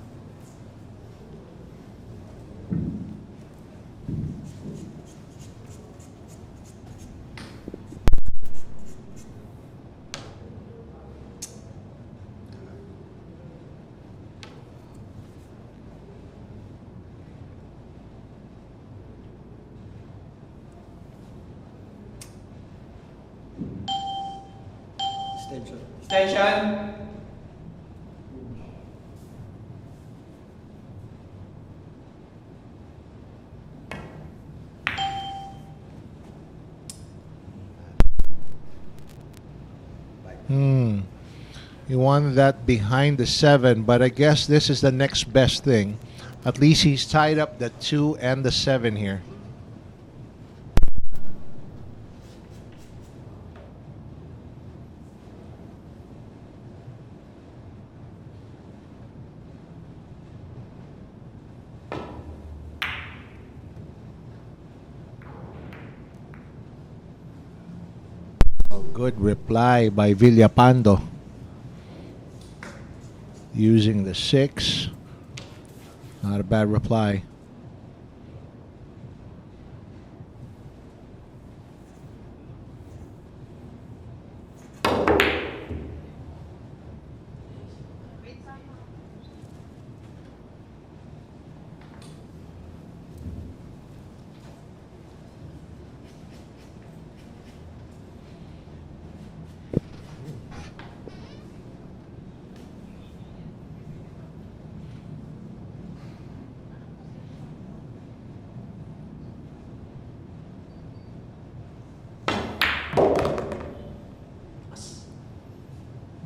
Extension. Extension. He wanted that behind the 7, but I guess this is the next best thing. At least he's tied up the 2 and the 7 here. Oh, good reply by Villapando. Using the 6. Not a bad reply.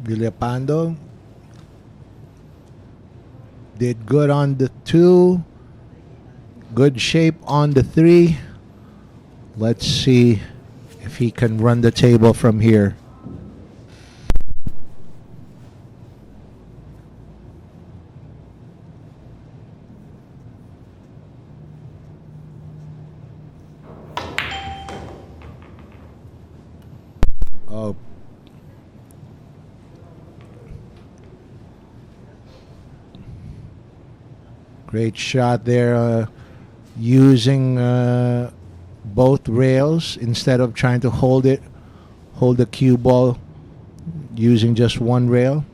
Villapando did good on the 2. Good shape on the 3. Let's see if he can run the table from here. Oh. Great shot there, using both rails instead of trying to hold the cue ball using just one rail.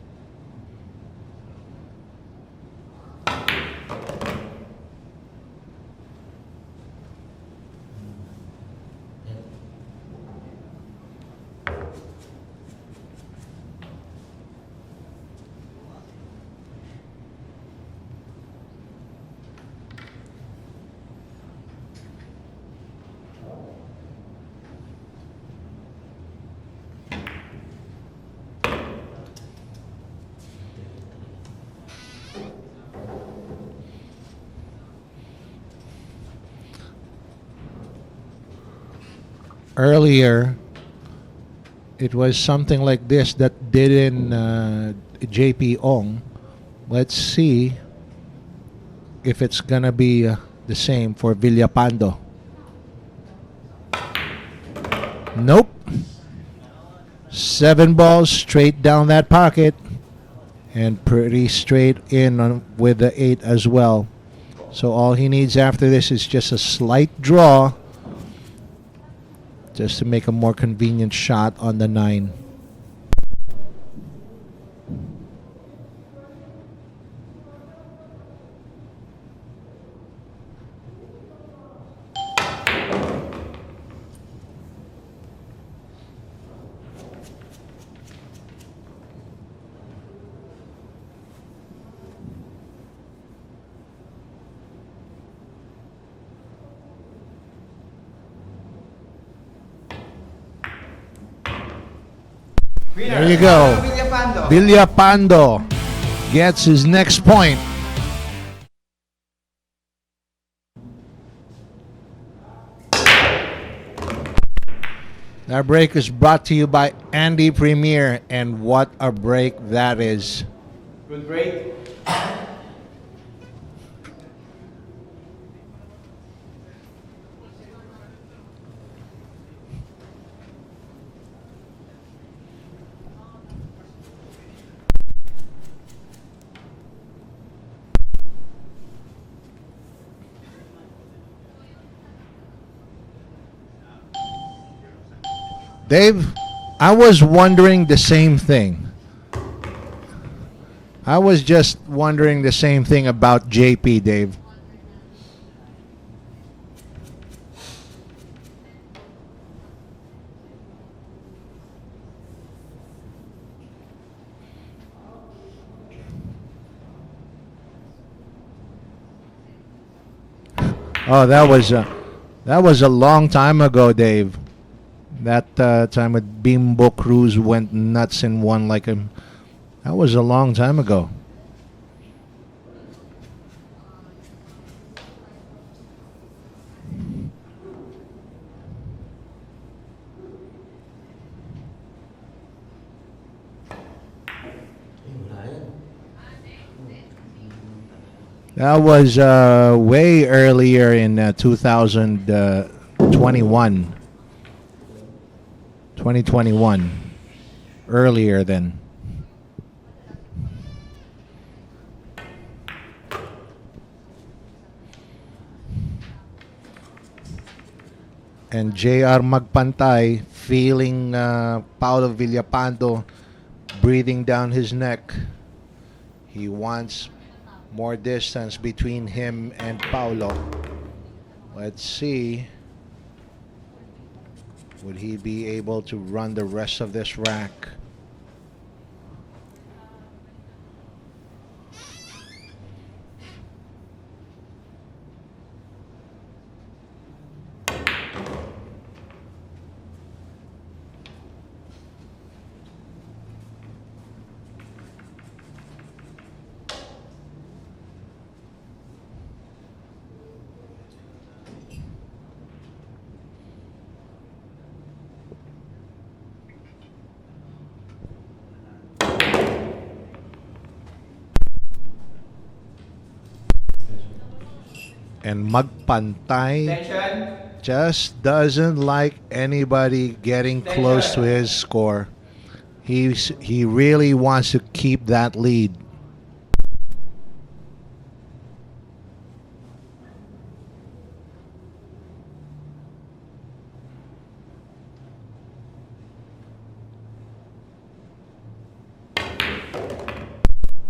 Earlier, it was something like this that did in JP Ong. Let's see if it's gonna be the same for Villapando. Nope. 7 balls straight down that pocket, and pretty straight in with the 8 as well. So all he needs after this is just a slight draw, just to make a more convenient shot on the 9. Winner. There you go. Villapando. Villapando gets his next point. That break is brought to you by Andy Premier, and what a break that is. Good break. Dave, I was wondering the same thing. I was just wondering the same thing about JP, Dave. Oh, that was a long time ago, Dave. That time with Bimbo Cruz went nuts and won like him. That was a long time ago. Ay, wala yan. That was way earlier in 2021. 2021. Earlier then. And JR Magpantay feeling Paolo Villapando breathing down his neck. He wants more distance between him and Paolo. Let's see. Would he be able to run the rest of this rack? And Magpantay Attention. just doesn't like anybody getting close to his score. He really wants to keep that lead.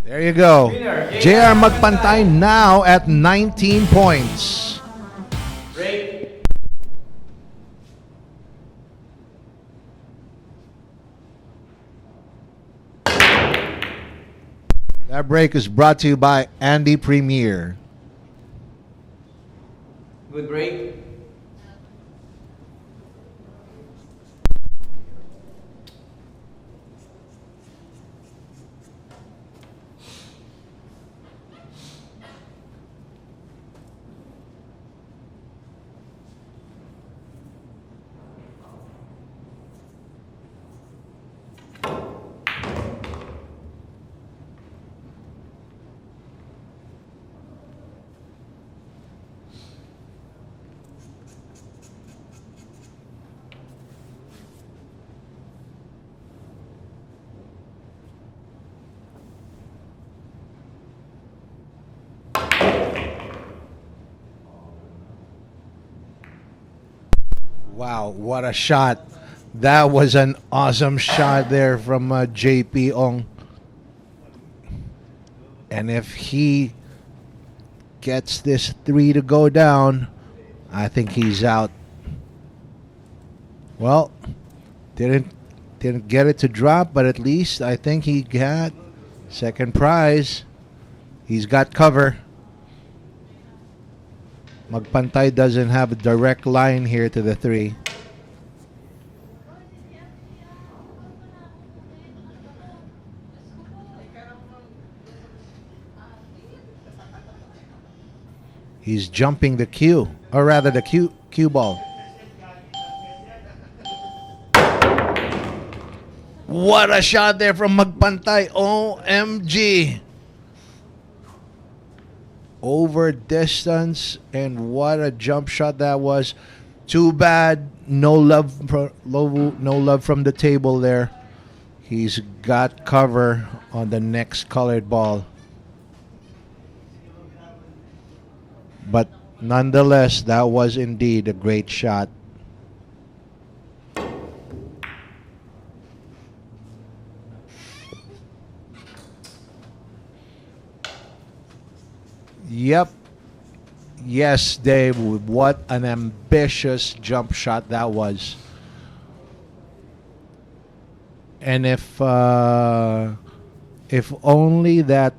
There you go. Winner, JR Magpantay now at 19 points. Break. That break is brought to you by Andy Premier. Good break. Wow, what a shot. That was an awesome shot there from JP Ong. And if he gets this three to go down, I think he's out. Well, didn't get it to drop, but at least I think he got second prize. He's got cover. Magpantay doesn't have a direct line here to the three. He's jumping the cue, or rather the cue ball. What a shot there from Magpantay. OMG. Over distance, and what a jump shot that was. Too bad no love from the table there. He's got cover on the next colored ball. But nonetheless, that was indeed a great shot. Yep. Yes, Dave. What an ambitious jump shot that was. And if only that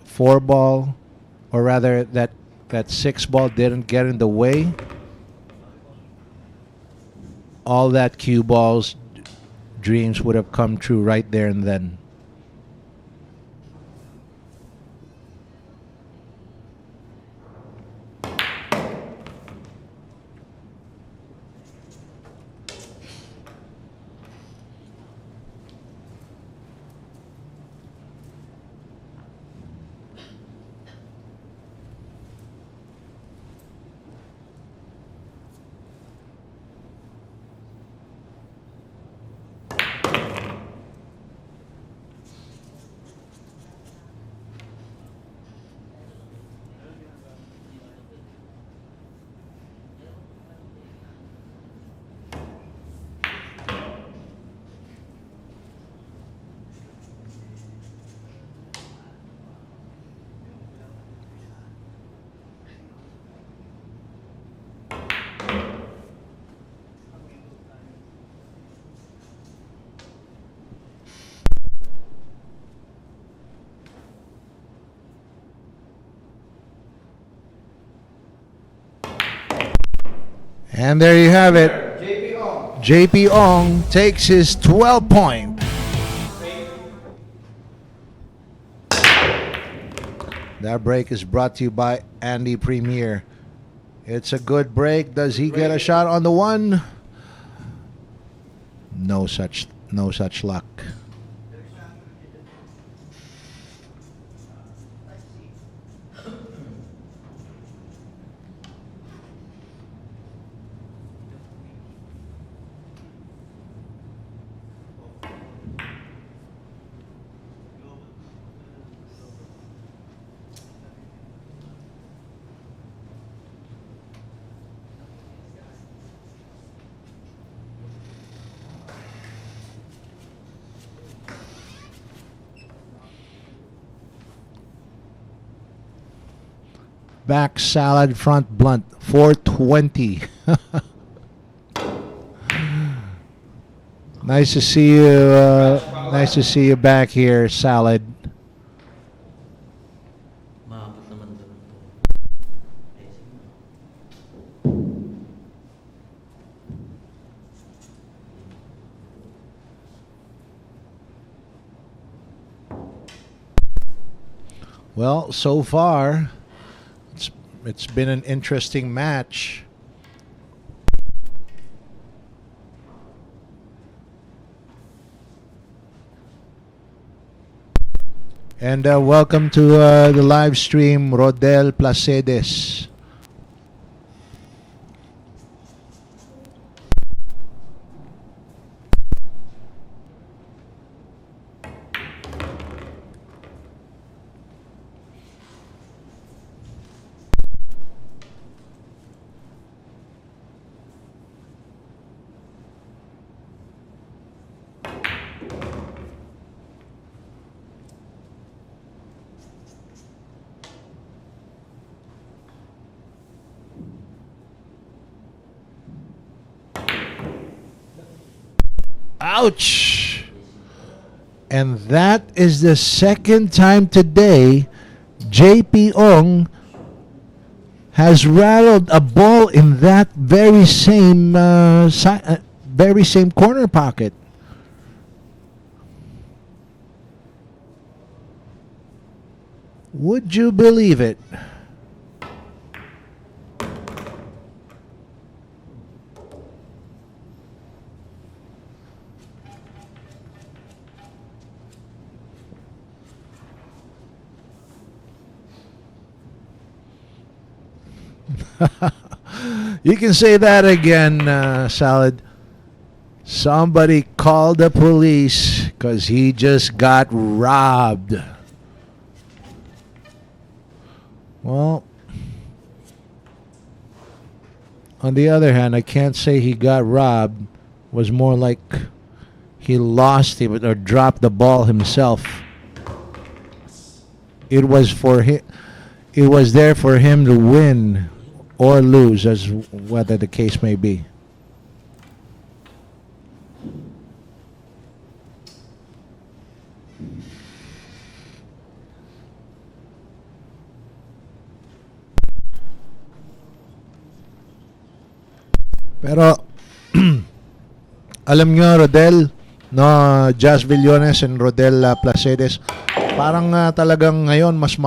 four ball, or rather that six ball didn't get in the way, all that cue ball's dreams would have come true right there and then. And there you have it. JP Ong takes his 12 point. That break is brought to you by Andy Premier. It's a good break. Does he get a shot on the one? No such luck. Back salad, front blunt, 420. Nice to see you. Nice to see you back here, salad. Maabot naman doon po. Well, so far, it's been an interesting match. And welcome to the live stream, Rodel Placedes. Ouch! And that is the second time today JP Ong has rattled a ball in that very same corner pocket. Would you believe it? You can say that again, Salad. Somebody called the police because he just got robbed. Well, on the other hand, I can't say he got robbed. It was more like he lost it or dropped the ball himself. It was for him. it was there for him to win or lose, as whether the case may be. Pero alam nyo, Rodel, no, Jazz Villones and Rodel Placedes, parang talagang ngayon mas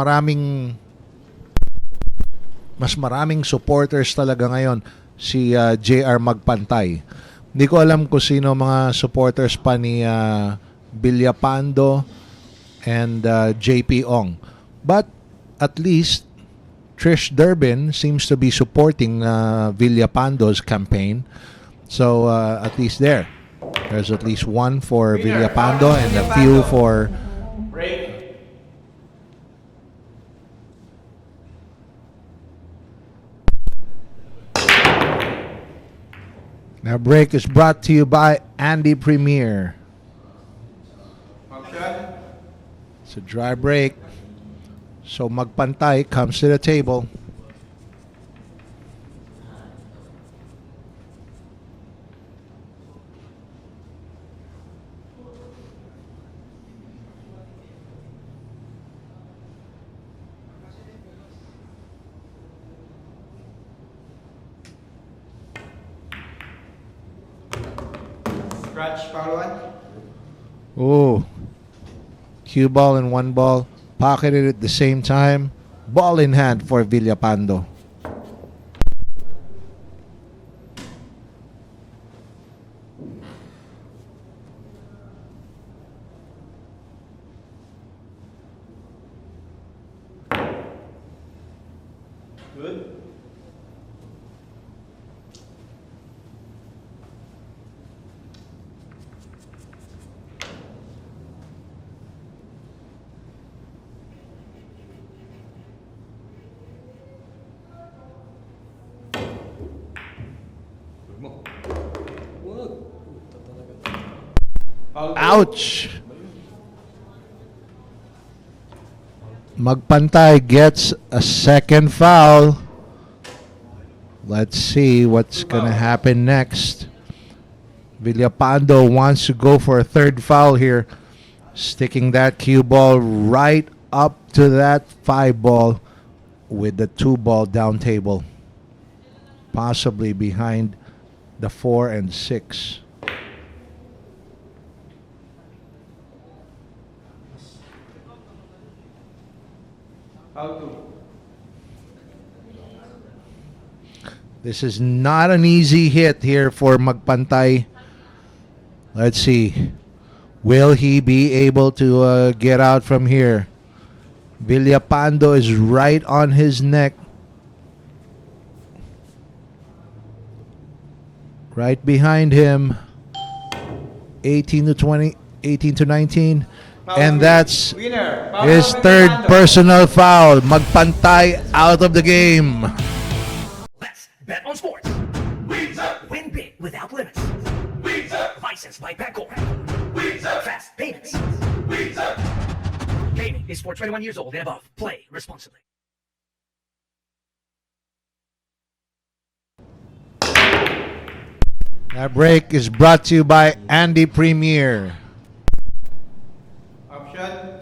maraming supporters talaga ngayon si JR Magpantay. Hindi ko alam kung sino mga supporters pa ni Villapando and JP Ong. But at least Trish Durbin seems to be supporting Villapando's campaign. So at least there's at least one for Villapando and a few for Break. Now break is brought to you by Andy Premier. Option. It's a dry break. So Magpantay comes to the table. Scratch, Paolo. Oh, cue ball and one ball. Pocketed at the same time. Ball in hand for Villapando. Good. Huwag mo. Wag. Puta talaga. Paolo. Ouch! Magpantay gets a second foul. Let's see what's gonna happen next. Villapando wants to go for a third foul here, sticking that cue ball right up to that 5 ball with the 2 ball down table, possibly behind the 4 and 6. Paolo. This is not an easy hit here for Magpantay. Let's see. Will he be able to get out from here? Villapando is right on his neck. Right behind him. 18 to 20, 18 to 19. And that's Winner. Paolo his third Villapando. personal foul. Magpantay out of the game. Let's bet on sports. Win big without limits. Licensed by Paolo. Fast payments. Gaming is for 21 years old and above. Play responsibly. That break is brought to you by Andy Premier. Option.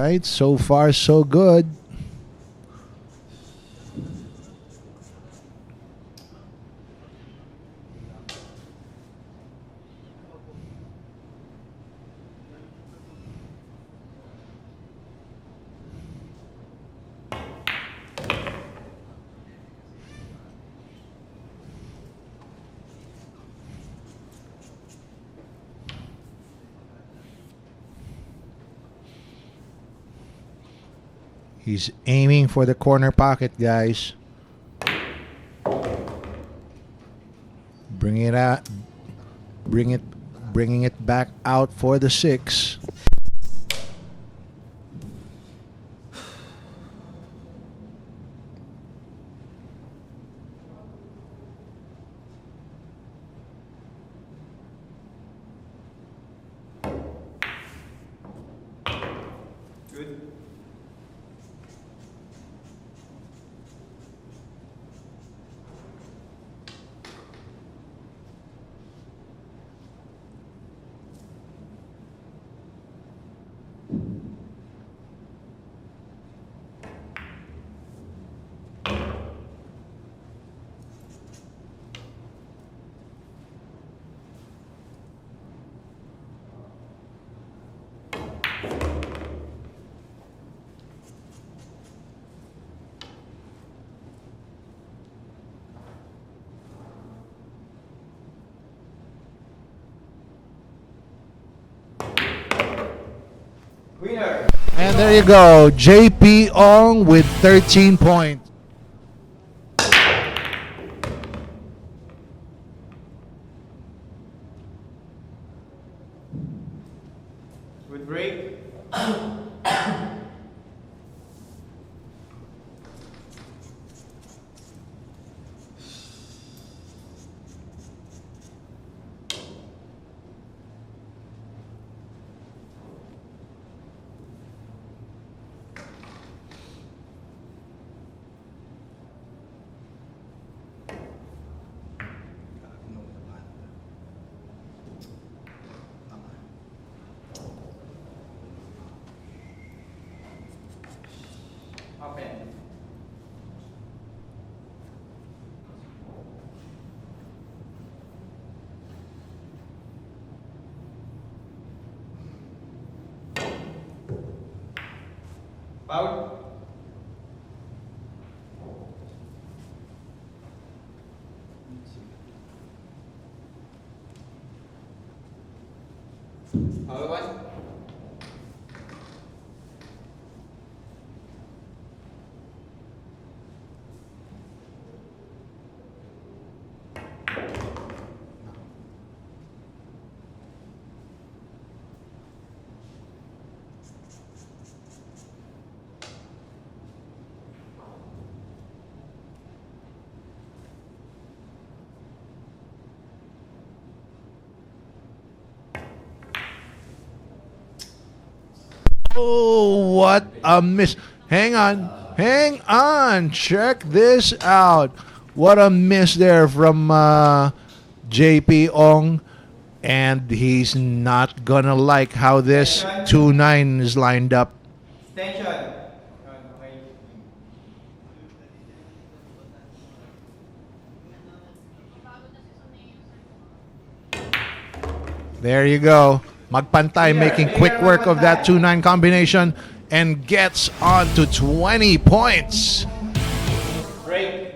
right, so far so good. He's aiming for the corner pocket, guys. Bring it out. Bringing it back out for the 6. Good. Winner. And there you go. JP Ong with 13 points. Good break. Open. Foul. Foul one. Oh, what a miss. Hang on. Hang on. Check this out. What a miss there from JP Ong. And he's not going to like how this 2-9 is lined up. Extension. Okay. There you go. Magpantay making quick work of that 2-9 combination and gets on to 20 points. Break.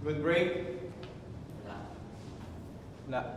Good break. Wala.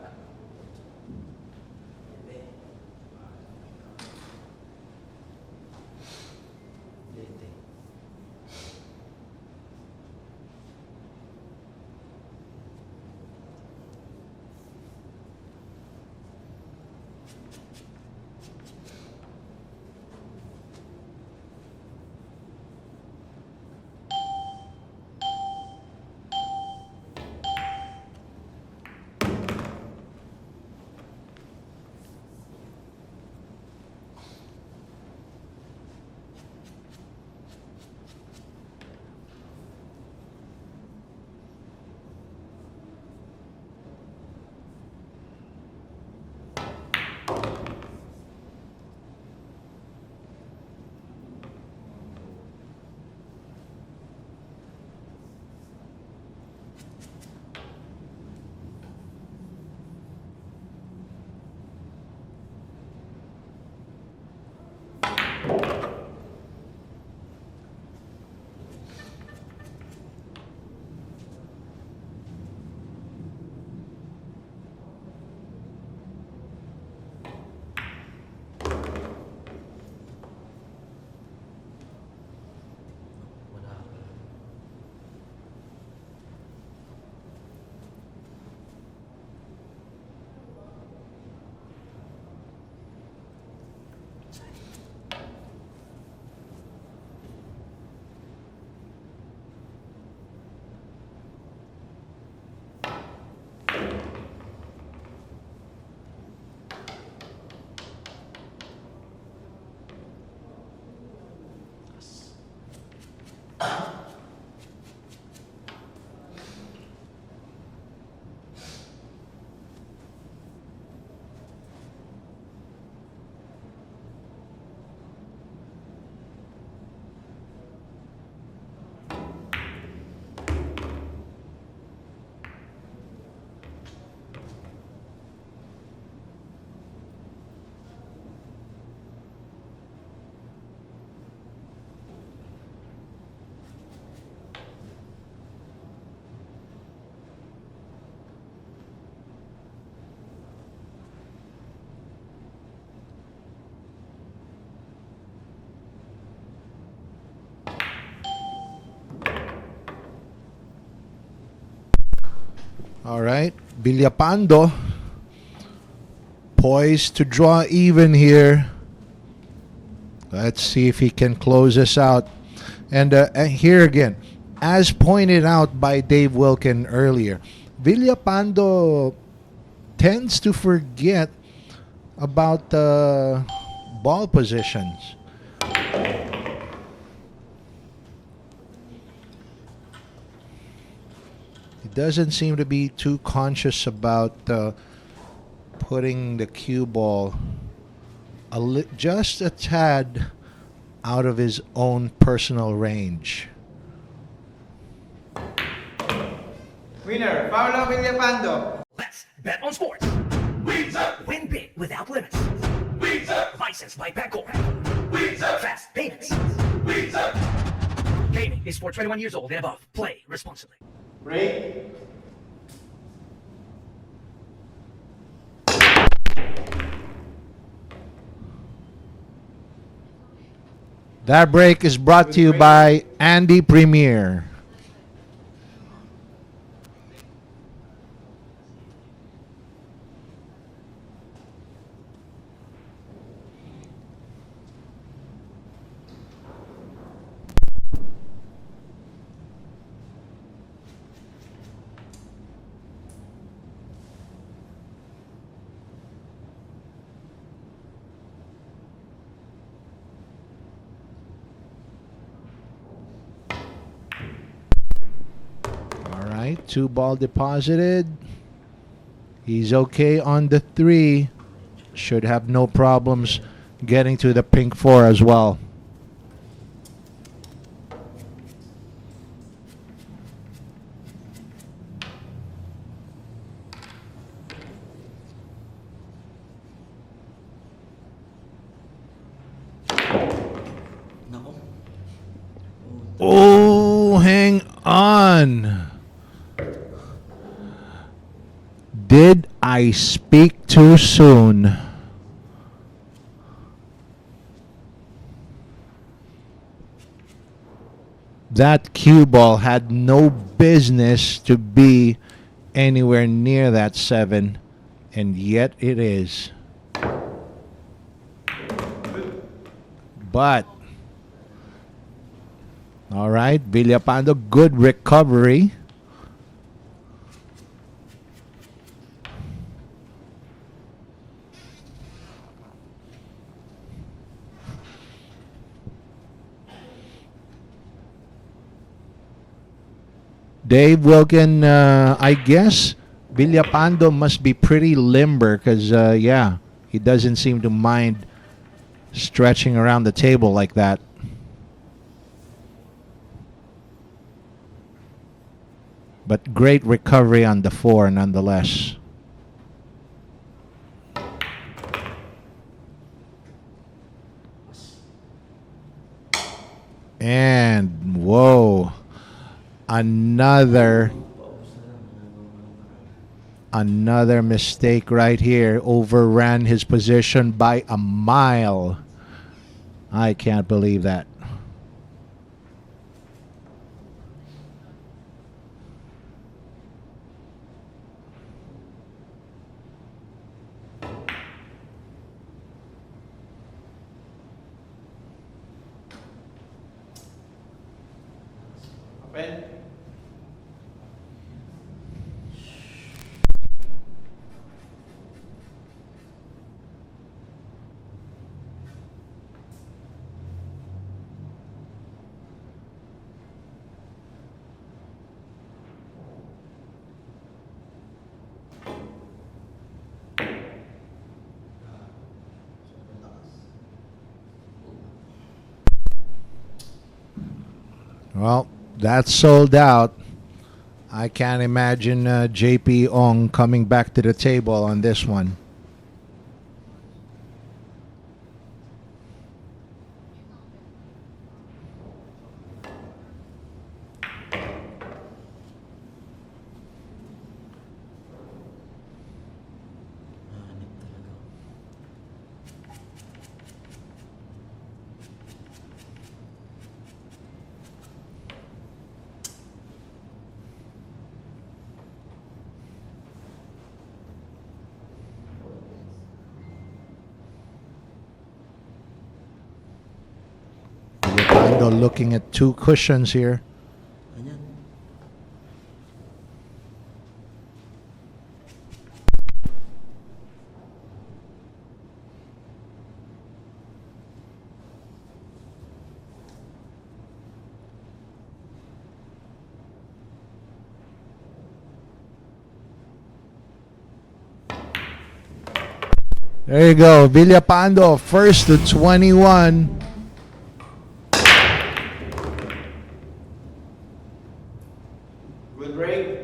All right. Villapando poised to draw even here. Let's see if he can close us out. And here again, as pointed out by Dave Wilkin earlier, Villapando tends to forget about ball positions. He doesn't seem to be too conscious about putting the cue ball just a tad out of his own personal range. Winner, Paolo Villapando. Let's bet on sports. Win big without limits. Licensed by Paolo. Fast payments. Gaming is for 21 years old and above. Play responsibly. Break. That break is brought to you by Andy Premier. All right, 2 ball deposited. He's okay on the 3. Should have no problems getting to the pink 4 as well. Nako. Oh, hang on. Did I speak too soon? That cue ball had no business to be anywhere near that 7, and yet it is. But, all right, Villapando, good recovery. Dave Wilkin, I guess Villapando must be pretty limber because, yeah, he doesn't seem to mind stretching around the table like that. But great recovery on the 4 nonetheless. And, whoa. Another mistake right here. Overran his position by a mile. I can't believe that. Open. Well, that's sold out. I can't imagine JP Ong coming back to the table on this one. Hanip talaga. Villapando looking at two cushions here. Ayan. There you go. Villapando first to 21. Good break.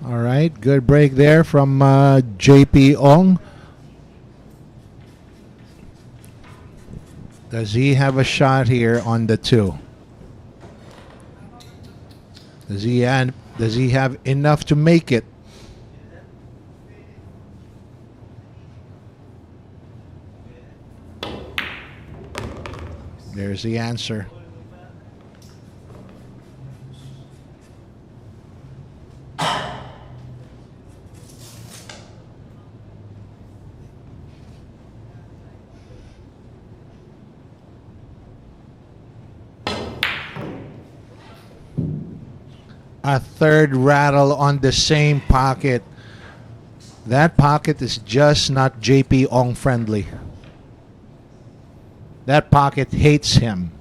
All right, good break there from JP Ong. Does he have a shot here on the 2? Does he have enough to make it? There's the answer. A third rattle on the same pocket. That pocket is just not JP Ong friendly. That pocket hates him.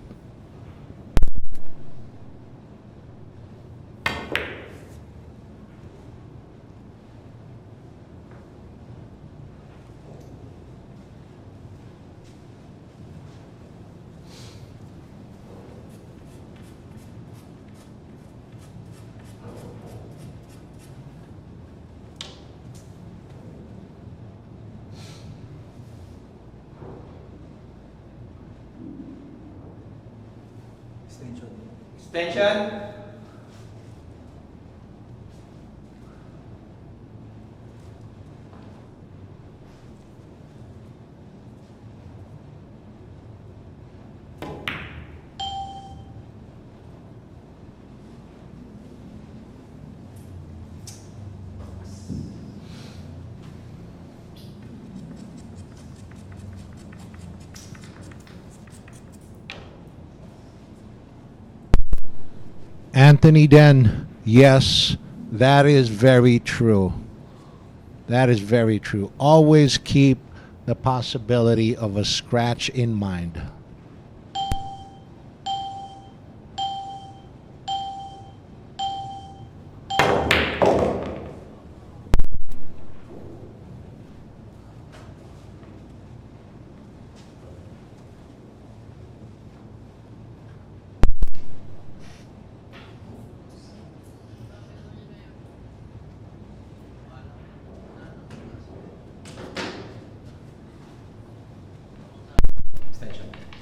Extension. Anthony Den, yes, that is very true. That is very true. Always keep the possibility of a scratch in mind.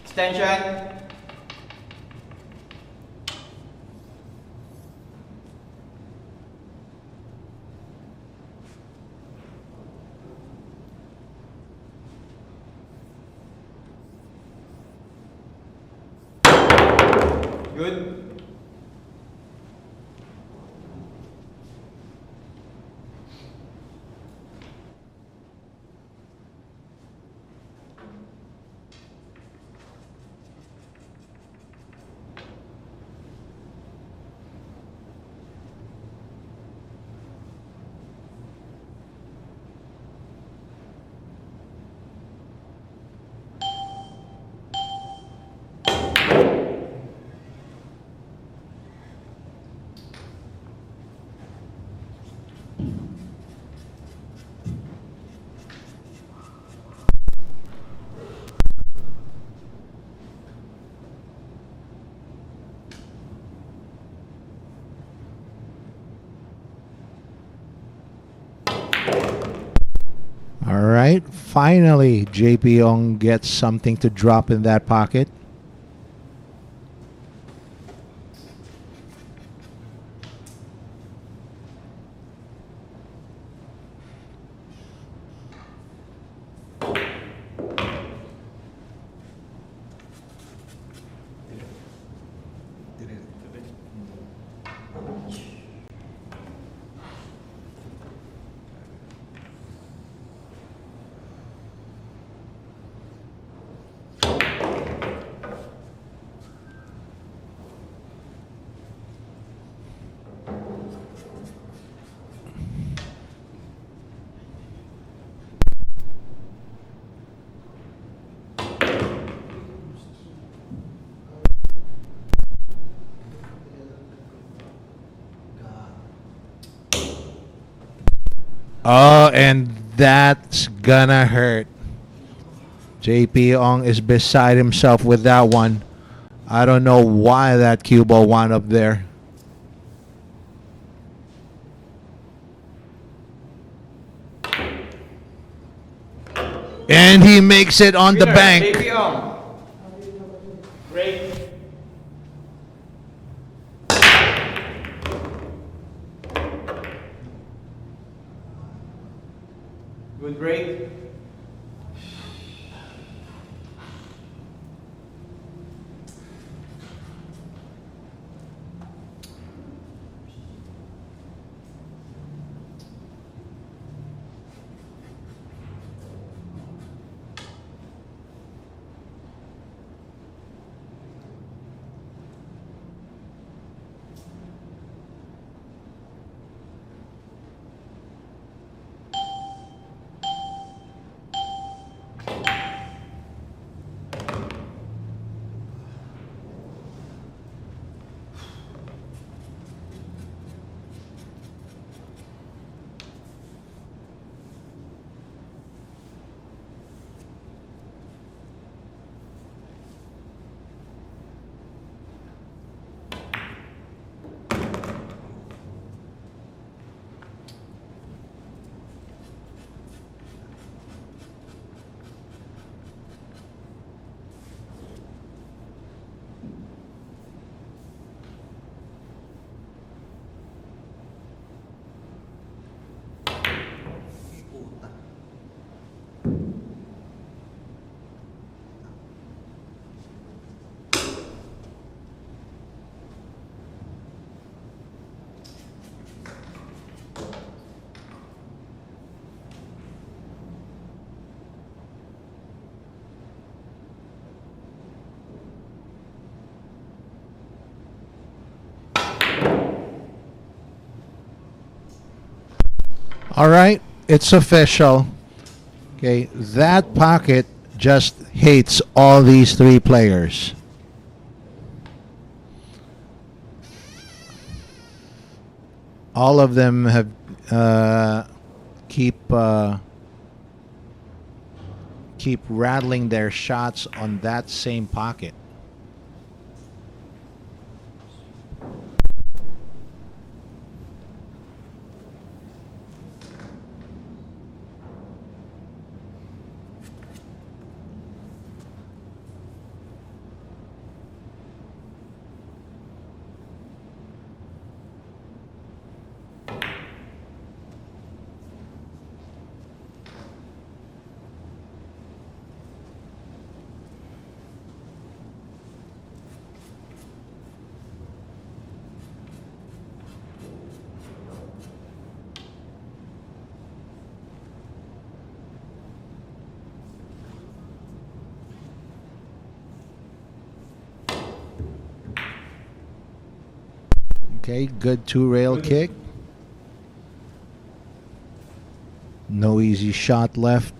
Extension. Good. All right, finally, JP Ong gets something to drop in that pocket. Oh, and that's gonna hurt. JP Ong is beside himself with that one. I don't know why that cue ball wound up there. And he makes it on the Winner, bank. JP Ong. Break. Good break. Puta. All right, it's official. Okay, that pocket just hates all these three players. All of them have keep keep rattling their shots on that same pocket. Okay, good two-rail kick. No easy shot left.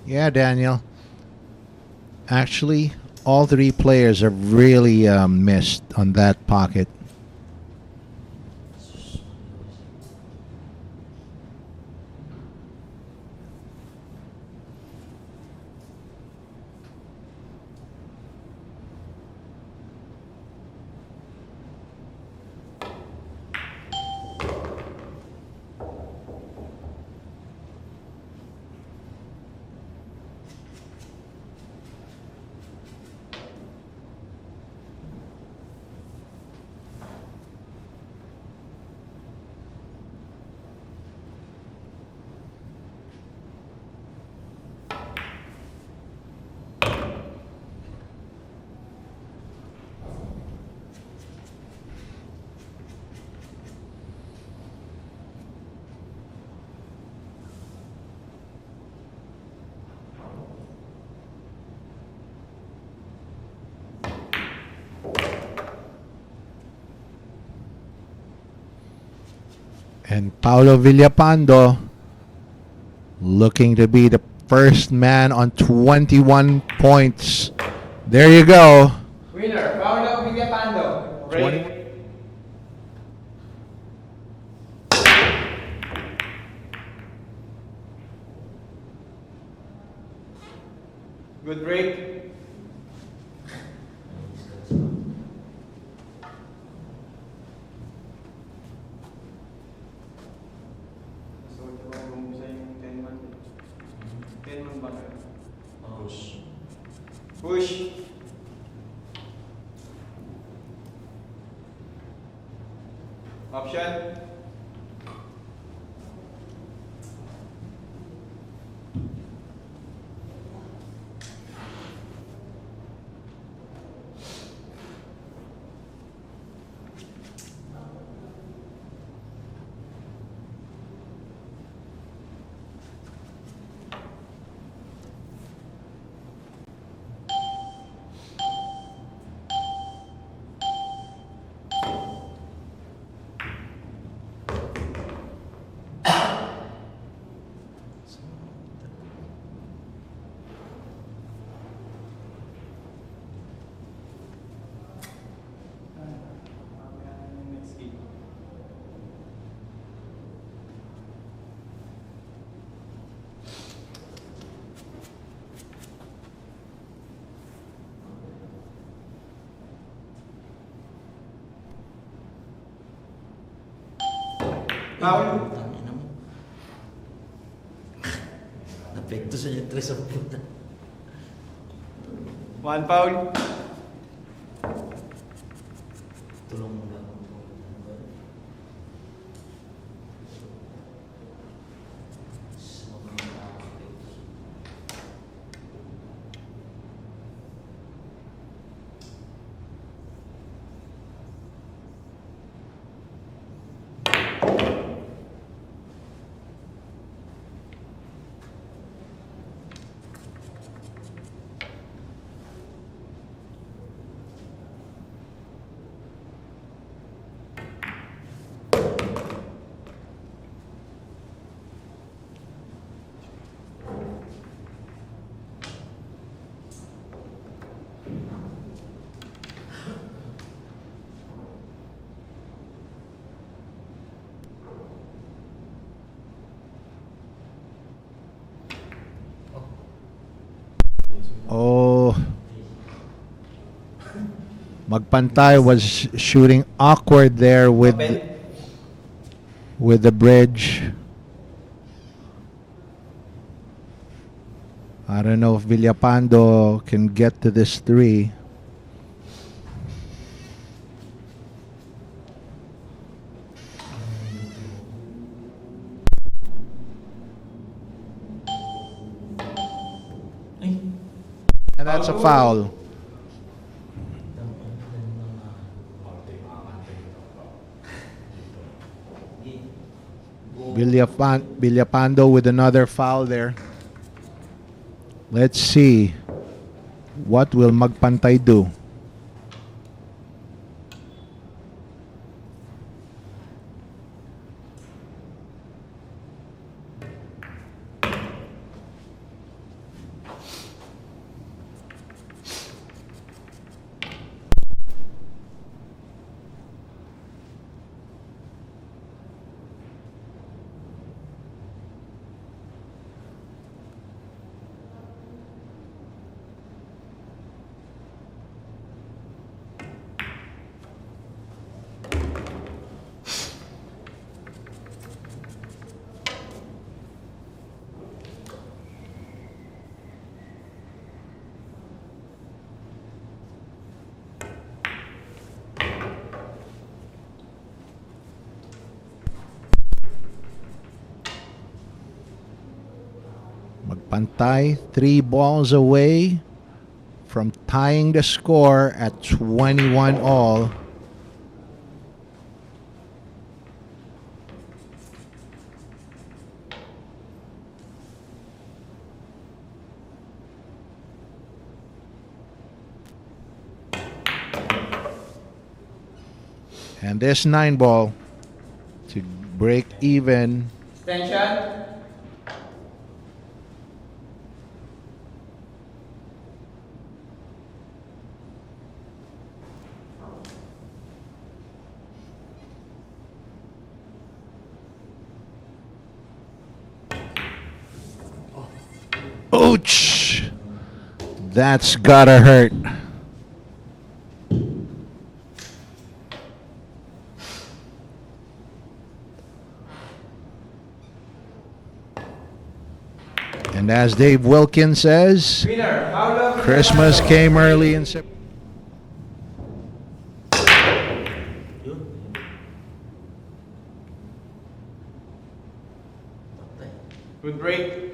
Yeah, Daniel. Actually, all three players have really missed on that pocket. And Paolo Villapando looking to be the first man on 21 points. There you go. Winner, Paolo Villapando. Break. 20. Good break. So, ito ba kung sa yung 10 man? 10 man ba kayo? Push. Push. Option. Next game. Paolo. Tangina mo. Napekto sa niya, tres ang puta. One foul. Tulong mo lang. Oh. Magpantay was shooting awkward there with the bridge. I don't know if Villapando can get to this three. Ay! And that's a foul. Villapando with another foul there. Let's see. What will Magpantay do? Magpantay 3 balls away from tying the score at 21 all. And this 9 ball to break even. Extension. Ouch! That's gotta hurt. And as Dave Wilkins says, Winner, Paolo. Christmas came early in September. Yun. Patay. Good break.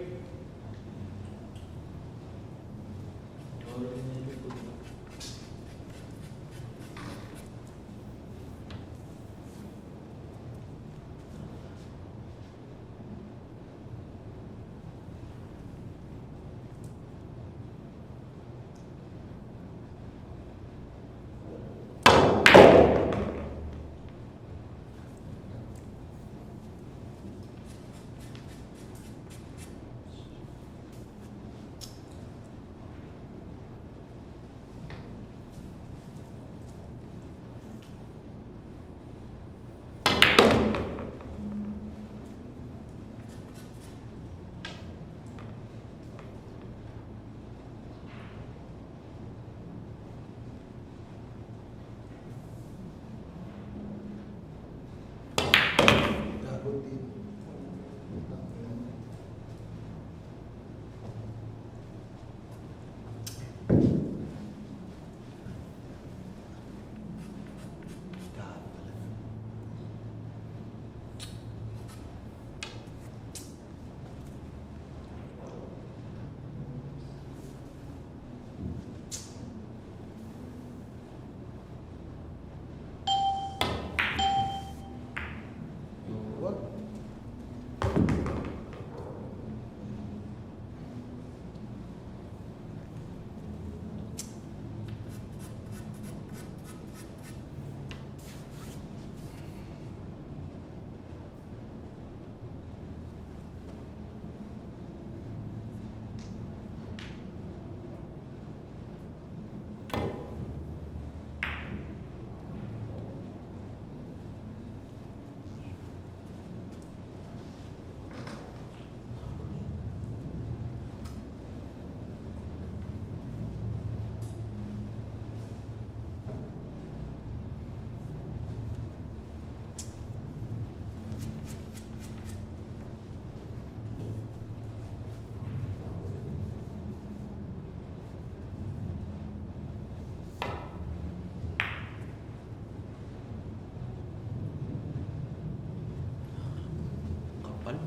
Kapal.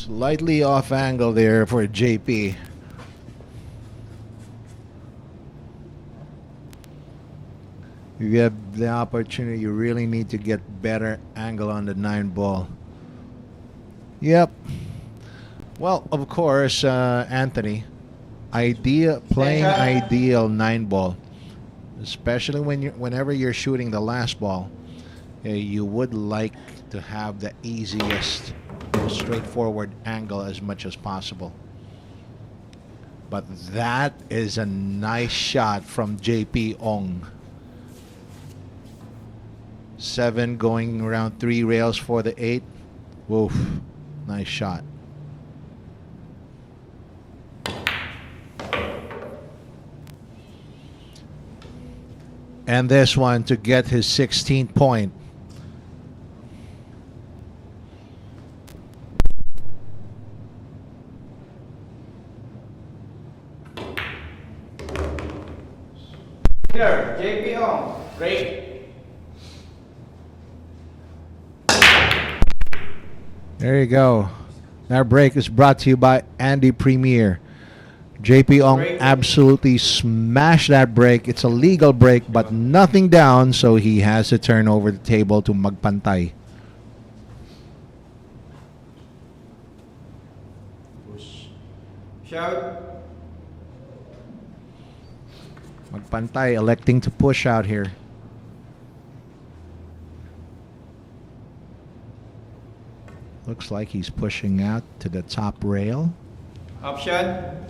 Slightly off angle there for JP. You have the opportunity, you really need to get better angle on the 9 ball. Yep. Well, of course, Anthony, playing ideal 9 ball, especially whenever you're shooting the last ball, you would like to have the easiest, most straightforward angle as much as possible. But that is a nice shot from JP Ong. 7 going around 3 rails for the 8. Woof. Nice shot. And this one to get his 16th point. Here, JP on. Break. There you go. That break is brought to you by Andy Premier. JP Ong absolutely smashed that break. It's a legal break, but nothing down, so he has to turn over the table to Magpantay. Push. Shout. Magpantay electing to push out here. Looks like he's pushing out to the top rail. Option.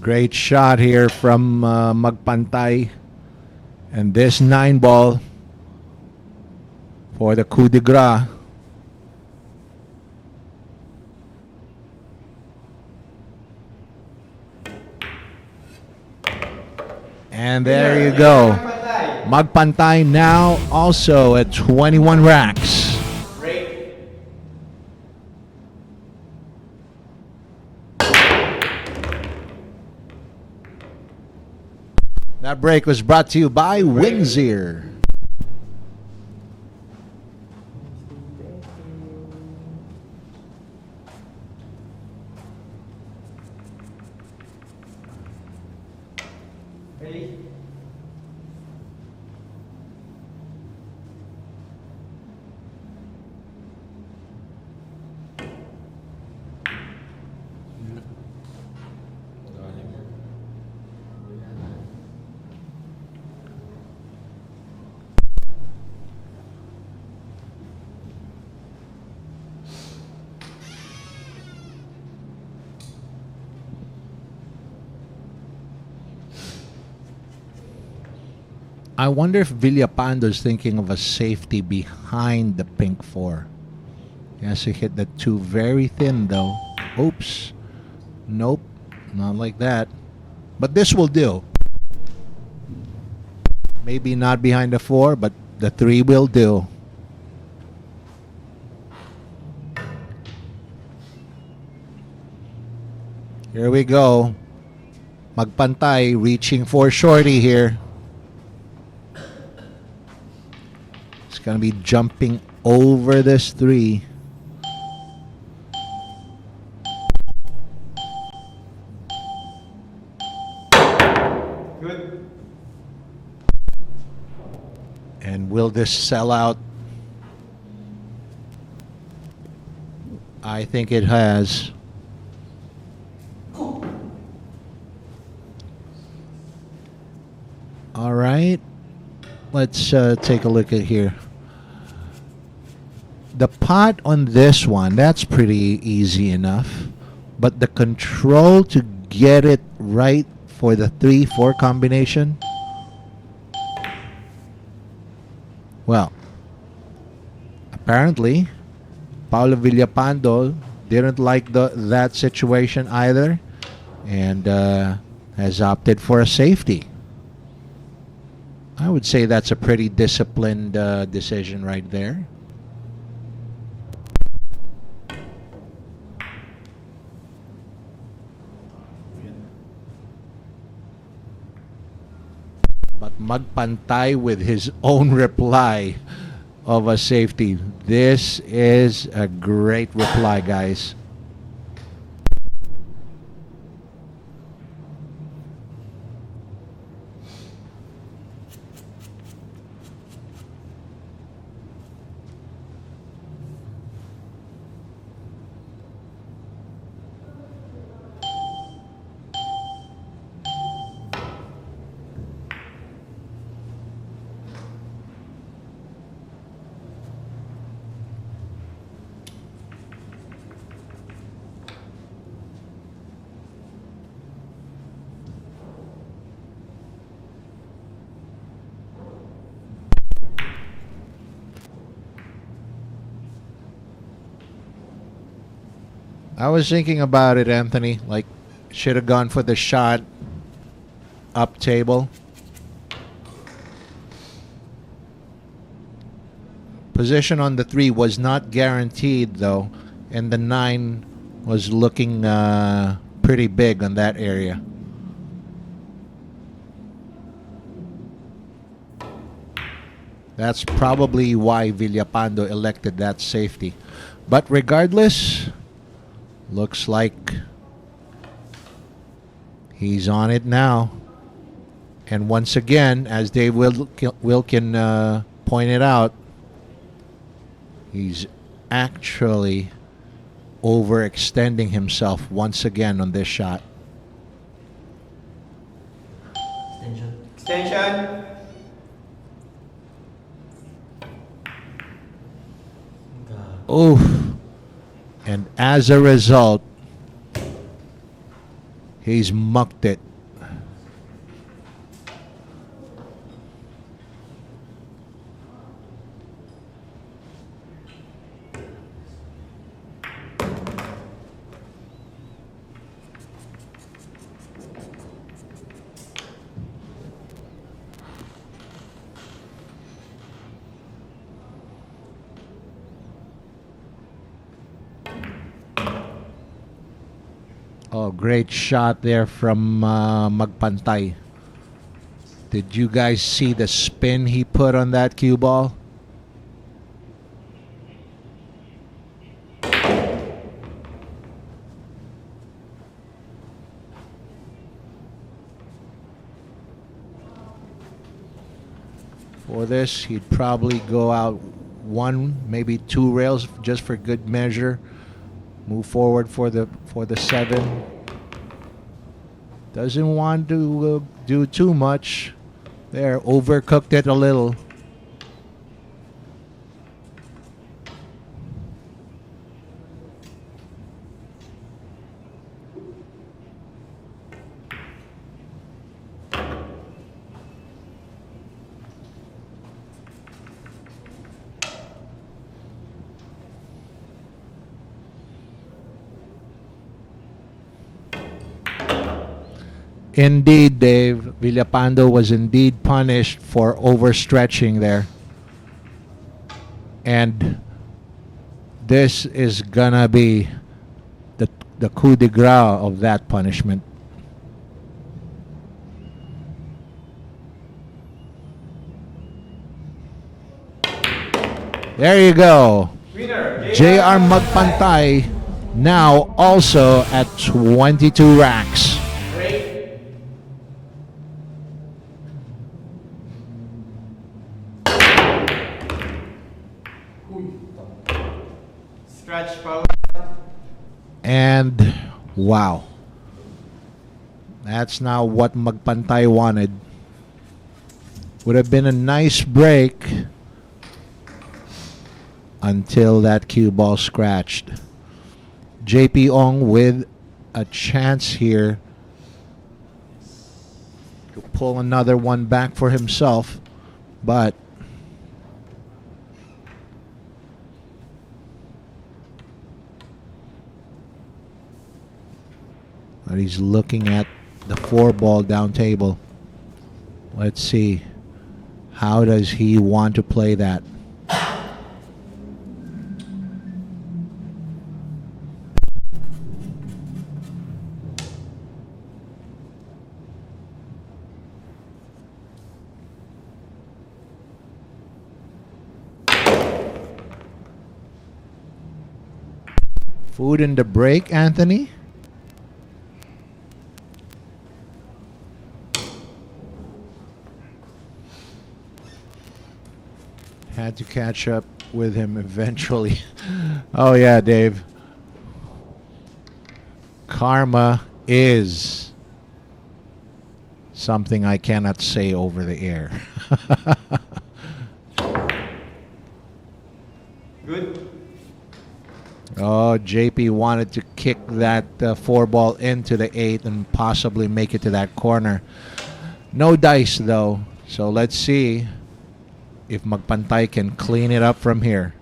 Great shot here from Magpantay. And this 9 ball for the coup de grace. And there you go. Magpantay now also at 21 racks. Break. That break was brought to you by Windsor. Ready? I wonder if Villapando is thinking of a safety behind the pink 4. He has to hit the 2 very thin though. Oops. Nope. Not like that. But this will do. Maybe not behind the 4, but the 3 will do. Here we go. Magpantay reaching for shorty here. It's going to be jumping over this 3. Good. And will this sell out? I think it has. All right. Let's take a look at here. The pot on this one, that's pretty easy enough. But the control to get it right for the 3-4 combination, well, apparently, Paolo Villapando didn't like that situation either, and has opted for a safety. I would say that's a pretty disciplined decision right there. But Magpantay with his own reply of a safety. This is a great reply, guys. I was thinking about it, Anthony. Like, should have gone for the shot up table. Position on the 3 was not guaranteed, though, and the 9 was looking pretty big on that area. That's probably why Villapando elected that safety. But regardless, looks like he's on it now. And once again, as Dave Wilkin pointed out, he's actually overextending himself once again on this shot. Extension. Extension. God. Oof. And as a result, He's mucked it. Oh, great shot there from Magpantay. Did you guys see the spin he put on that cue ball? For this, he'd probably go out one, maybe two rails just for good measure. Move forward for the 7. Doesn't want to do too much. There, overcooked it a little. Indeed, Dave. Villapando was indeed punished for overstretching there. And this is gonna be the coup de grace of that punishment. There you go. Winner, JR Magpantay now also at 22 racks. Great. Scratch, Paolo. And wow. That's now what Magpantay wanted. Would have been a nice break until that cue ball scratched. JP Ong with a chance here to pull another one back for himself, but he's looking at the 4-ball down table. Let's see. How does he want to play that? Food in the break, Anthony? Had to catch up with him eventually. Oh yeah, Dave. Karma is something I cannot say over the air. Good. Oh, JP wanted to kick that 4-ball into the 8 and possibly make it to that corner. No dice though. So let's see if Magpantay can clean it up from here.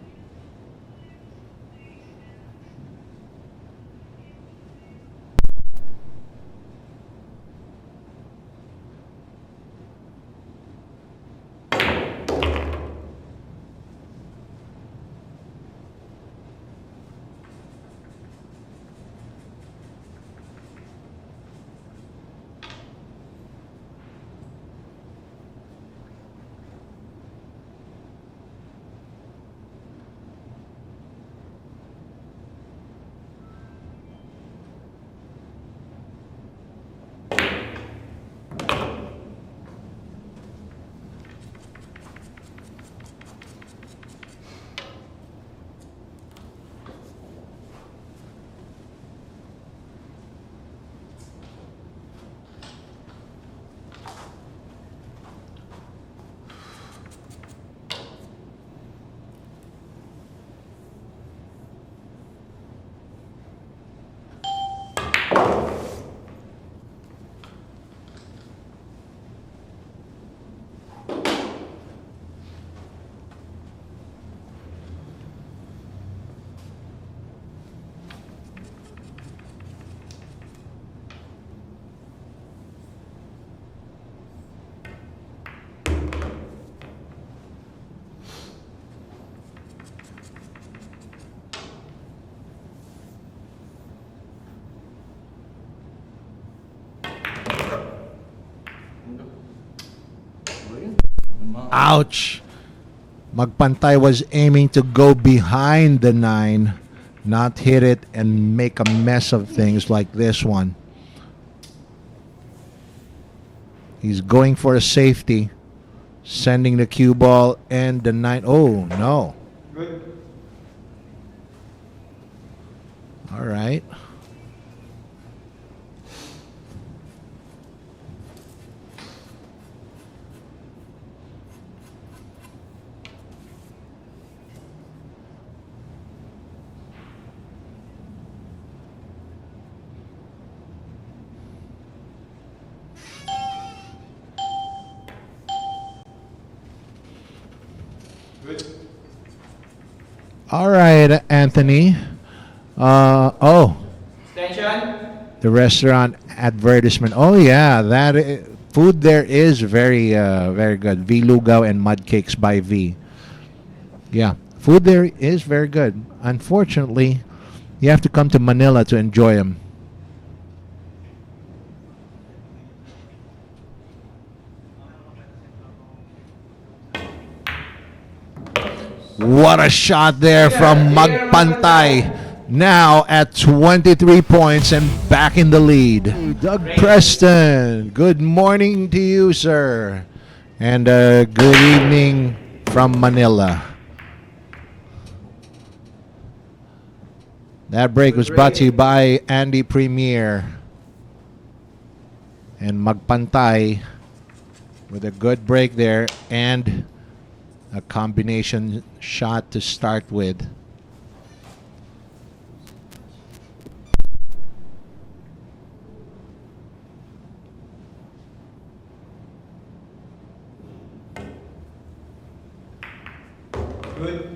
Ouch. Magpantay was aiming to go behind the 9, not hit it and make a mess of things like this one. He's going for a safety, sending the cue ball and the 9. Oh, no. Good. All right. Good. All right, Anthony. Oh, Extension. the restaurant advertisement. Oh yeah, food there is very good. V Lugaw and mud cakes by V. Yeah, food there is very good. Unfortunately, you have to come to Manila to enjoy them. What a shot there from Magpantay. Now at 23 points and back in the lead. Doug Preston, good morning to you, sir. And good evening from Manila. That break was brought to you by Andy Premier and Magpantay with a good break there and a combination shot to start with. Good.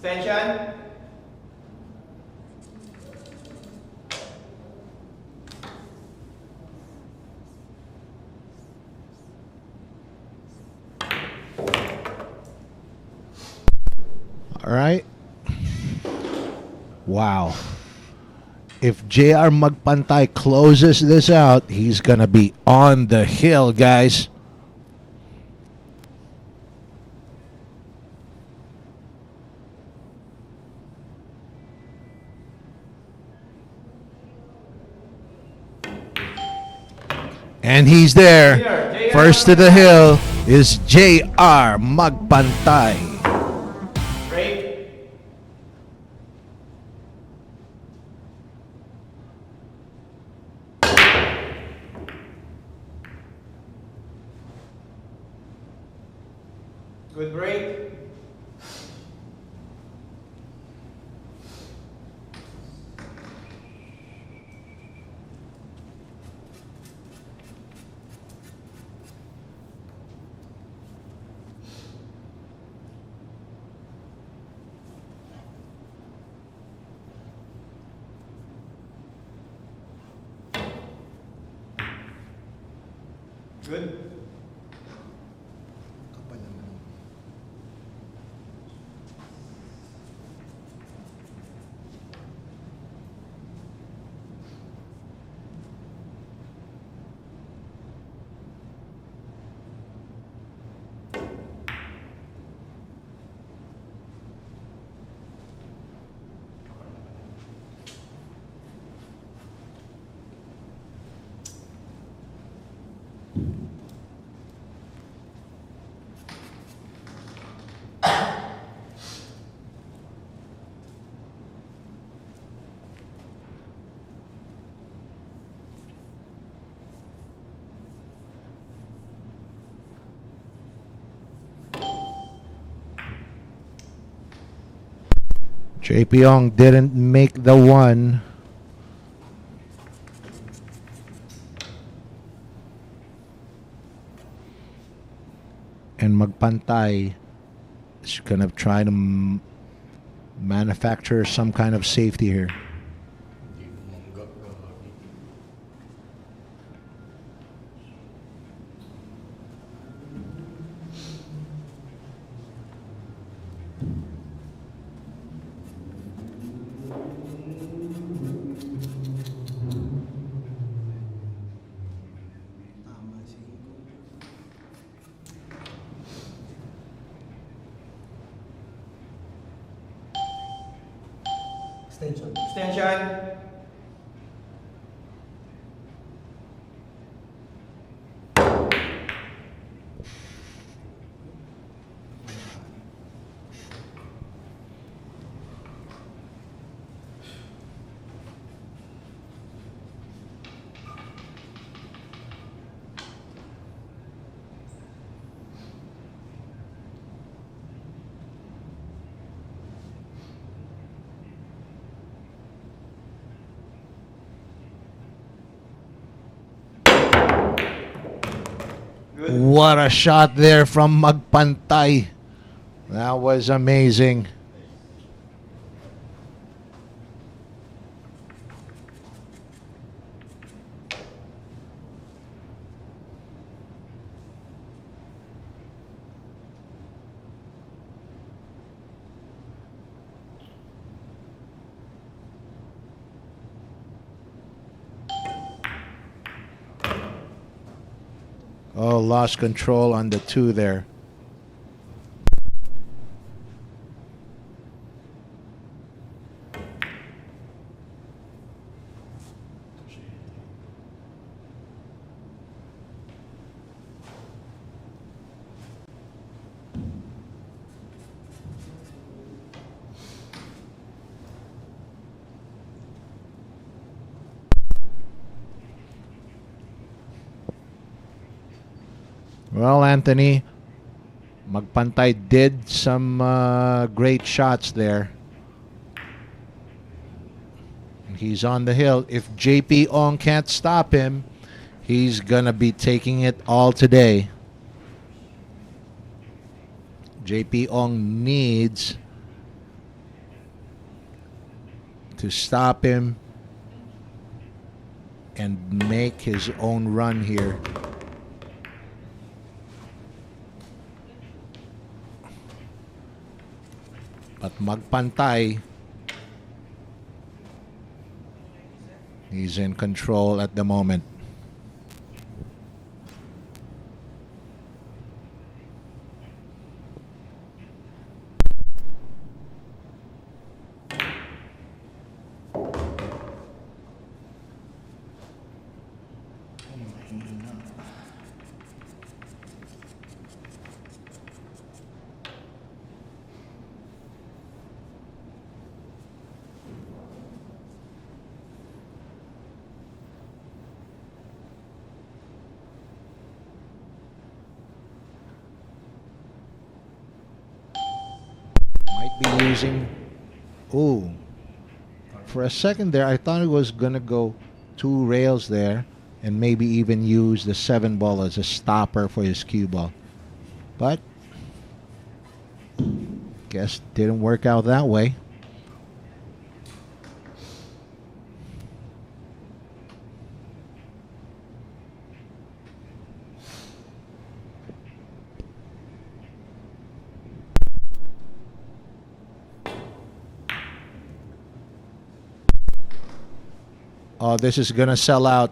Extension. All right. Wow. If JR Magpantay closes this out, he's going to be on the hill, guys. And he's there. First to the hill. is J.R. Magpantay. Break. Good break. Good. JP Ong didn't make the one. And Magpantay is gonna try to manufacture some kind of safety here. Hindi bumangga. Gagi. Extension. Extension. Good. What a shot there from Magpantay. That was amazing. Oh, lost control on the two there. Well, Anthony, Magpantay did some great shots there. And he's on the hill. If JP Ong can't stop him, he's going to be taking it all today. JP Ong needs to stop him and make his own run here. But Magpantay, he's in control at the moment. Might be using... Ooh. For a second there, I thought it was going to go 2 rails there and maybe even use the 7 ball as a stopper for his cue ball. But guess didn't work out that way. Oh, this is going to sell out.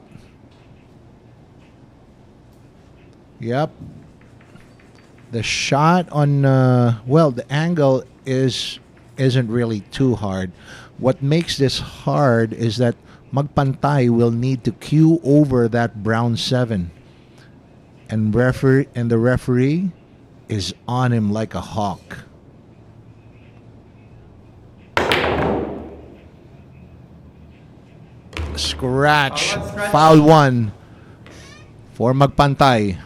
Yep. The shot on, well, the angle isn't really too hard. What makes this hard is that Magpantay will need to cue over that brown 7. And the referee is on him like a hawk. Scratch. Foul 1 for Magpantay.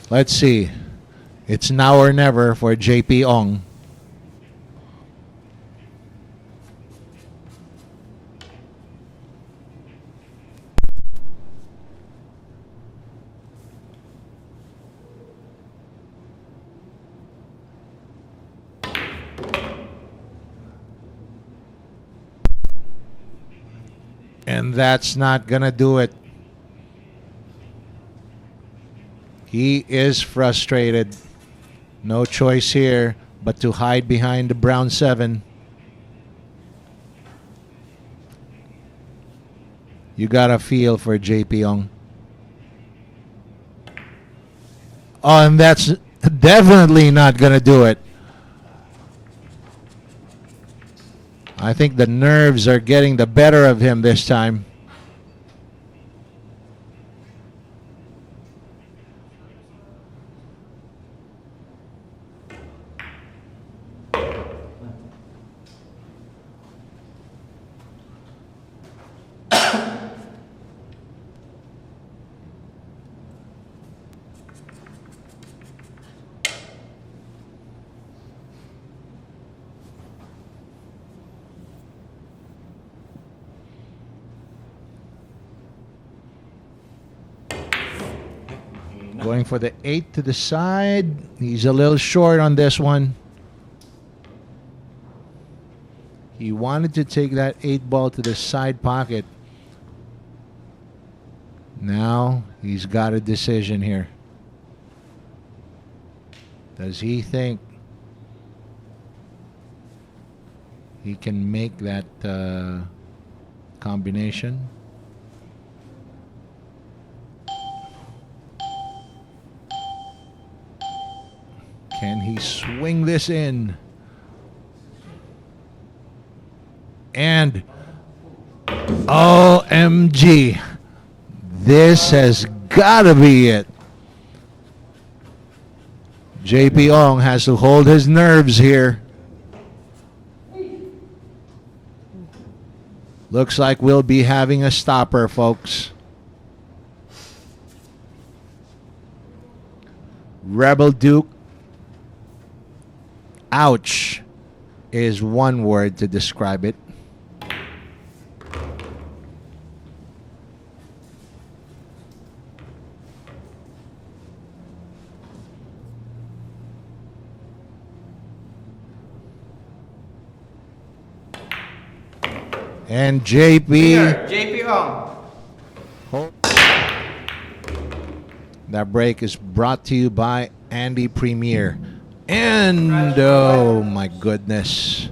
Let's see. It's now or never for JP Ong. And that's not gonna do it. He is frustrated. No choice here but to hide behind the brown 7. You got a feel for JP Ong. Oh, and that's definitely not gonna do it. I think the nerves are getting the better of him this time. Going for the 8 to the side. He's a little short on this one. He wanted to take that 8 ball to the side pocket. Now he's got a decision here. Does he think he can make that combination? Can he swing this in? And OMG, this has got to be it. JP Ong has to hold his nerves here. Looks like we'll be having a stopper, folks. Rebel Duke. Ouch is one word to describe it. And JP Ong. That break is brought to you by Andy Premier. And oh my goodness.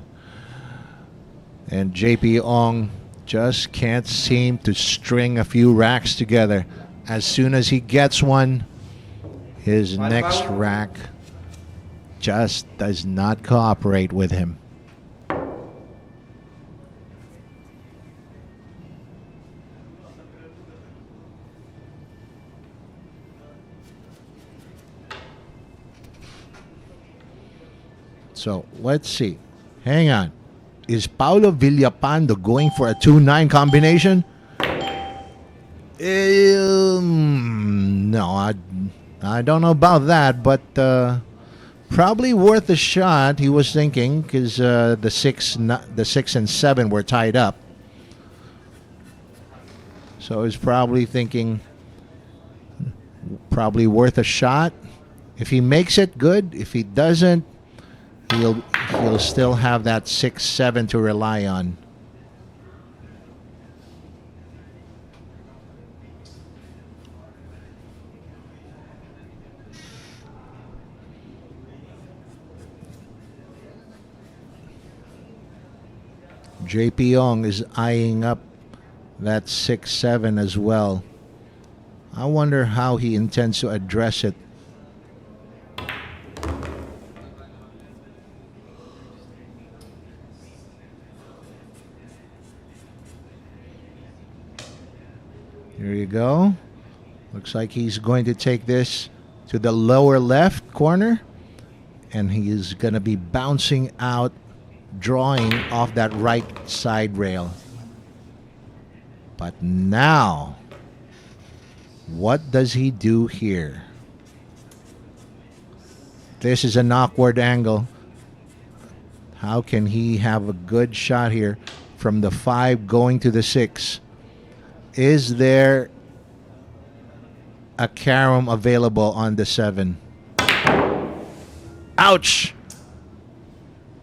And JP Ong just can't seem to string a few racks together. As soon as he gets one, his next rack just does not cooperate with him. So let's see. Hang on. Is Paolo Villapando going for a 2-9 combination? No, I don't know about that, but probably worth a shot. He was thinking because the 6 and 7 were tied up, so he's probably thinking probably worth a shot. If he makes it, good. If he doesn't, he'll still have that 6-7 to rely on. JP Ong is eyeing up that 6-7 as well. I wonder how he intends to address it. Here you go. Looks like he's going to take this to the lower left corner, and he is going to be bouncing out, drawing off that right side rail. But now, what does he do here? This is an awkward angle. How can he have a good shot here from the 5 going to the 6? Is there a carom available on the 7? Ouch!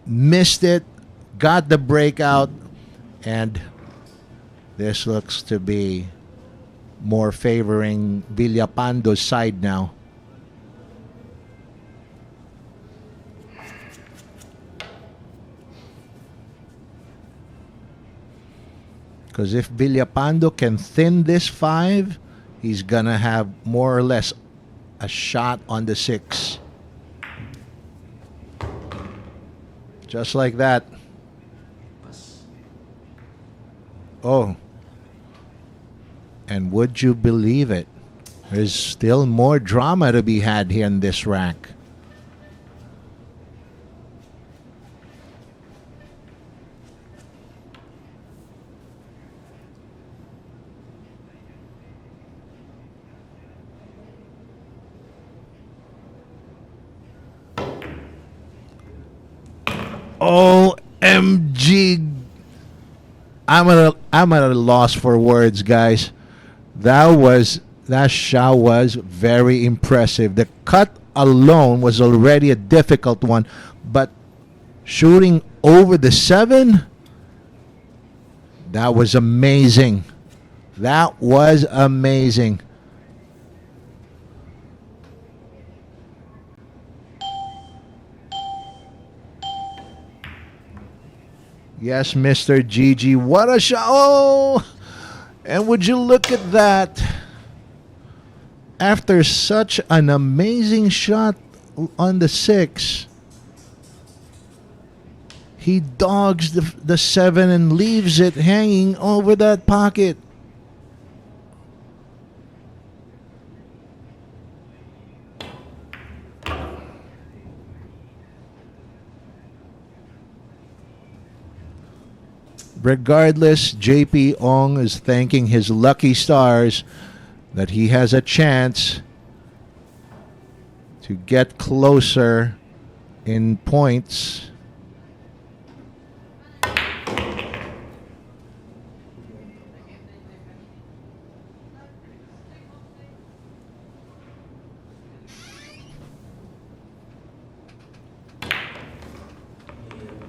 Missed it, got the breakout, and this looks to be more favoring Villapando's side now. Because if Villapando can thin this 5, he's gonna have more or less a shot on the 6. Just like that. Oh. And would you believe it? There's still more drama to be had here in this rack. OMG. I'm at a loss for words, guys. That shot was very impressive. The cut alone was already a difficult one, but shooting over the 7, that was amazing. That was amazing. Yes, Mr. Gigi. What a shot. Oh! And would you look at that? After such an amazing shot on the 6, he dogs the 7 and leaves it hanging over that pocket. Regardless, JP Ong is thanking his lucky stars that he has a chance to get closer in points.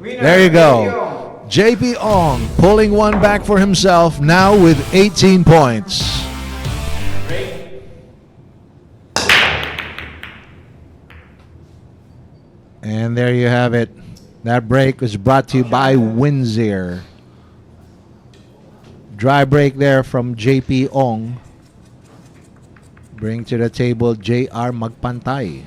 There you go. JP Ong pulling one back for himself now with 18 points. And there you have it. That break was brought to you by Windsor. Dry break there from JP Ong. Bring to the table JR Magpantay.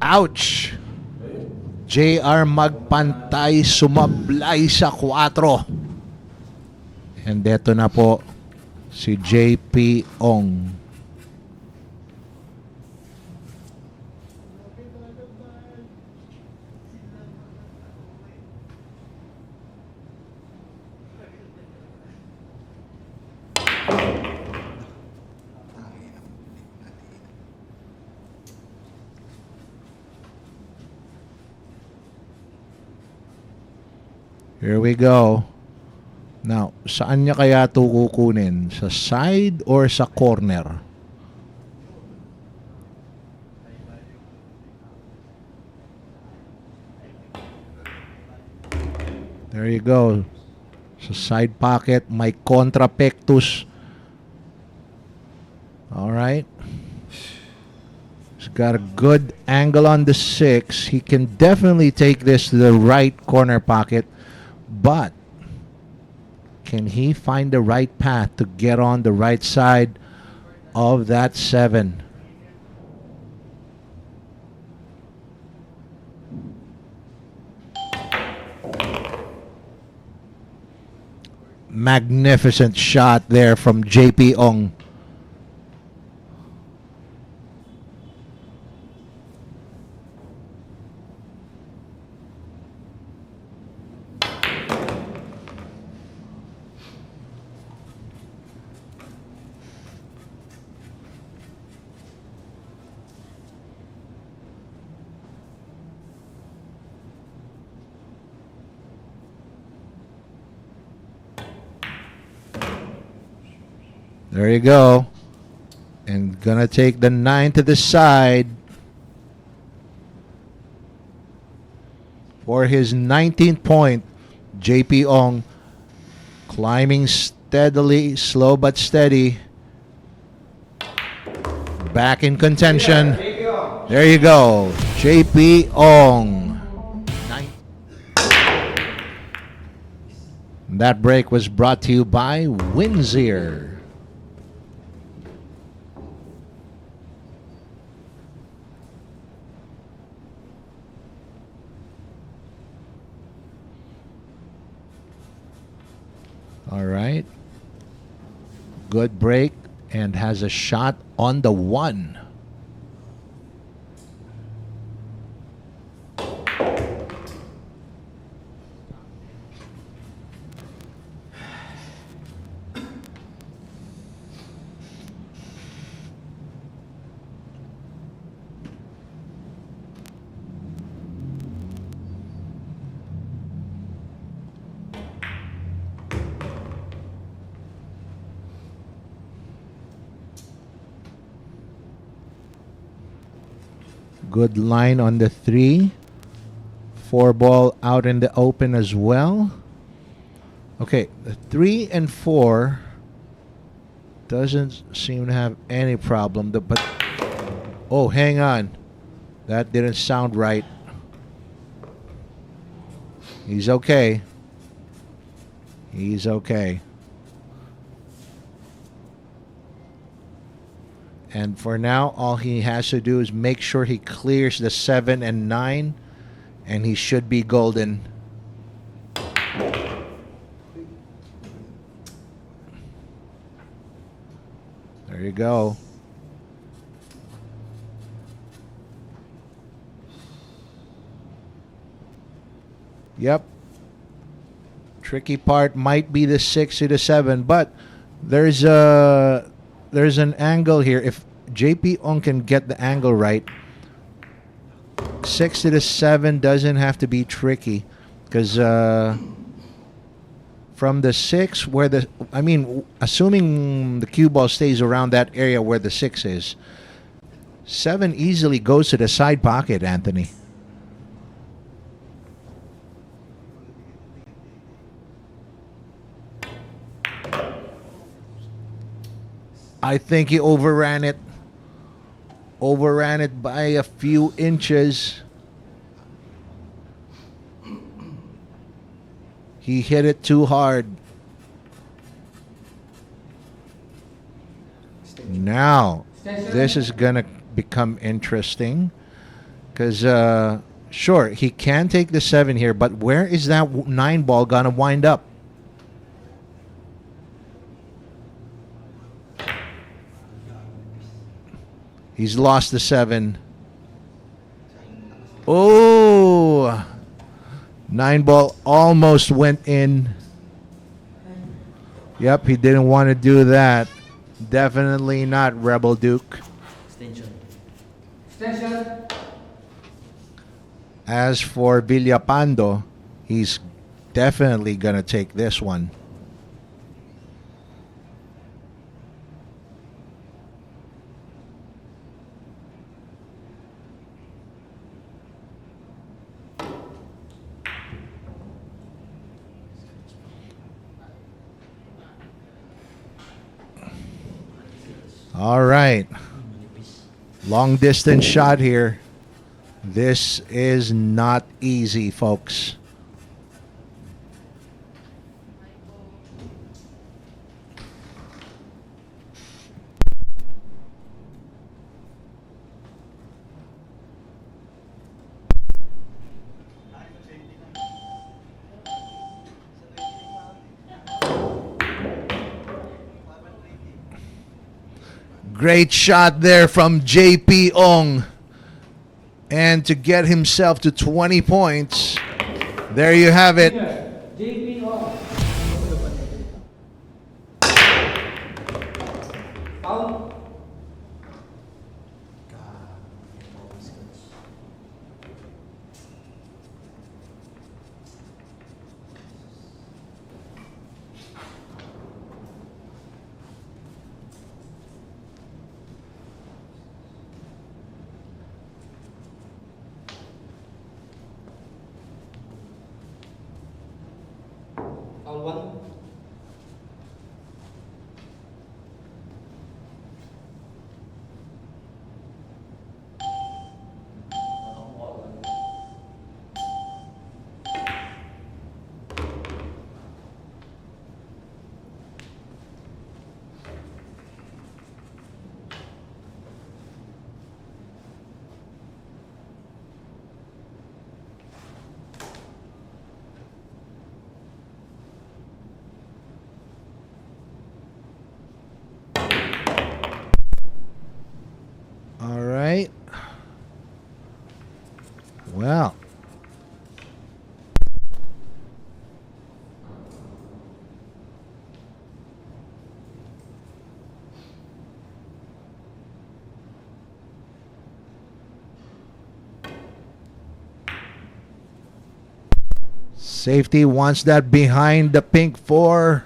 Ouch! JR Magpantay sumablay sa 4. And eto na po si JP Ong. Here we go. Now, saan niya kaya ito kukunin? Sa side or sa corner? There you go. Sa side pocket, may contra pectus. Alright. He's got a good angle on the 6. He can definitely take this to the right corner pocket. But can he find the right path to get on the right side of that 7? Magnificent shot there from JP Ong. There you go. And gonna take the 9 to the side for his 19th point. JP Ong climbing steadily, slow but steady. Back in contention. There you go. JP Ong. That break was brought to you by Windsor. All right. Good break and has a shot on the 1. Good line on the 3. 4 ball out in the open as well. Okay, the 3 and 4 doesn't seem to have any problem. But oh, hang on. That didn't sound right. He's okay. He's okay. And for now, all he has to do is make sure he clears the 7 and 9, and he should be golden. There you go. Yep. Tricky part might be the 6 to the 7, but there's an angle here. If JP Ong can get the angle right, 6 to the 7 doesn't have to be tricky, because from the 6 where assuming the cue ball stays around that area where the 6 is, 7 easily goes to the side pocket, Anthony. I think he overran it. Overran it by a few inches. He hit it too hard. Now, this is going to become interesting, Because, sure, he can take the 7 here, but where is that 9 ball going to wind up? He's lost the 7. Oh! 9 ball almost went in. Yep, he didn't want to do that. Definitely not Rebel Duke. Extension. Extension. As for Villapando, he's definitely going to take this one. All right. Long distance shot here. This is not easy, folks. Great shot there from JP Ong. And to get himself to 20 points, there you have it. JP off. Out. Foul 1. All right. Well. Safety wants that behind the pink 4.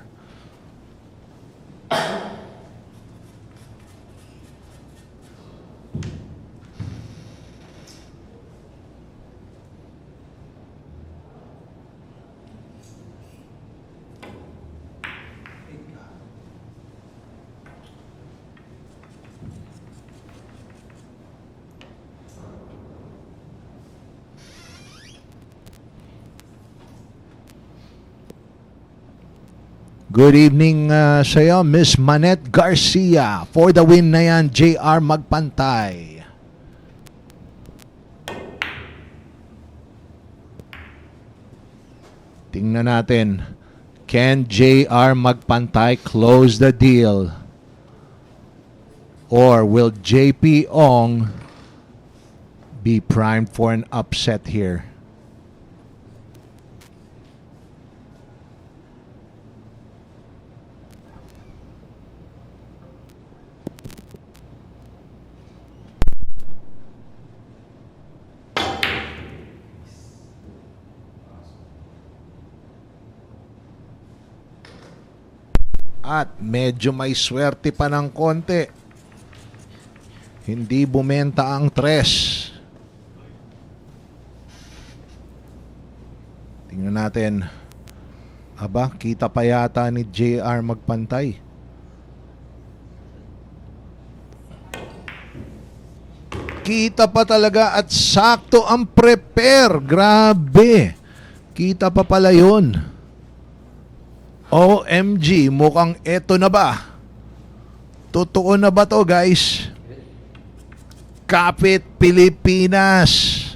Good evening sa'yo, Miss Manette Garcia. For the win na yan, JR Magpantay. Tingnan natin. Can JR Magpantay close the deal? Or will JP Ong be primed for an upset here? At medyo may swerte pa ng konti. Hindi bumenta ang 3. Tingnan natin. Aba, kita pa yata ni JR Magpantay. Kita pa talaga at sakto ang prepare. Grabe. Kita pa pala yun. OMG, mukhang eto na ba? Totoo na ba to, guys? Kapit Pilipinas.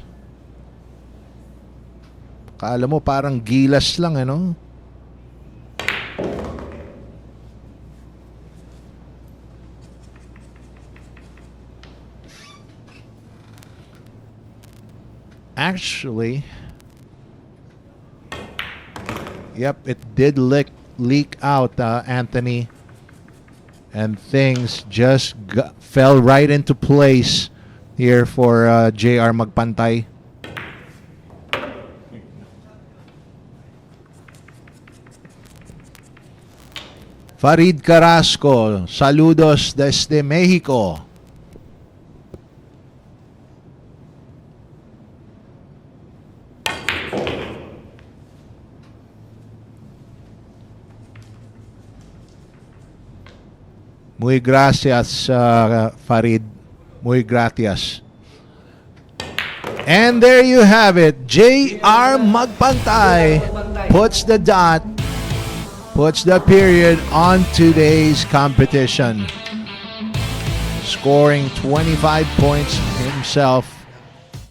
Akala mo parang gilas lang, ano? Actually, yep, it did leak out, Anthony. And things just fell right into place here for JR Magpantay. Farid Carrasco, saludos desde Mexico. Muy gracias, Farid. Muy gracias. And there you have it. JR Magpantay puts the dot, puts the period on today's competition. Scoring 25 points himself.